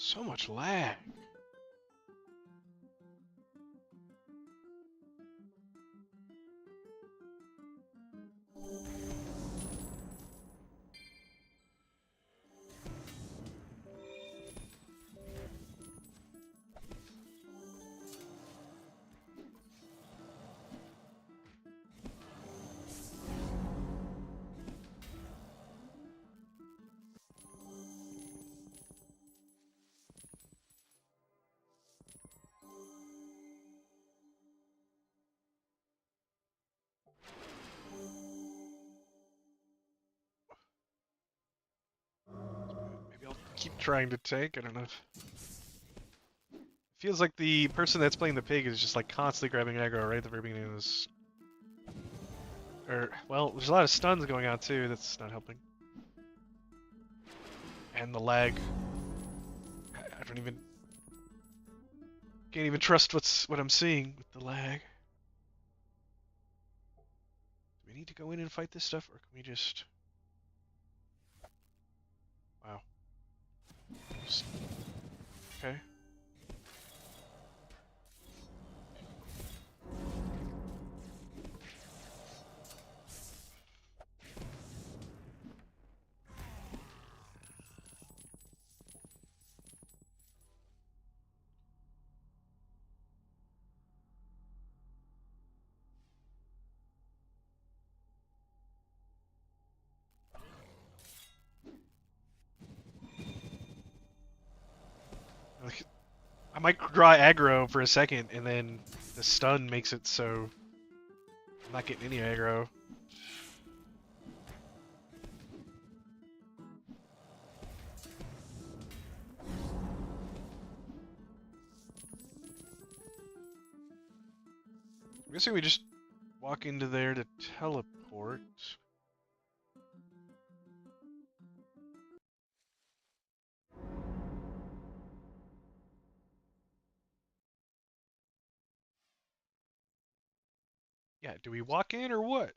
So much lag. keep trying to tank. I don't know. Feels like the person that's playing the pig is just like constantly grabbing aggro right at the very beginning of this. Or, well, there's a lot of stuns going on too. That's not helping. And the lag. I don't even. Can't even trust what I'm seeing with the lag. Do we need to go in and fight this stuff, or can we just? Wow. Just... Okay. I might draw aggro for a second, and then the stun makes it so I'm not getting any aggro. I'm guessing we just walk into there to teleport. Yeah, do we walk in or what?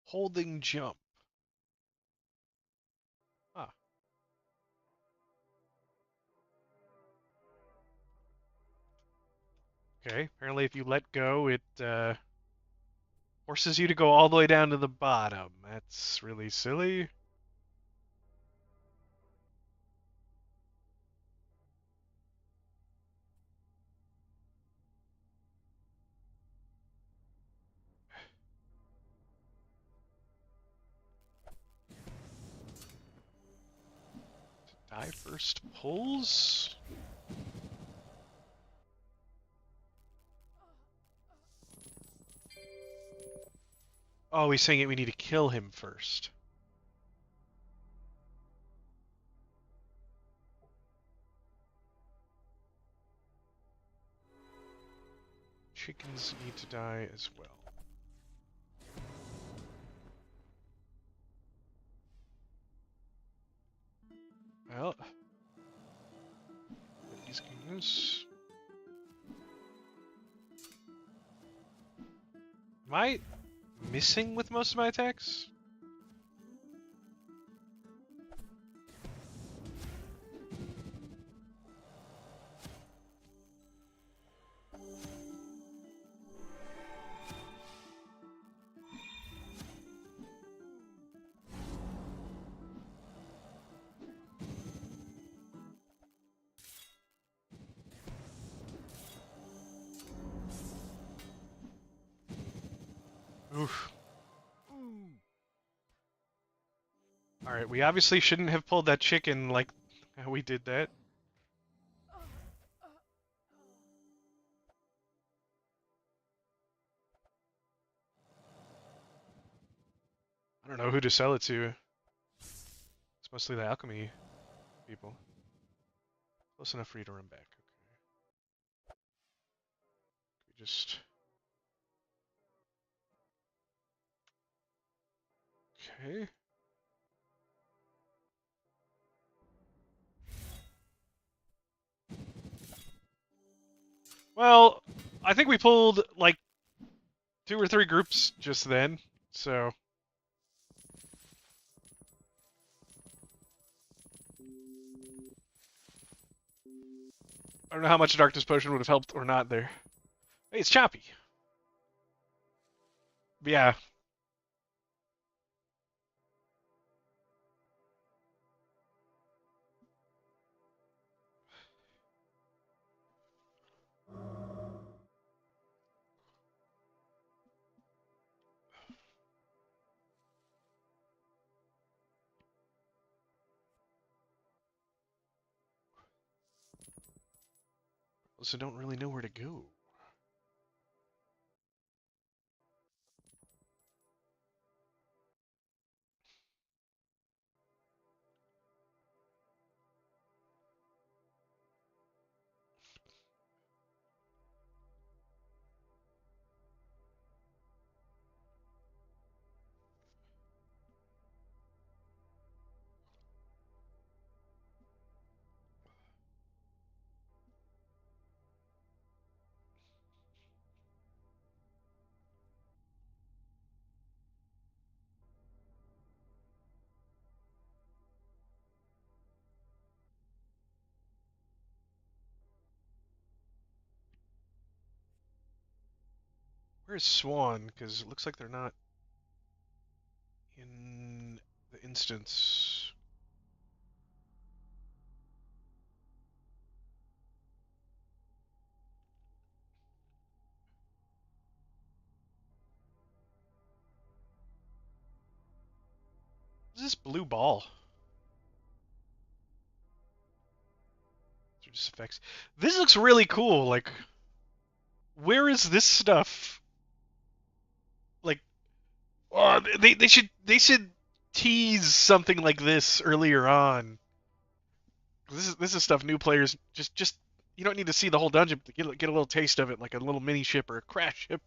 Holding jump. Ah. Okay, apparently if you let go, it forces you to go all the way down to the bottom. That's really silly. Die first pulls? Oh, he's saying we need to kill him first. Chickens need to die as well. Well, these guys. Am I missing with most of my attacks? Oof. Alright, we obviously shouldn't have pulled that chicken like how we did that. I don't know who to sell it to. It's mostly the alchemy people. Close enough for you to run back. Okay. We just... Okay. Well, I think we pulled like 2 or 3 groups just then, so... I don't know how much a Darkness Potion would have helped or not there. Hey, it's Choppy. But yeah. Also don't really know where to go. Where's Swan? Because it looks like they're not in the instance. What is this blue ball? These are just effects. This looks really cool. Like, where is this stuff? Like, oh, they should tease something like this earlier on. This is stuff new players just you don't need to see the whole dungeon to get a little taste of it, like a little mini ship or a crash ship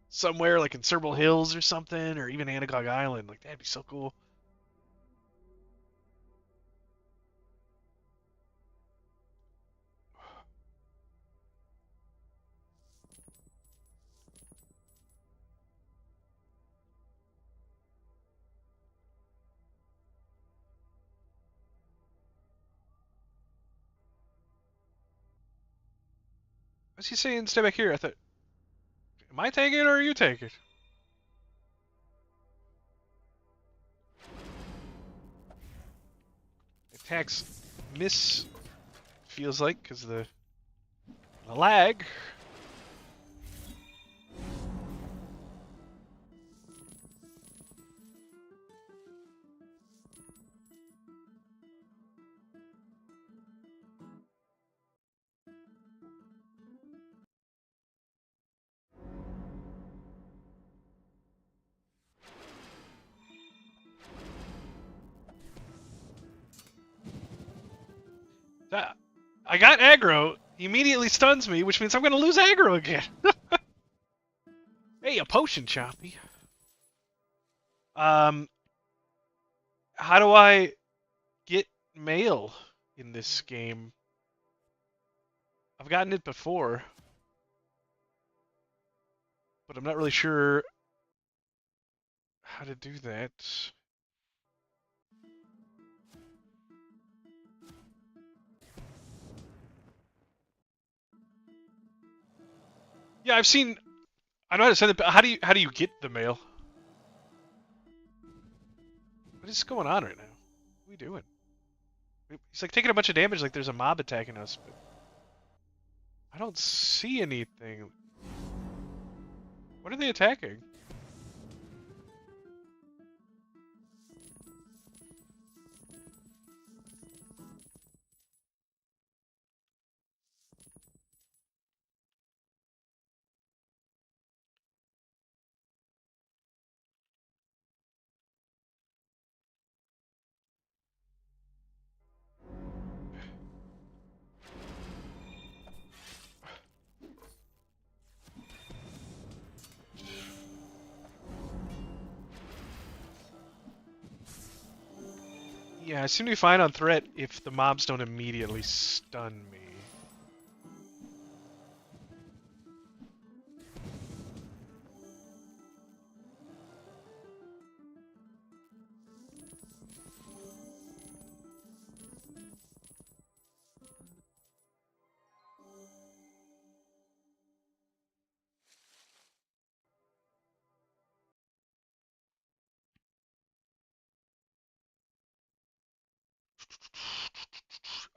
somewhere, like in Cerbal Hills or something, or even Anagog Island. Like that'd be so cool. What's he saying? Stay back here. I thought, am I taking it or are you taking it? Attacks miss, feels like, because the lag. I got aggro. He immediately stuns me, which means I'm going to lose aggro again. Hey, a potion, Choppy. Um, how do I get mail in this game? I've gotten it before, but I'm not really sure how to do that. Yeah, I've seen. I know how to send it, but how do you get the mail? What is going on right now? What are we doing? He's like taking a bunch of damage, like there's a mob attacking us, but I don't see anything. What are they attacking? Yeah, I seem to be fine on threat if the mobs don't immediately stun me.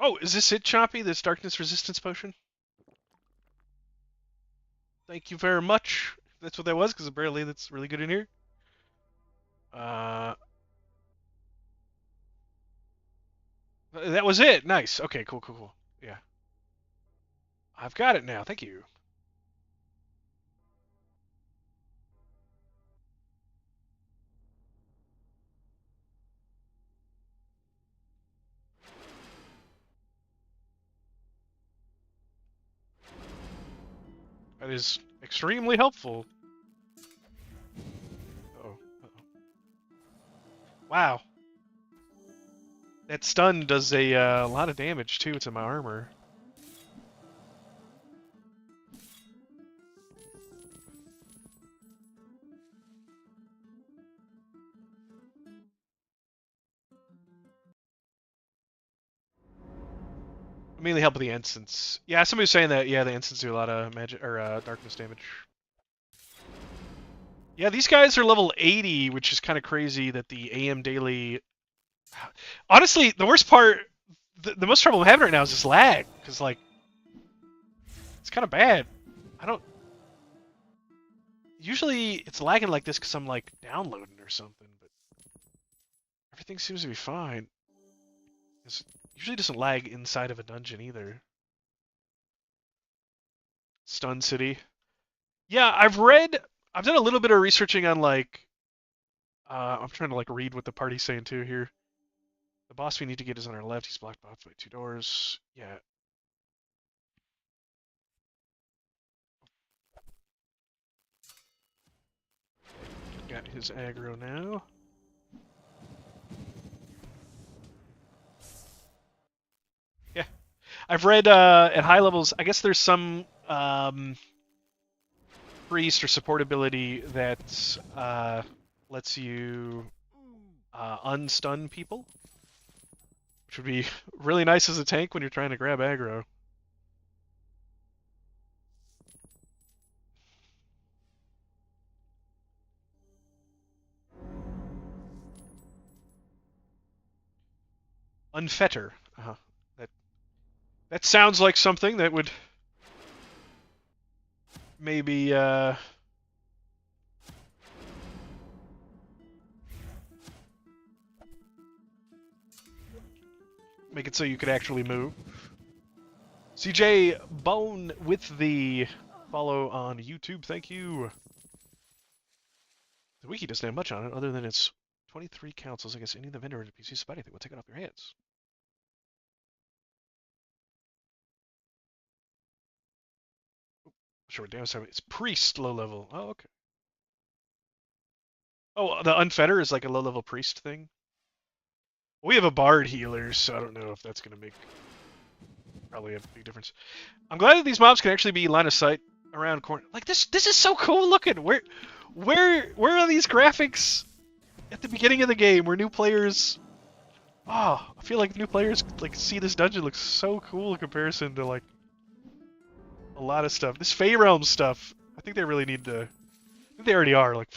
Oh, is this it, Choppy? This darkness resistance potion? Thank you very much. That's what that was, because apparently that's really good in here. Uh, that was it. Nice. Okay, cool, cool, cool. Yeah. I've got it now. Thank you. That is extremely helpful. Uh-oh. Uh-oh. Wow. That stun does a lot of damage, too, to my armor. Mainly help with the instants. Yeah, somebody was saying that, yeah, the instants do a lot of magic or darkness damage. Yeah, these guys are level 80, which is kind of crazy that the AM daily. Honestly, the worst part, the most trouble I'm having right now is this lag, because like it's kind of bad. I don't. Usually it's lagging like this because I'm like downloading or something, but everything seems to be fine. It usually doesn't lag inside of a dungeon either. Stun City. Yeah, I've done a little bit of researching on like, I'm trying to like read what the party's saying too here. The boss we need to get is on our left. He's blocked off by 2 doors. Yeah. Got his aggro now. Yeah. I've read at high levels, I guess there's some priest or support ability that lets you unstun people, which would be really nice as a tank when you're trying to grab aggro. Unfetter. That that sounds like something that would maybe make it so you could actually move. CJ Bone with the follow on YouTube. Thank you. The wiki doesn't have much on it other than it's 23 councils against any of the vendor NPCs. Somebody think we'll take it off your hands. Sure, damn, it's priest low level. Oh, okay. Oh, the unfetter is like a low level priest thing. We have a bard healer, so I don't know if that's gonna make probably a big difference. I'm glad that these mobs can actually be line of sight around corner. Like this is so cool looking. Where are these graphics at the beginning of the game where new players? Oh, I feel like new players like see this dungeon looks so cool in comparison to like a lot of stuff. This Fey Realm stuff, I think they really need to. I think they already are like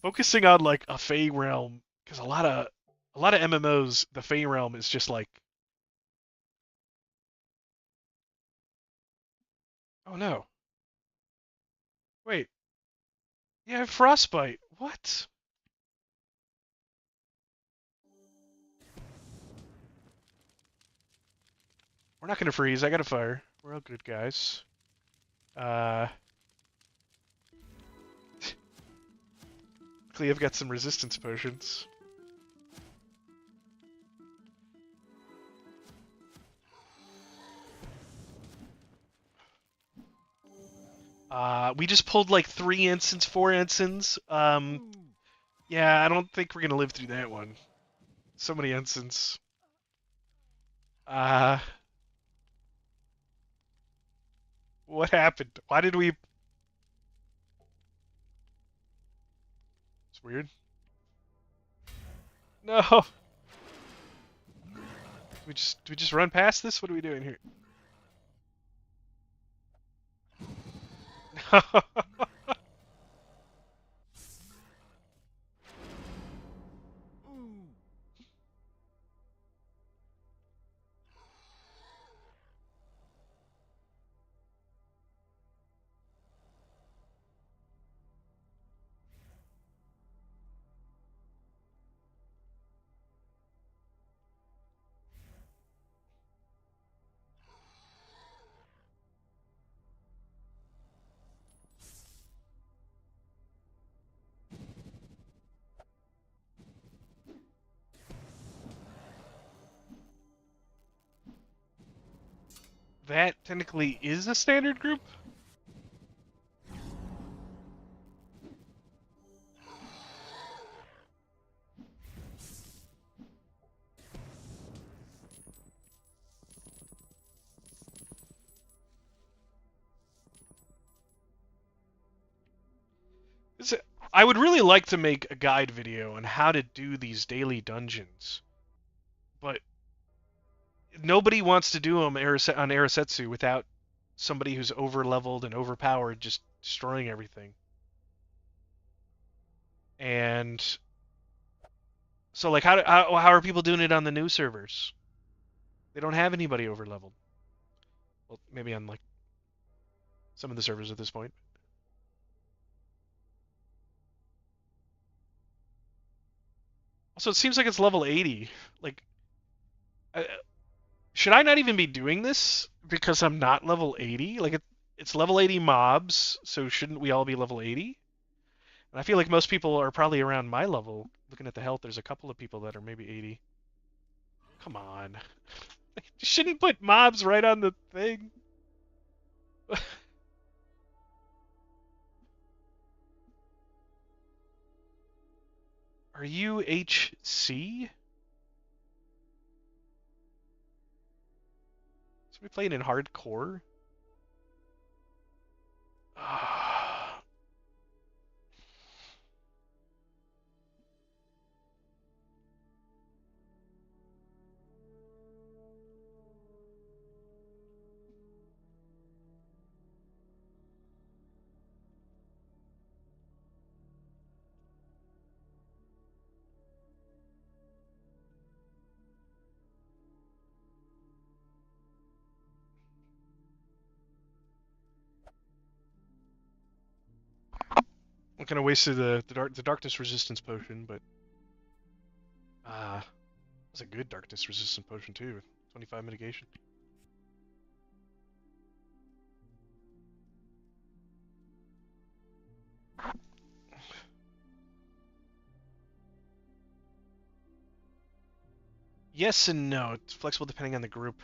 focusing on like a Fey Realm because a lot of MMOs, the Fey Realm is just like, oh no, wait, yeah, Frostbite. What? We're not gonna freeze. I got a fire. We're all good guys. Uh, Cleve got some resistance potions. We just pulled like 3 ensigns, 4 ensigns. Yeah, I don't think we're gonna live through that one. So many ensigns. Uh, what happened? Why did we? It's weird. No. Do we just run past this? What are we doing here? That technically is a standard group? Is it, I would really like to make a guide video on how to do these daily dungeons, but nobody wants to do them on Arasetsu without somebody who's over leveled and overpowered just destroying everything. And so, like, how are people doing it on the new servers? They don't have anybody over leveled. Well, maybe on like some of the servers at this point. Also, it seems like it's level 80. Like, uh, should I not even be doing this because I'm not level 80? Like, it's level 80 mobs, so shouldn't we all be level 80? And I feel like most people are probably around my level. Looking at the health, there's a couple of people that are maybe 80. Come on. You shouldn't put mobs right on the thing. Are you HC? Is we playing in hardcore? I'm kind of wasted the darkness resistance potion, but that's a good darkness resistance potion too. 25 mitigation. Yes and no. It's flexible depending on the group.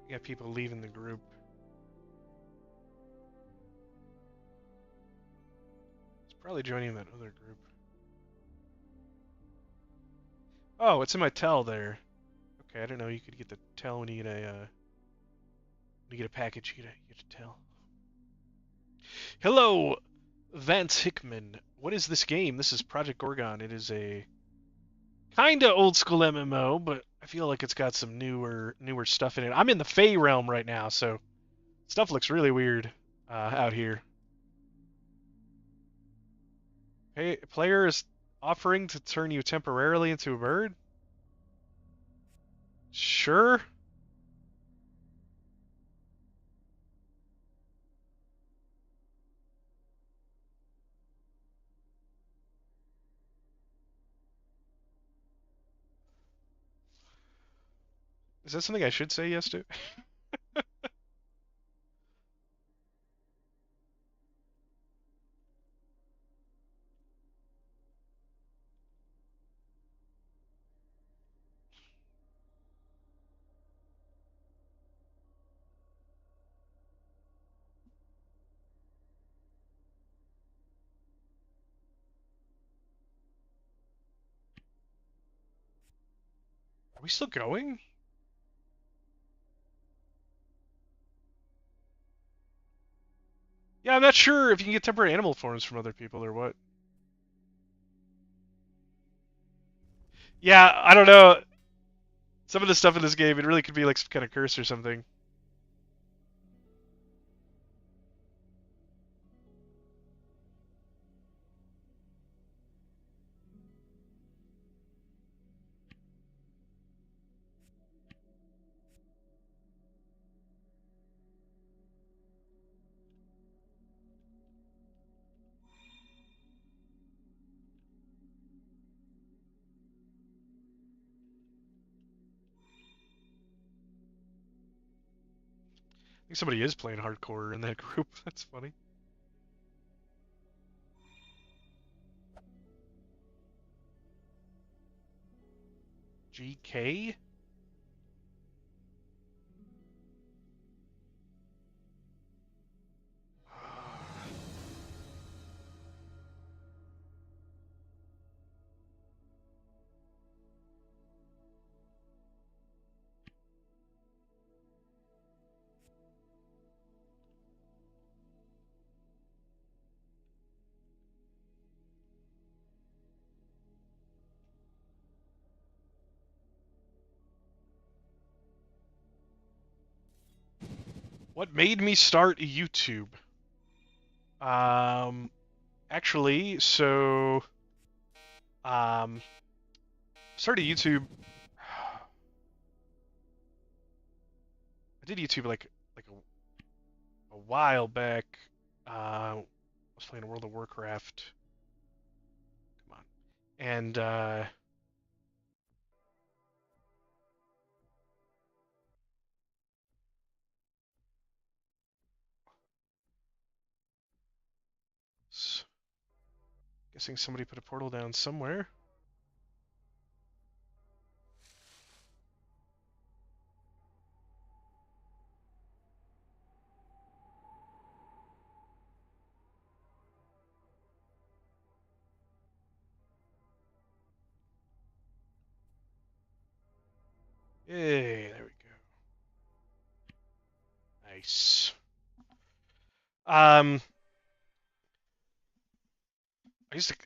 You got people leaving the group. It's probably joining that other group. Oh, it's in my tell there. Okay, I didn't know you could get the tell when you get when you get a package. You get a tell. Hello, Vance Hickman. What is this game? This is Project Gorgon. It is a kinda old school MMO, but I feel like it's got some newer stuff in it. I'm in the Fey realm right now, so stuff looks really weird out here. Hey, player is offering to turn you temporarily into a bird? Sure. Is that something I should say yes to? Are we still going? Yeah, I'm not sure if you can get temporary animal forms from other people or what. Yeah, I don't know. Some of the stuff in this game, it really could be like some kind of curse or something. think somebody is playing hardcore in that group. That's funny. GK? What made me start YouTube? Um, actually, so started YouTube. I did YouTube like a while back. I was playing World of Warcraft. Come on, and guessing somebody put a portal down somewhere. Yay, there we go. Nice. Um,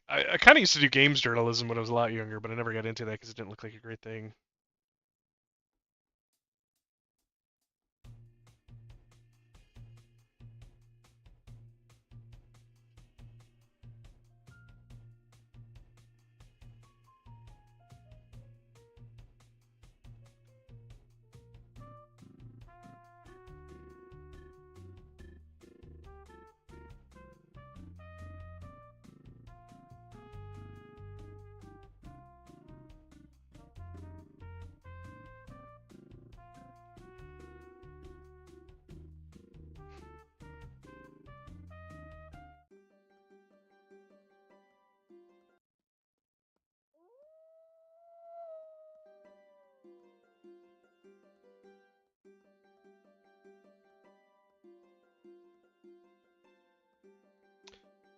I kind of used to do games journalism when I was a lot younger, but I never got into that because it didn't look like a great thing.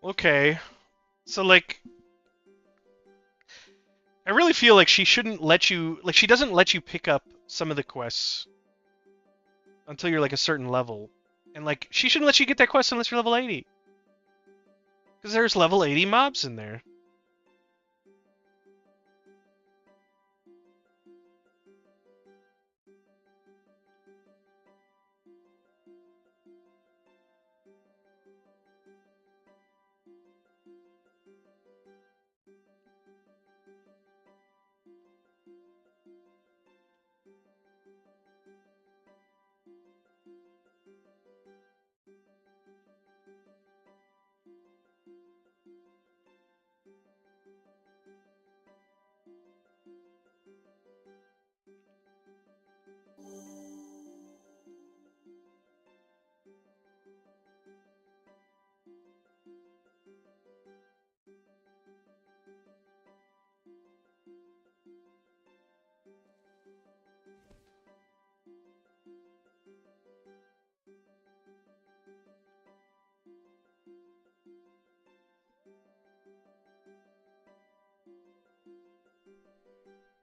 Okay, so like, I really feel like she shouldn't let you, like, she doesn't let you pick up some of the quests until you're like a certain level. And like, she shouldn't let you get that quest unless you're level 80. Because there's level 80 mobs in there.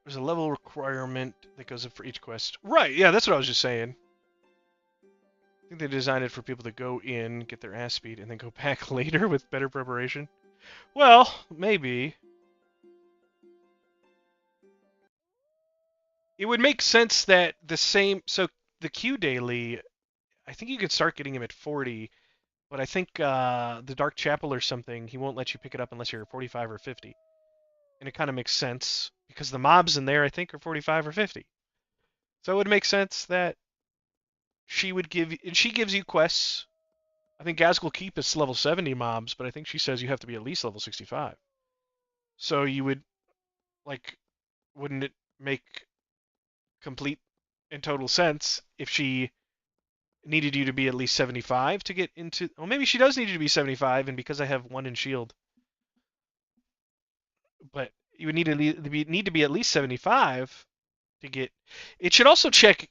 There's a level requirement that goes up for each quest. Right, yeah, that's what I was just saying. I think they designed it for people to go in, get their ass beat, and then go back later with better preparation. Well, maybe. It would make sense that the same... So, the Q daily, I think you could start getting him at 40, but I think the Dark Chapel or something, he won't let you pick it up unless you're 45 or 50. And it kind of makes sense, because the mobs in there, I think, are 45 or 50. So it would make sense that she would give... And she gives you quests. I think Gazgul Keep is level 70 mobs, but I think she says you have to be at least level 65. So you would, like, wouldn't it make complete and total sense if she needed you to be at least 75 to get into. Well, maybe she does need you to be 75, and because I have 1 in shield, but you would need to be at least 75 to get. It should also check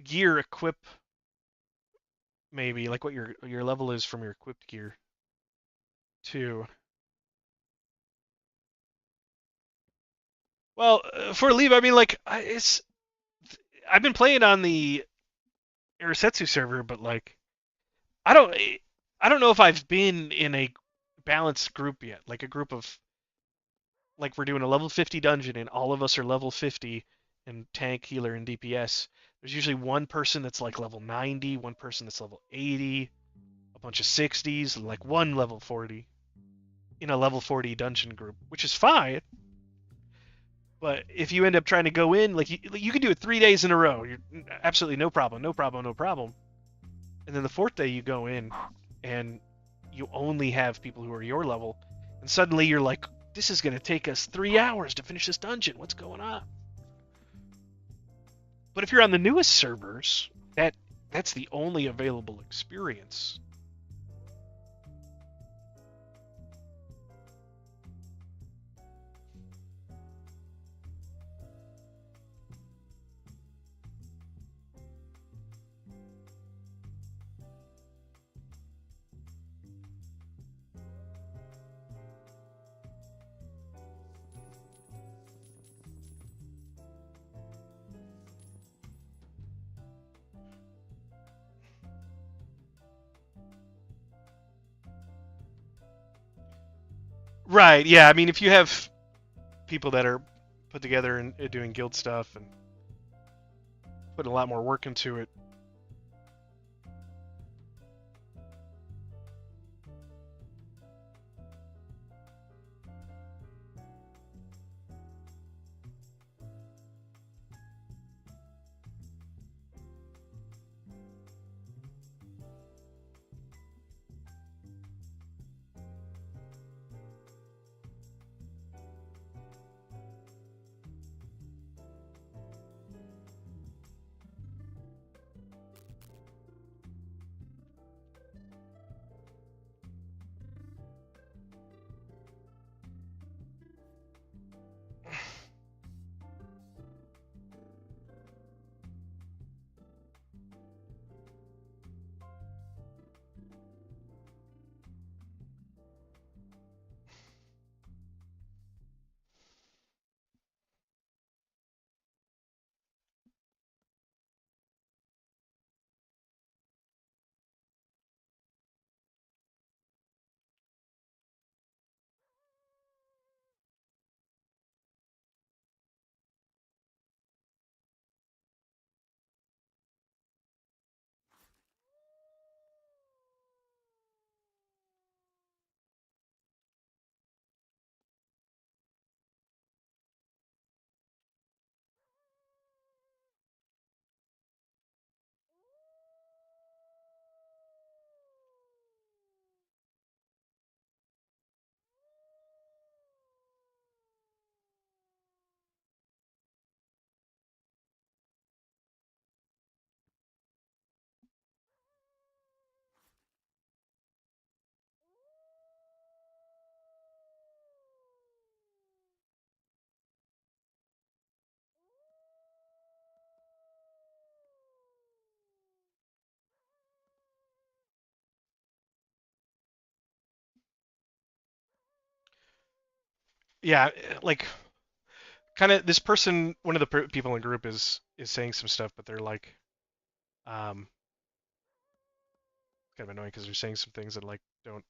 gear equip, maybe like what your level is from your equipped gear too. Well, for leave, I mean like I've been playing on the Arisetsu server, but like I don't I don't know if I've been in a balanced group yet, like a group of like we're doing a level 50 dungeon and all of us are level 50 and tank, healer, and DPS. There's usually one person that's like level 90, one person that's level 80, a bunch of 60s, and like one level 40 in a level 40 dungeon group, which is fine. But if you end up trying to go in, like you can do it 3 days in a row. You're absolutely no problem, no problem, no problem. And then the fourth day you go in and you only have people who are your level, and suddenly you're like, this is going to take us 3 hours to finish this dungeon. What's going on? But if you're on the newest servers, that's the only available experience. Right, yeah, I mean, if you have people that are put together and doing guild stuff and putting a lot more work into it. Yeah, like kind of this person, one of the people in the group is saying some stuff, but they're like, um, kind of annoying because they're saying some things that like don't,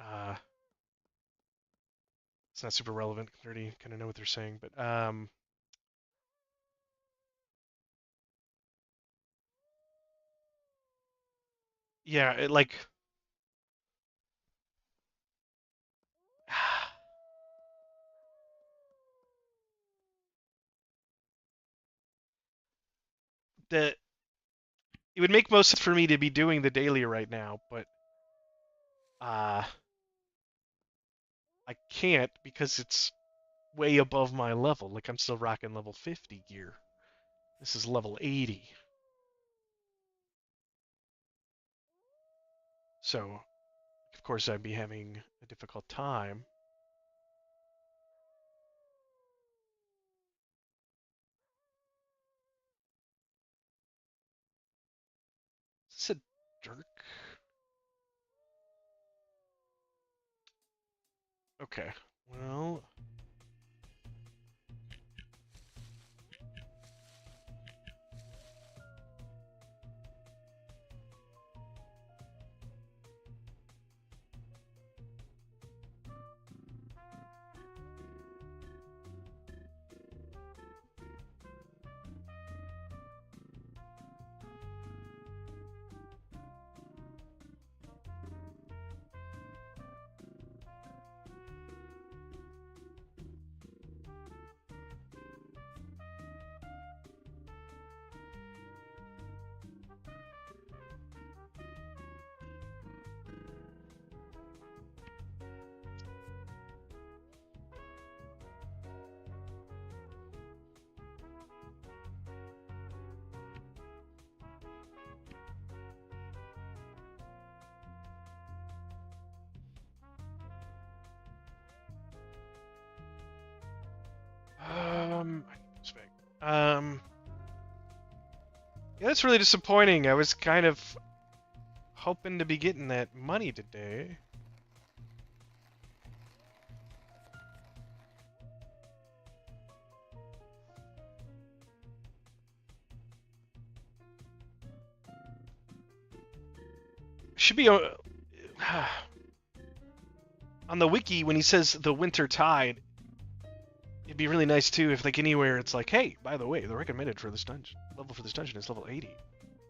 uh, it's not super relevant. I already kind of know what they're saying, but yeah, like the it would make most sense for me to be doing the daily right now, but uh, I can't because it's way above my level. Like I'm still rocking level 50 gear. This is level 80. So, of course, I'd be having a difficult time. Is this a Dirk? Okay. Well, um, yeah, that's really disappointing. I was kind of hoping to be getting that money today. Should be on the wiki when he says the winter tide. It'd be really nice too if like anywhere it's like, hey, by the way, the recommended for this dungeon level for this dungeon is level 80,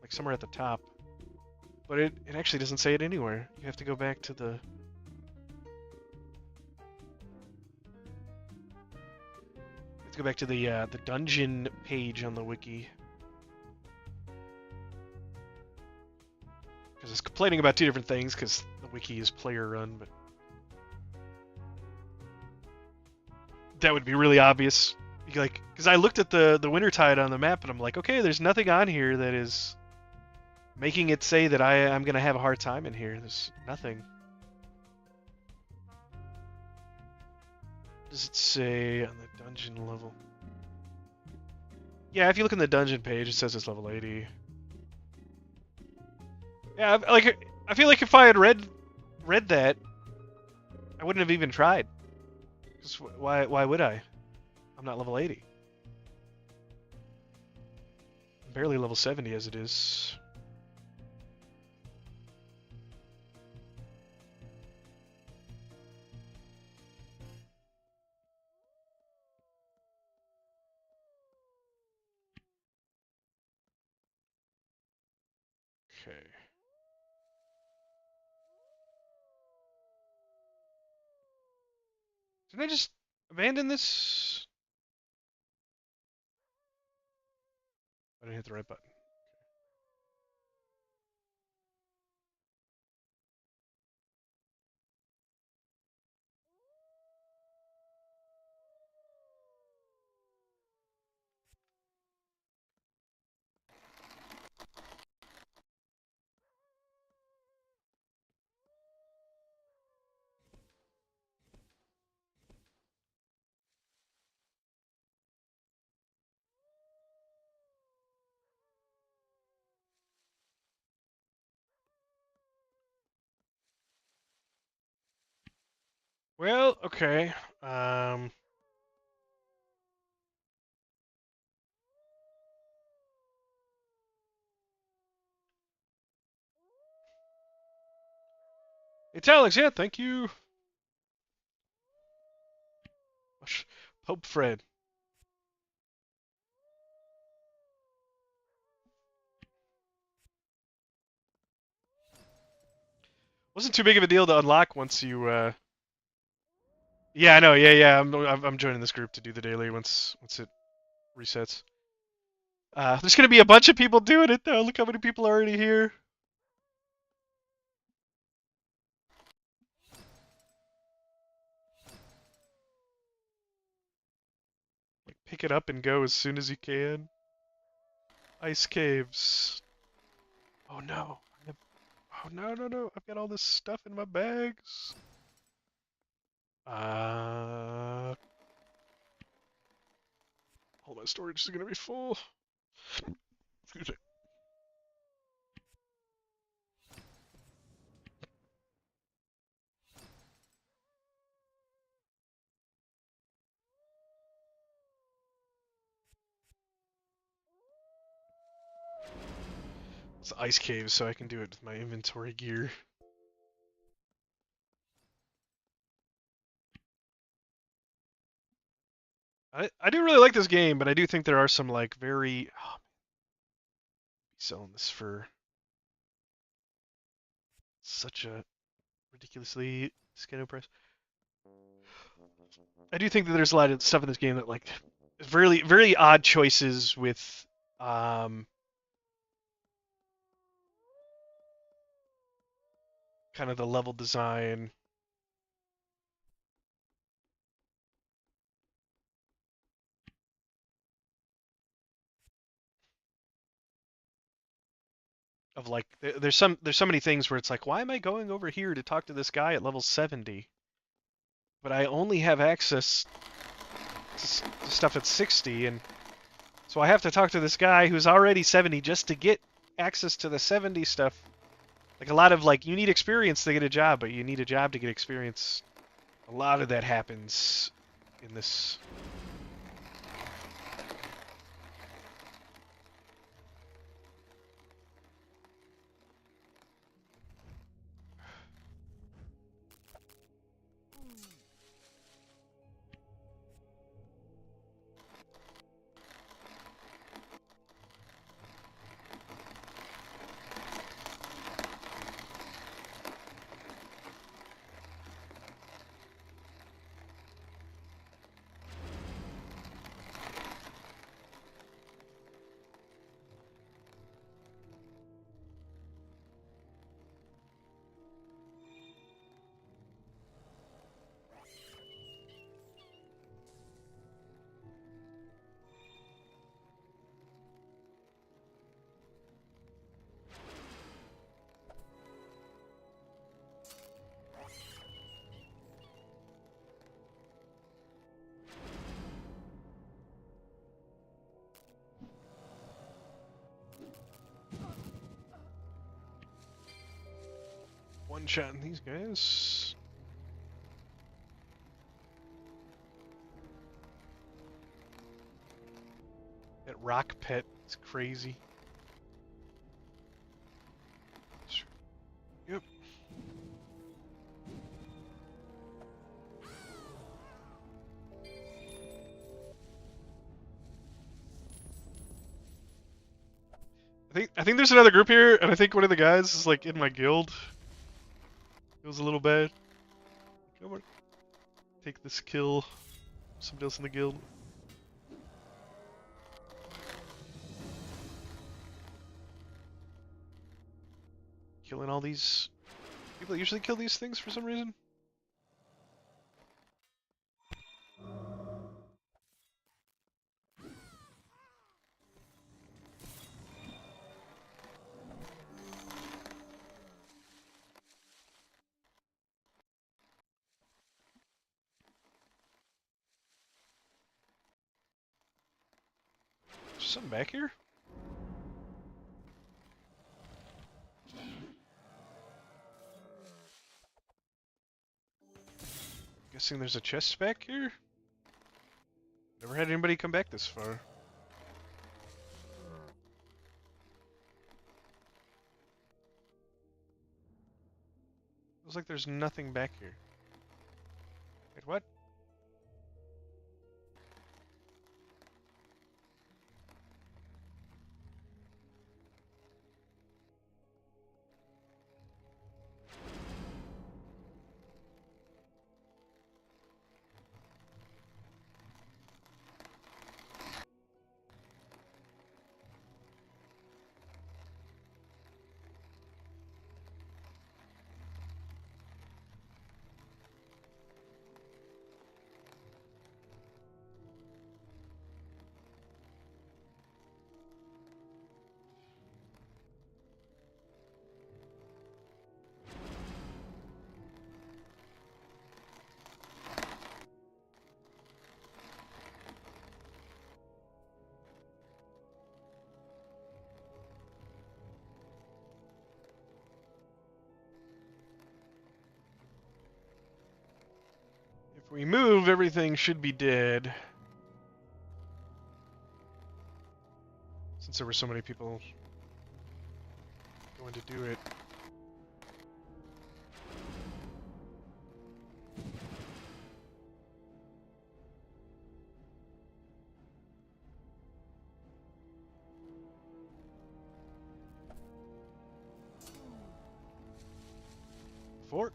like somewhere at the top. But it actually doesn't say it anywhere. You have to go back to the. You have to go back to the dungeon page on the wiki. Because it's complaining about two different things. Because the wiki is player run, but that would be really obvious. Like, because I looked at the Wintertide on the map and I'm like, okay, there's nothing on here that is making it say that I'm gonna have a hard time in here. There's nothing. What does it say on the dungeon level? Yeah, if you look in the dungeon page, it says it's level 80. Yeah, like I feel like if I had read that, I wouldn't have even tried. Just why would I? I'm not level 80. I'm barely level 70 as it is. Okay. Didn't I just abandon this? I didn't hit the right button. Well, okay. Italics, yeah, thank you. Pope Fred. Wasn't too big of a deal to unlock once you. Yeah, I know. Yeah. I'm joining this group to do the daily once it resets. There's gonna be a bunch of people doing it though. Look how many people are already here. Like, pick it up and go as soon as you can. Ice caves. Oh no. Oh, no, no, no. I've got all this stuff in my bags. All my storage is gonna be full. Excuse me. It's ice cave, so I can do it with my inventory gear. I do really like this game, but I do think there are some like very selling this for such a ridiculously sketchy price. I do think that there's a lot of stuff in this game that like very very odd choices with um kind of the level design. Of like there's so many things where it's like, why am I going over here to talk to this guy at level 70? But I only have access to stuff at 60, and so I have to talk to this guy who's already 70 just to get access to the 70 stuff. Like a lot of like, you need experience to get a job, but you need a job to get experience. A lot of that happens in this. One-shotting these guys. That rock pet is crazy. Yep. I think there's another group here, and I think one of the guys is like in my guild. It was a little bad. Come on. Take this kill. Somebody else in the guild. Killing all these people that usually kill these things for some reason. There's something back here? Guessing there's a chest back here? Never had anybody come back this far. Looks like there's nothing back here. Wait, what? If we move, everything should be dead. Since there were so many people going to do it. Fork.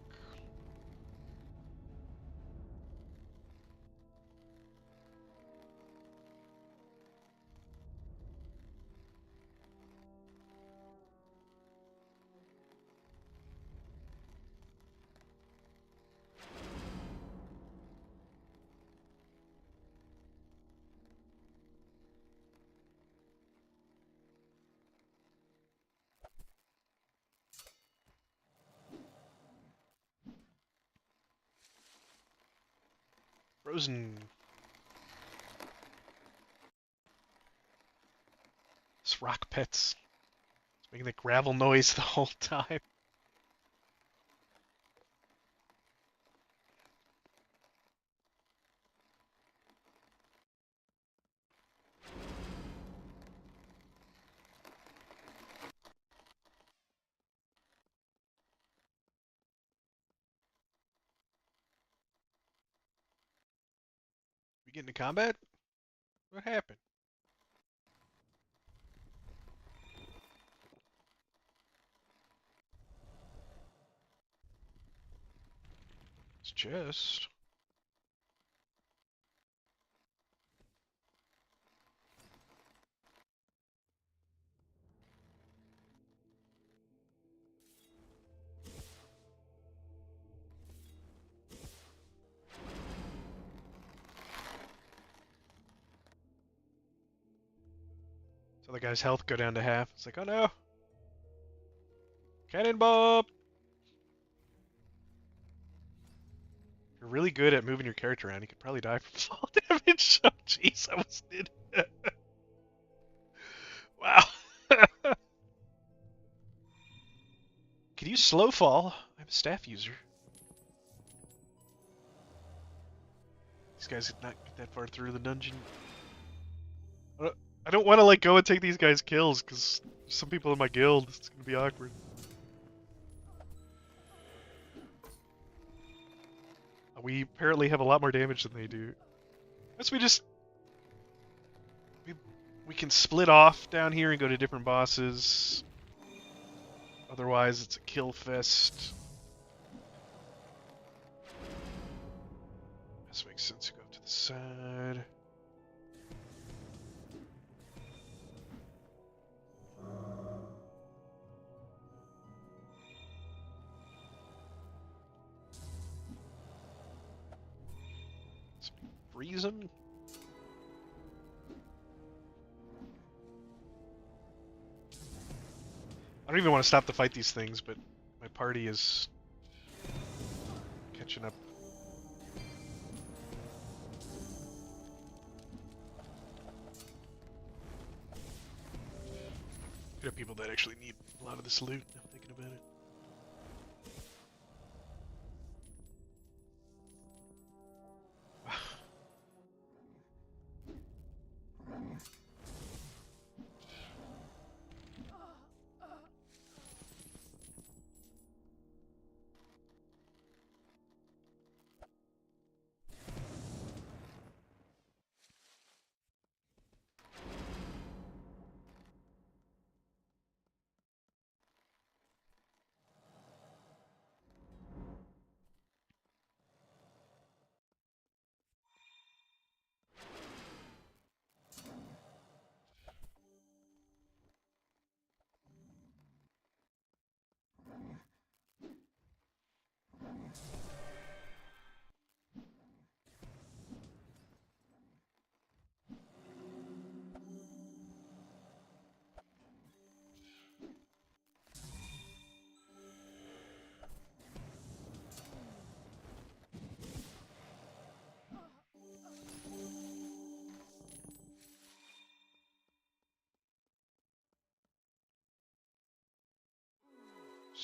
Frozen. It's rock pits. It's making the gravel noise the whole time. We get into combat? What happened? It's chest. So the guy's health go down to half. It's like, oh no! Cannonball! You're really good at moving your character around. You could probably die from fall damage. Oh jeez, I was did. Wow. Could you slow fall? I'm a staff user. These guys did not get that far through the dungeon. I don't want to like go and take these guys' kills because some people in my guild. It's gonna be awkward. We apparently have a lot more damage than they do. Unless we just we can split off down here and go to different bosses. Otherwise, it's a kill fest. This makes sense to go to the side. Freeze him. I don't even want to stop to fight these things, but my party is catching up. There are people that actually need a lot of this loot. I'm thinking about it.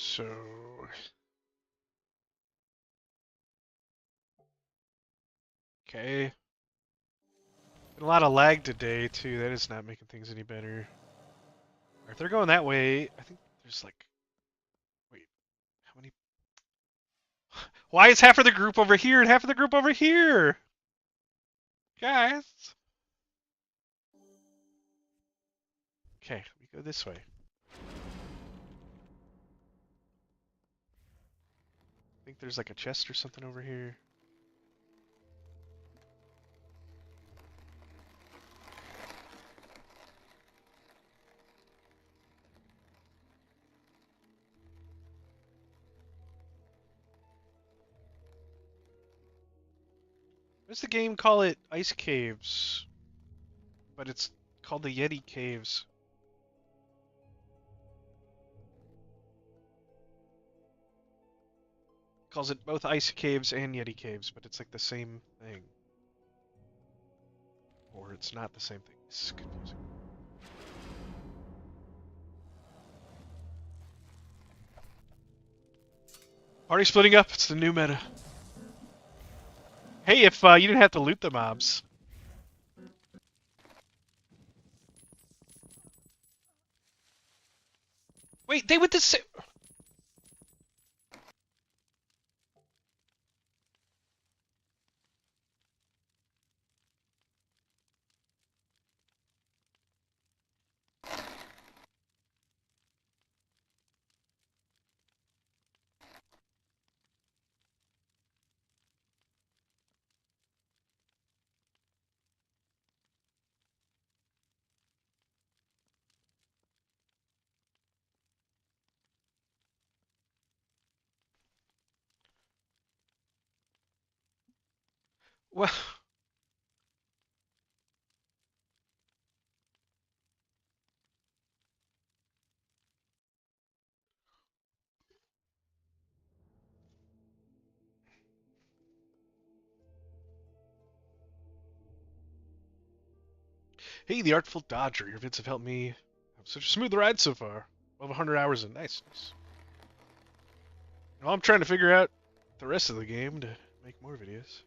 So Okay. Been a lot of lag today, too. That is not making things any better. If they're going that way, I think there's like... Wait, how many... Why is half of the group over here and half of the group over here? Guys! Okay, we go this way. I think there's like a chest or something over here. What's the game call it? Ice Caves. But it's called the Yeti Caves. Calls it both Ice Caves and Yeti Caves, but it's like the same thing. Or it's not the same thing. This is confusing. Party splitting up. It's the new meta. Hey, if you didn't have to loot the mobs. Wait, they went the same... Well... Hey, the Artful Dodger. Your vids have helped me have such a smooth ride so far. Over 100 hours in. Nice, nice. Well, I'm trying to figure out the rest of the game to make more videos.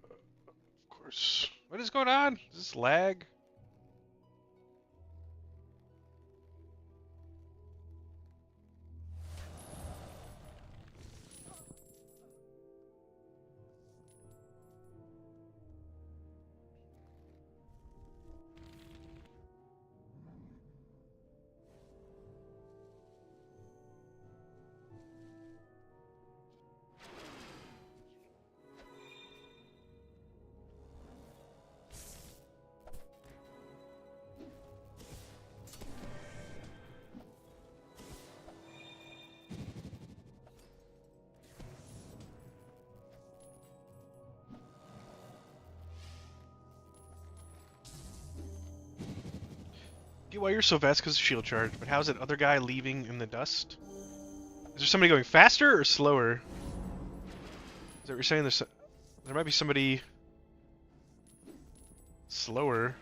Of course. What is going on? Is this lag? Get why you're so fast because of shield charge, but how's that other guy leaving in the dust? Is there somebody going faster or slower? Is that what you're saying? There might be somebody slower.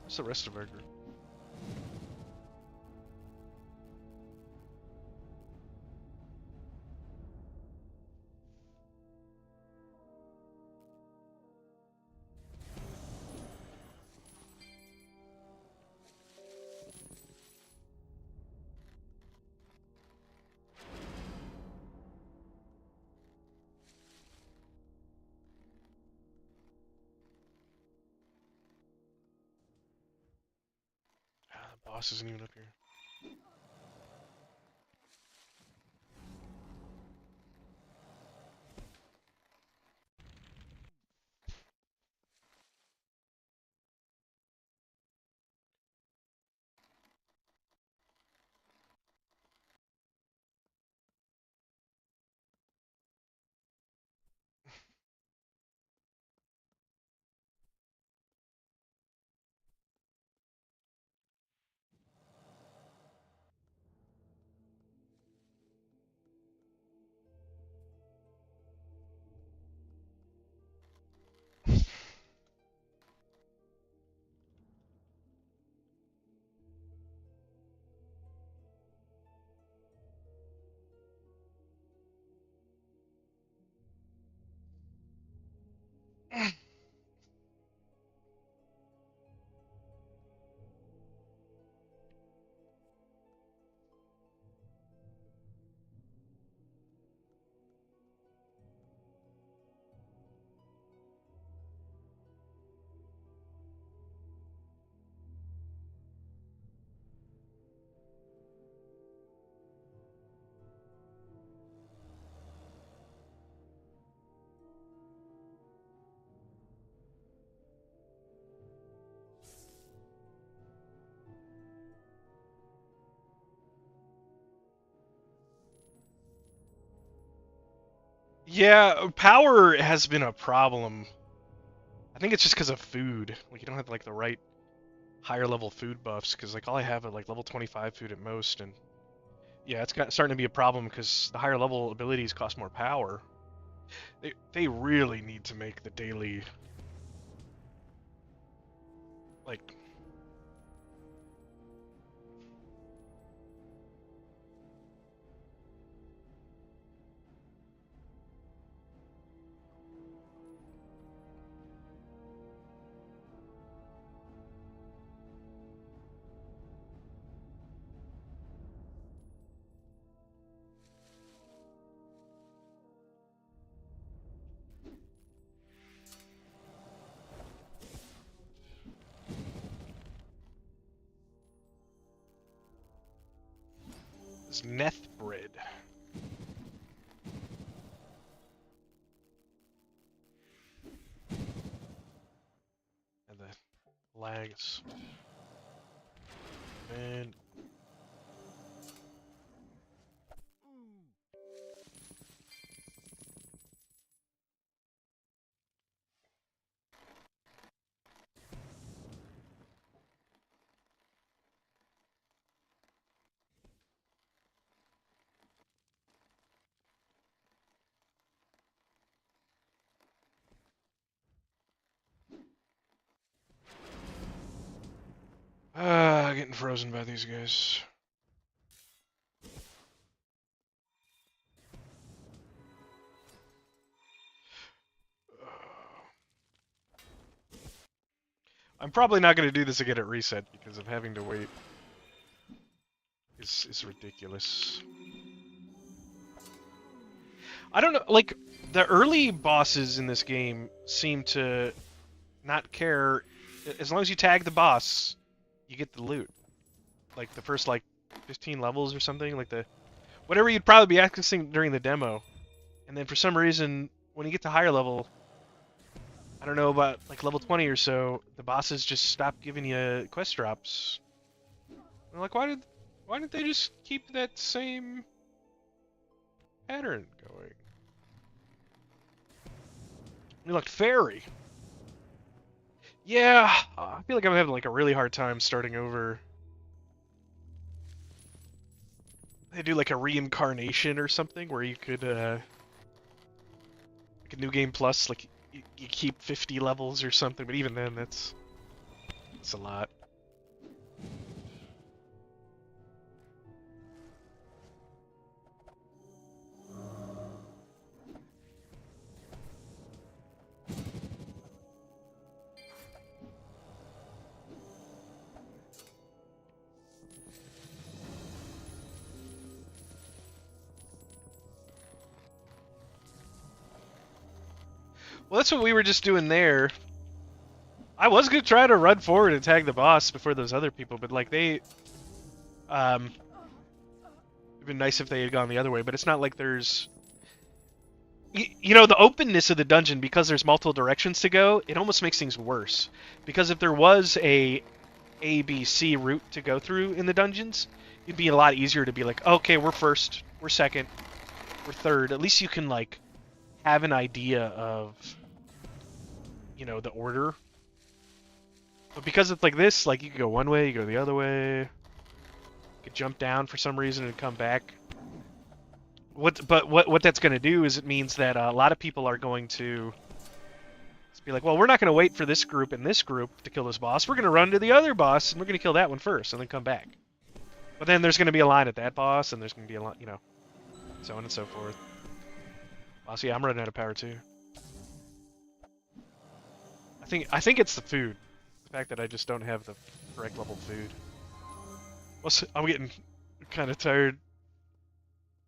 What's the rest of our group? Ah, the boss isn't even up here. Yeah, power has been a problem. I think it's just because of food. Like you don't have like the right higher level food buffs. Because like all I have are like level 25 food at most, and yeah, it's starting to be a problem because the higher level abilities cost more power. They really need to make the daily like. This Neth bread. And the lags. And getting frozen by these guys. I'm probably not going to do this again at reset because of having to wait. Is ridiculous. I don't know, like, the early bosses in this game seem to not care. As long as you tag the boss, you get the loot. Like, the first, like, 15 levels or something, like whatever you'd probably be accessing during the demo. And then for some reason, when you get to higher level, I don't know, about, like, level 20 or so, the bosses just stop giving you quest drops. I'm like, why didn't they just keep that same pattern going? We looked fairy. Yeah, I feel like I'm having like a really hard time starting over. They do like a reincarnation or something where you could, like a new game plus, like you keep 50 levels or something, but even then, that's a lot. Well, that's what we were just doing there. I was gonna try to run forward and tag the boss before those other people, but like it'd been nice if they had gone the other way, but it's not like there's... You know, the openness of the dungeon, because there's multiple directions to go, it almost makes things worse. Because if there was a B, C route to go through in the dungeons, it'd be a lot easier to be like, okay, we're first, we're second, we're third. At least you can, like, have an idea of, you know, the order. But because it's like this, like, you can go one way, you go the other way. You could jump down for some reason and come back. What that's going to do is it means that a lot of people are going to be like, well, we're not going to wait for this group and this group to kill this boss. We're going to run to the other boss, and we're going to kill that one first, and then come back. But then there's going to be a line at that boss, and there's going to be a line, you know, so on and so forth. Well, see, I'm running out of power too. I think it's the food. The fact that I just don't have the correct level food. Well, I'm getting kind of tired.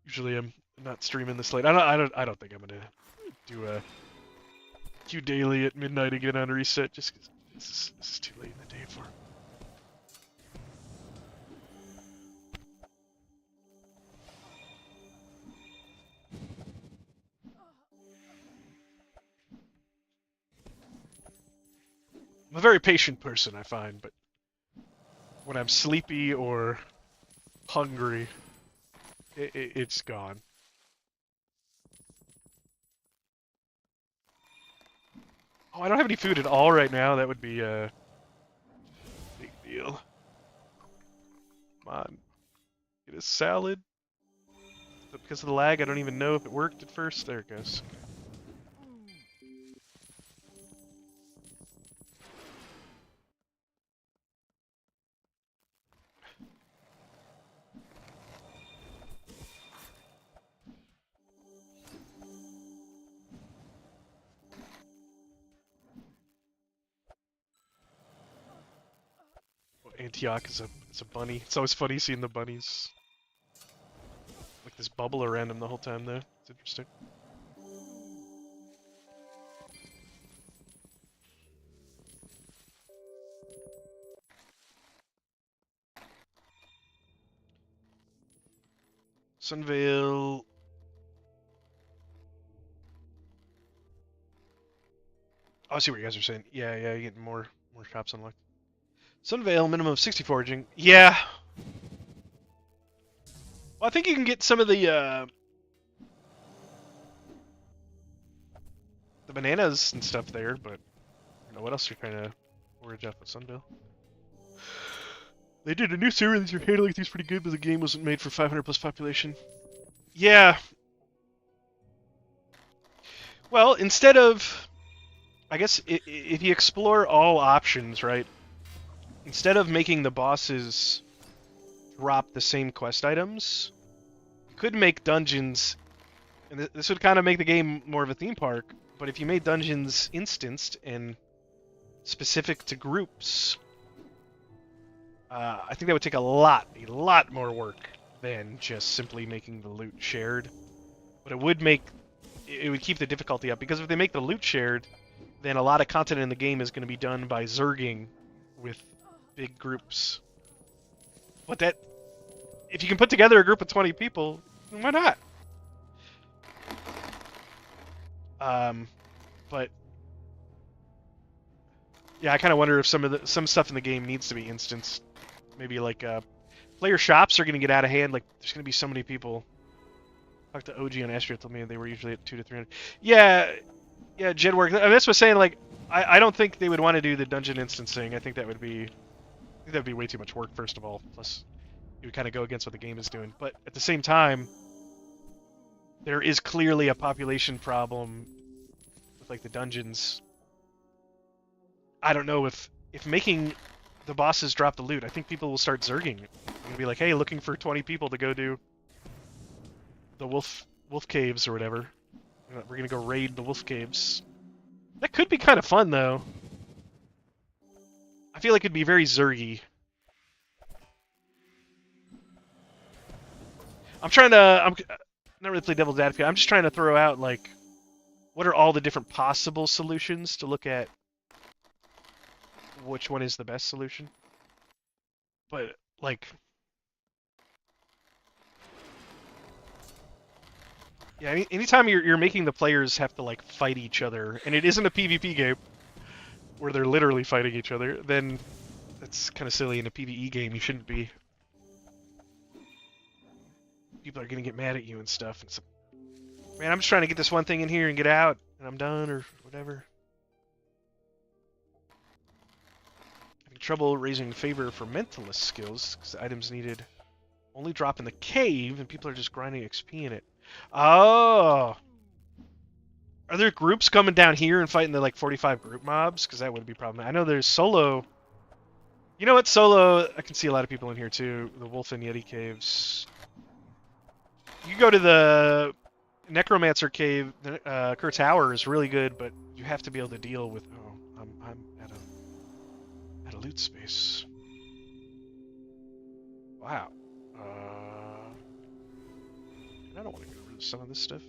Usually I'm not streaming this late. I don't think I'm gonna do a Q daily at midnight again on reset, just 'cause this is too late in the day for it. I'm a very patient person, I find, but when I'm sleepy or hungry, it's gone. Oh, I don't have any food at all right now. That would be a big deal. Come on. Get a salad. But because of the lag, I don't even know if it worked at first. There it goes. Antioch is a bunny. It's always funny seeing the bunnies. Like this bubble around him the whole time though. It's interesting. Sunvale. Oh, I see what you guys are saying. Yeah, you're getting more shops unlocked. Sunvale, minimum of 60 foraging. Yeah. Well, I think you can get some of the bananas and stuff there, but I don't know what else you're trying to forage off of Sunvale. They did a new series. You're handling things pretty good, but the game wasn't made for 500 plus population. Yeah. Well, instead of, I guess, if you explore all options, right? Instead of making the bosses drop the same quest items, you could make dungeons, and this would kind of make the game more of a theme park, but if you made dungeons instanced and specific to groups, I think that would take a lot more work than just simply making the loot shared. But it would keep the difficulty up, because if they make the loot shared, then a lot of content in the game is going to be done by zerging with big groups. But if you can put together a group of 20 people, then why not? But yeah, I kind of wonder if some stuff in the game needs to be instanced. Maybe like player shops are going to get out of hand. Like there's going to be so many people. Talked to OG on Astria, told me they were usually at 200 to 300. Yeah, Jed work. And that's what saying. Like I don't think they would want to do the dungeon instancing. I think that'd be way too much work. First of all, plus it would kind of go against what the game is doing. But at the same time, there is clearly a population problem with like the dungeons. I don't know if making the bosses drop the loot, I think people will start zerging. They're gonna be like, hey, looking for 20 people to go do the wolf caves or whatever. We're gonna go raid the wolf caves. That could be kind of fun though. I feel like it'd be very zergy. I'm not really play devil's advocate. I'm just trying to throw out like, what are all the different possible solutions to look at which one is the best solution. But like, yeah, anytime you're making the players have to like fight each other, and it isn't a PvP game where they're literally fighting each other, then that's kind of silly. In a PvE game, you shouldn't be. People are gonna get mad at you and stuff. And so, man, I'm just trying to get this one thing in here and get out, and I'm done or whatever. Having trouble raising favor for mentalist skills because the items needed only drop in the cave, and people are just grinding XP in it. Oh! Are there groups coming down here and fighting the like 45 group mobs? Because that would be problematic. I know there's solo. You know what? Solo, I can see a lot of people in here too. The Wolf and Yeti caves. You go to the Necromancer cave. Kerr Tower is really good, but you have to be able to deal with. Oh, I'm at a loot space. Wow. I don't want to get rid of some of this stuff.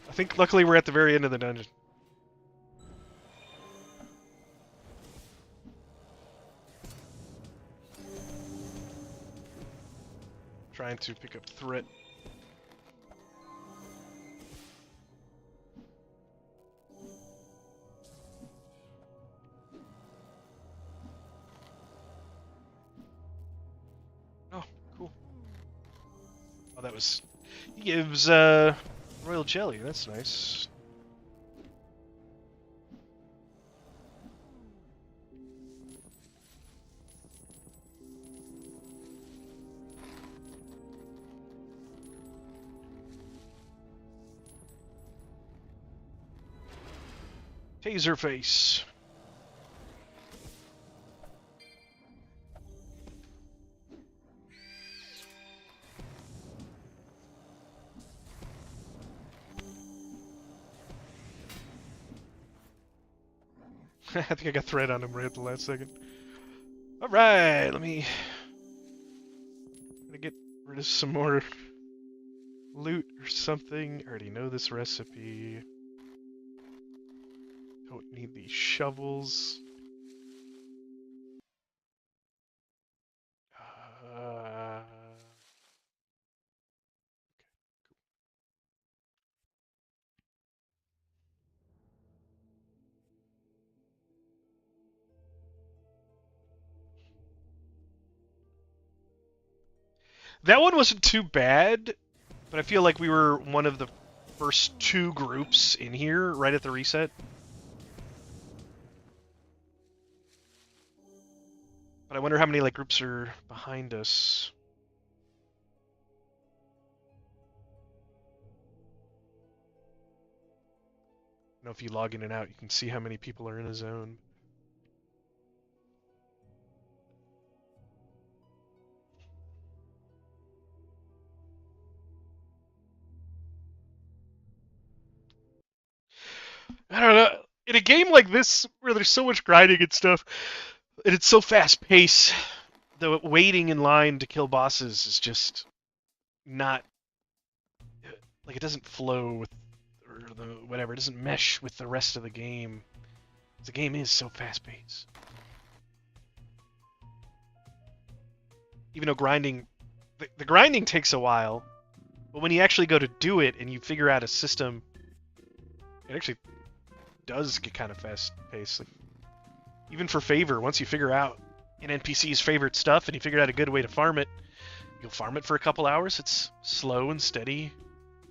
I think luckily we're at the very end of the dungeon. Trying to pick up threat. Oh, cool. Oh, that was... He gives, royal jelly. That's nice. Taserface. I think I got thread on him right at the last second. Alright, let me get rid of some more loot or something. I already know this recipe. Don't need these shovels. That one wasn't too bad, but I feel like we were one of the first two groups in here right at the reset. But I wonder how many like groups are behind us. I know if you log in and out, you can see how many people are in a zone. I don't know. In a game like this, where there's so much grinding and stuff, and it's so fast paced, the waiting in line to kill bosses is just not like it doesn't flow with or the whatever. It doesn't mesh with the rest of the game. The game is so fast paced. Even though grinding, the grinding takes a while, but when you actually go to do it and you figure out a system, it actually does get kind of fast paced. Like, even for favor, once you figure out an NPC's favorite stuff and you figure out a good way to farm it, you'll farm it for a couple hours. It's slow and steady,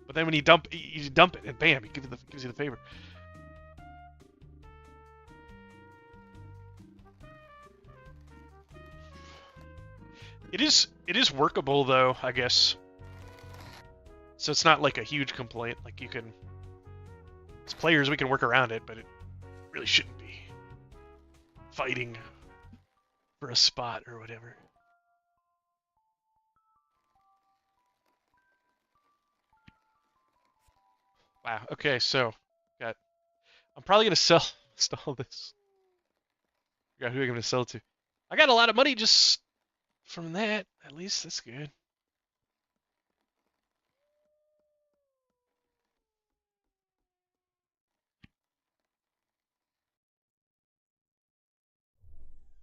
but then when you dump it and bam, it gives you the favor. It is workable though, I guess. So it's not like a huge complaint. Like you can, as players, we can work around it, but it really shouldn't be fighting for a spot or whatever. Wow. Okay, so I'm probably gonna sell all this. Got who am I gonna sell to? I got a lot of money just from that. At least that's good.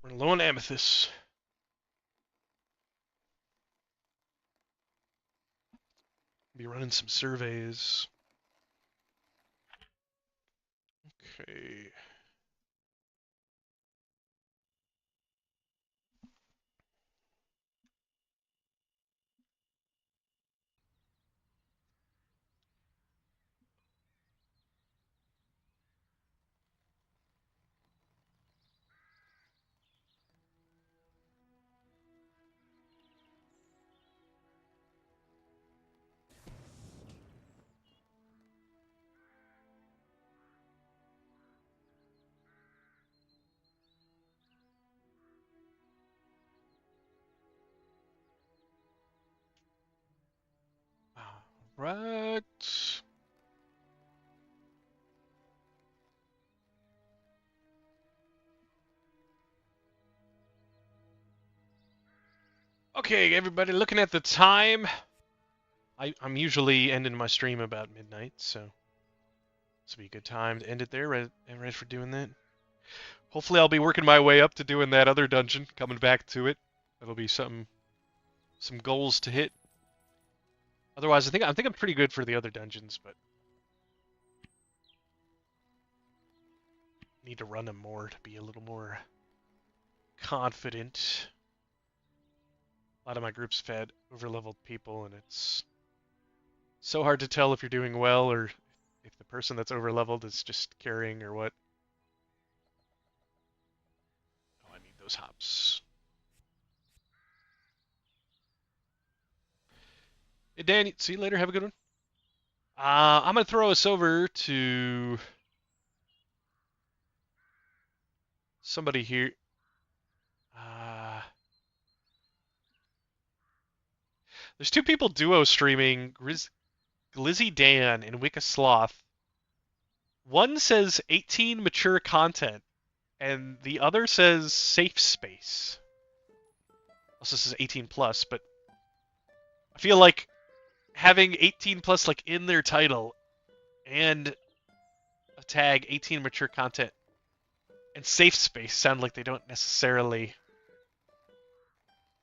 We're low on amethyst. Be running some surveys. Okay. Right. Okay, everybody, looking at the time. I'm usually ending my stream about midnight, so this will be a good time to end it there. Ready for doing that? Hopefully, I'll be working my way up to doing that other dungeon, coming back to it. That'll be some goals to hit. Otherwise, I think I'm pretty good for the other dungeons, but need to run them more to be a little more confident. A lot of my group's fed over-leveled people, and it's so hard to tell if you're doing well or if the person that's over-leveled is just carrying or what. Oh, I need those hops. Hey, Dan, see you later. Have a good one. I'm going to throw us over to somebody here. There's two people duo streaming, Glizzy Dan and Wicca Sloth. One says 18 mature content, and the other says safe space. Also says 18 plus, but I feel like having 18 plus like in their title and a tag 18 mature content and safe space sound like they don't necessarily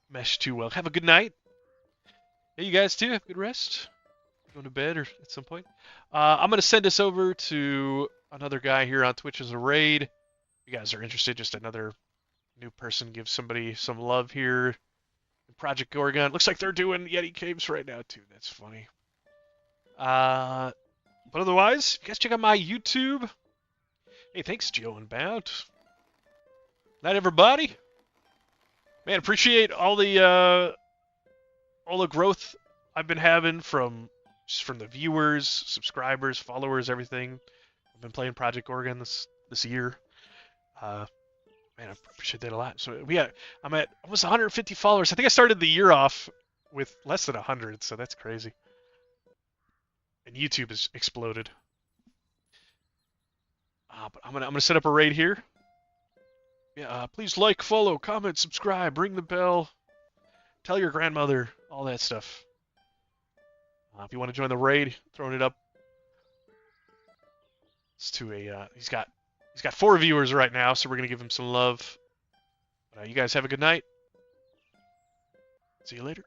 mesh too well. Have a good night. Hey, you guys too. Have a good rest. Going to bed or at some point. I'm going to send us over to another guy here on Twitch as a raid. If you guys are interested, just another new person. Give somebody some love here. Project Gorgon. Looks like they're doing Yeti Caves right now too. That's funny. But otherwise, you guys check out my YouTube. Hey, thanks, Joe and Bout. Night, everybody. Man, appreciate all the growth I've been having from the viewers, subscribers, followers, everything. I've been playing Project Gorgon this year. Man, I appreciate that a lot. So I'm at almost 150 followers. I think I started the year off with less than 100, so that's crazy. And YouTube has exploded. But I'm gonna set up a raid here. Yeah, please like, follow, comment, subscribe, ring the bell, tell your grandmother, all that stuff. If you want to join the raid, throwing it up. It's to a he's got 4 viewers right now, so we're gonna give him some love. You guys have a good night. See you later.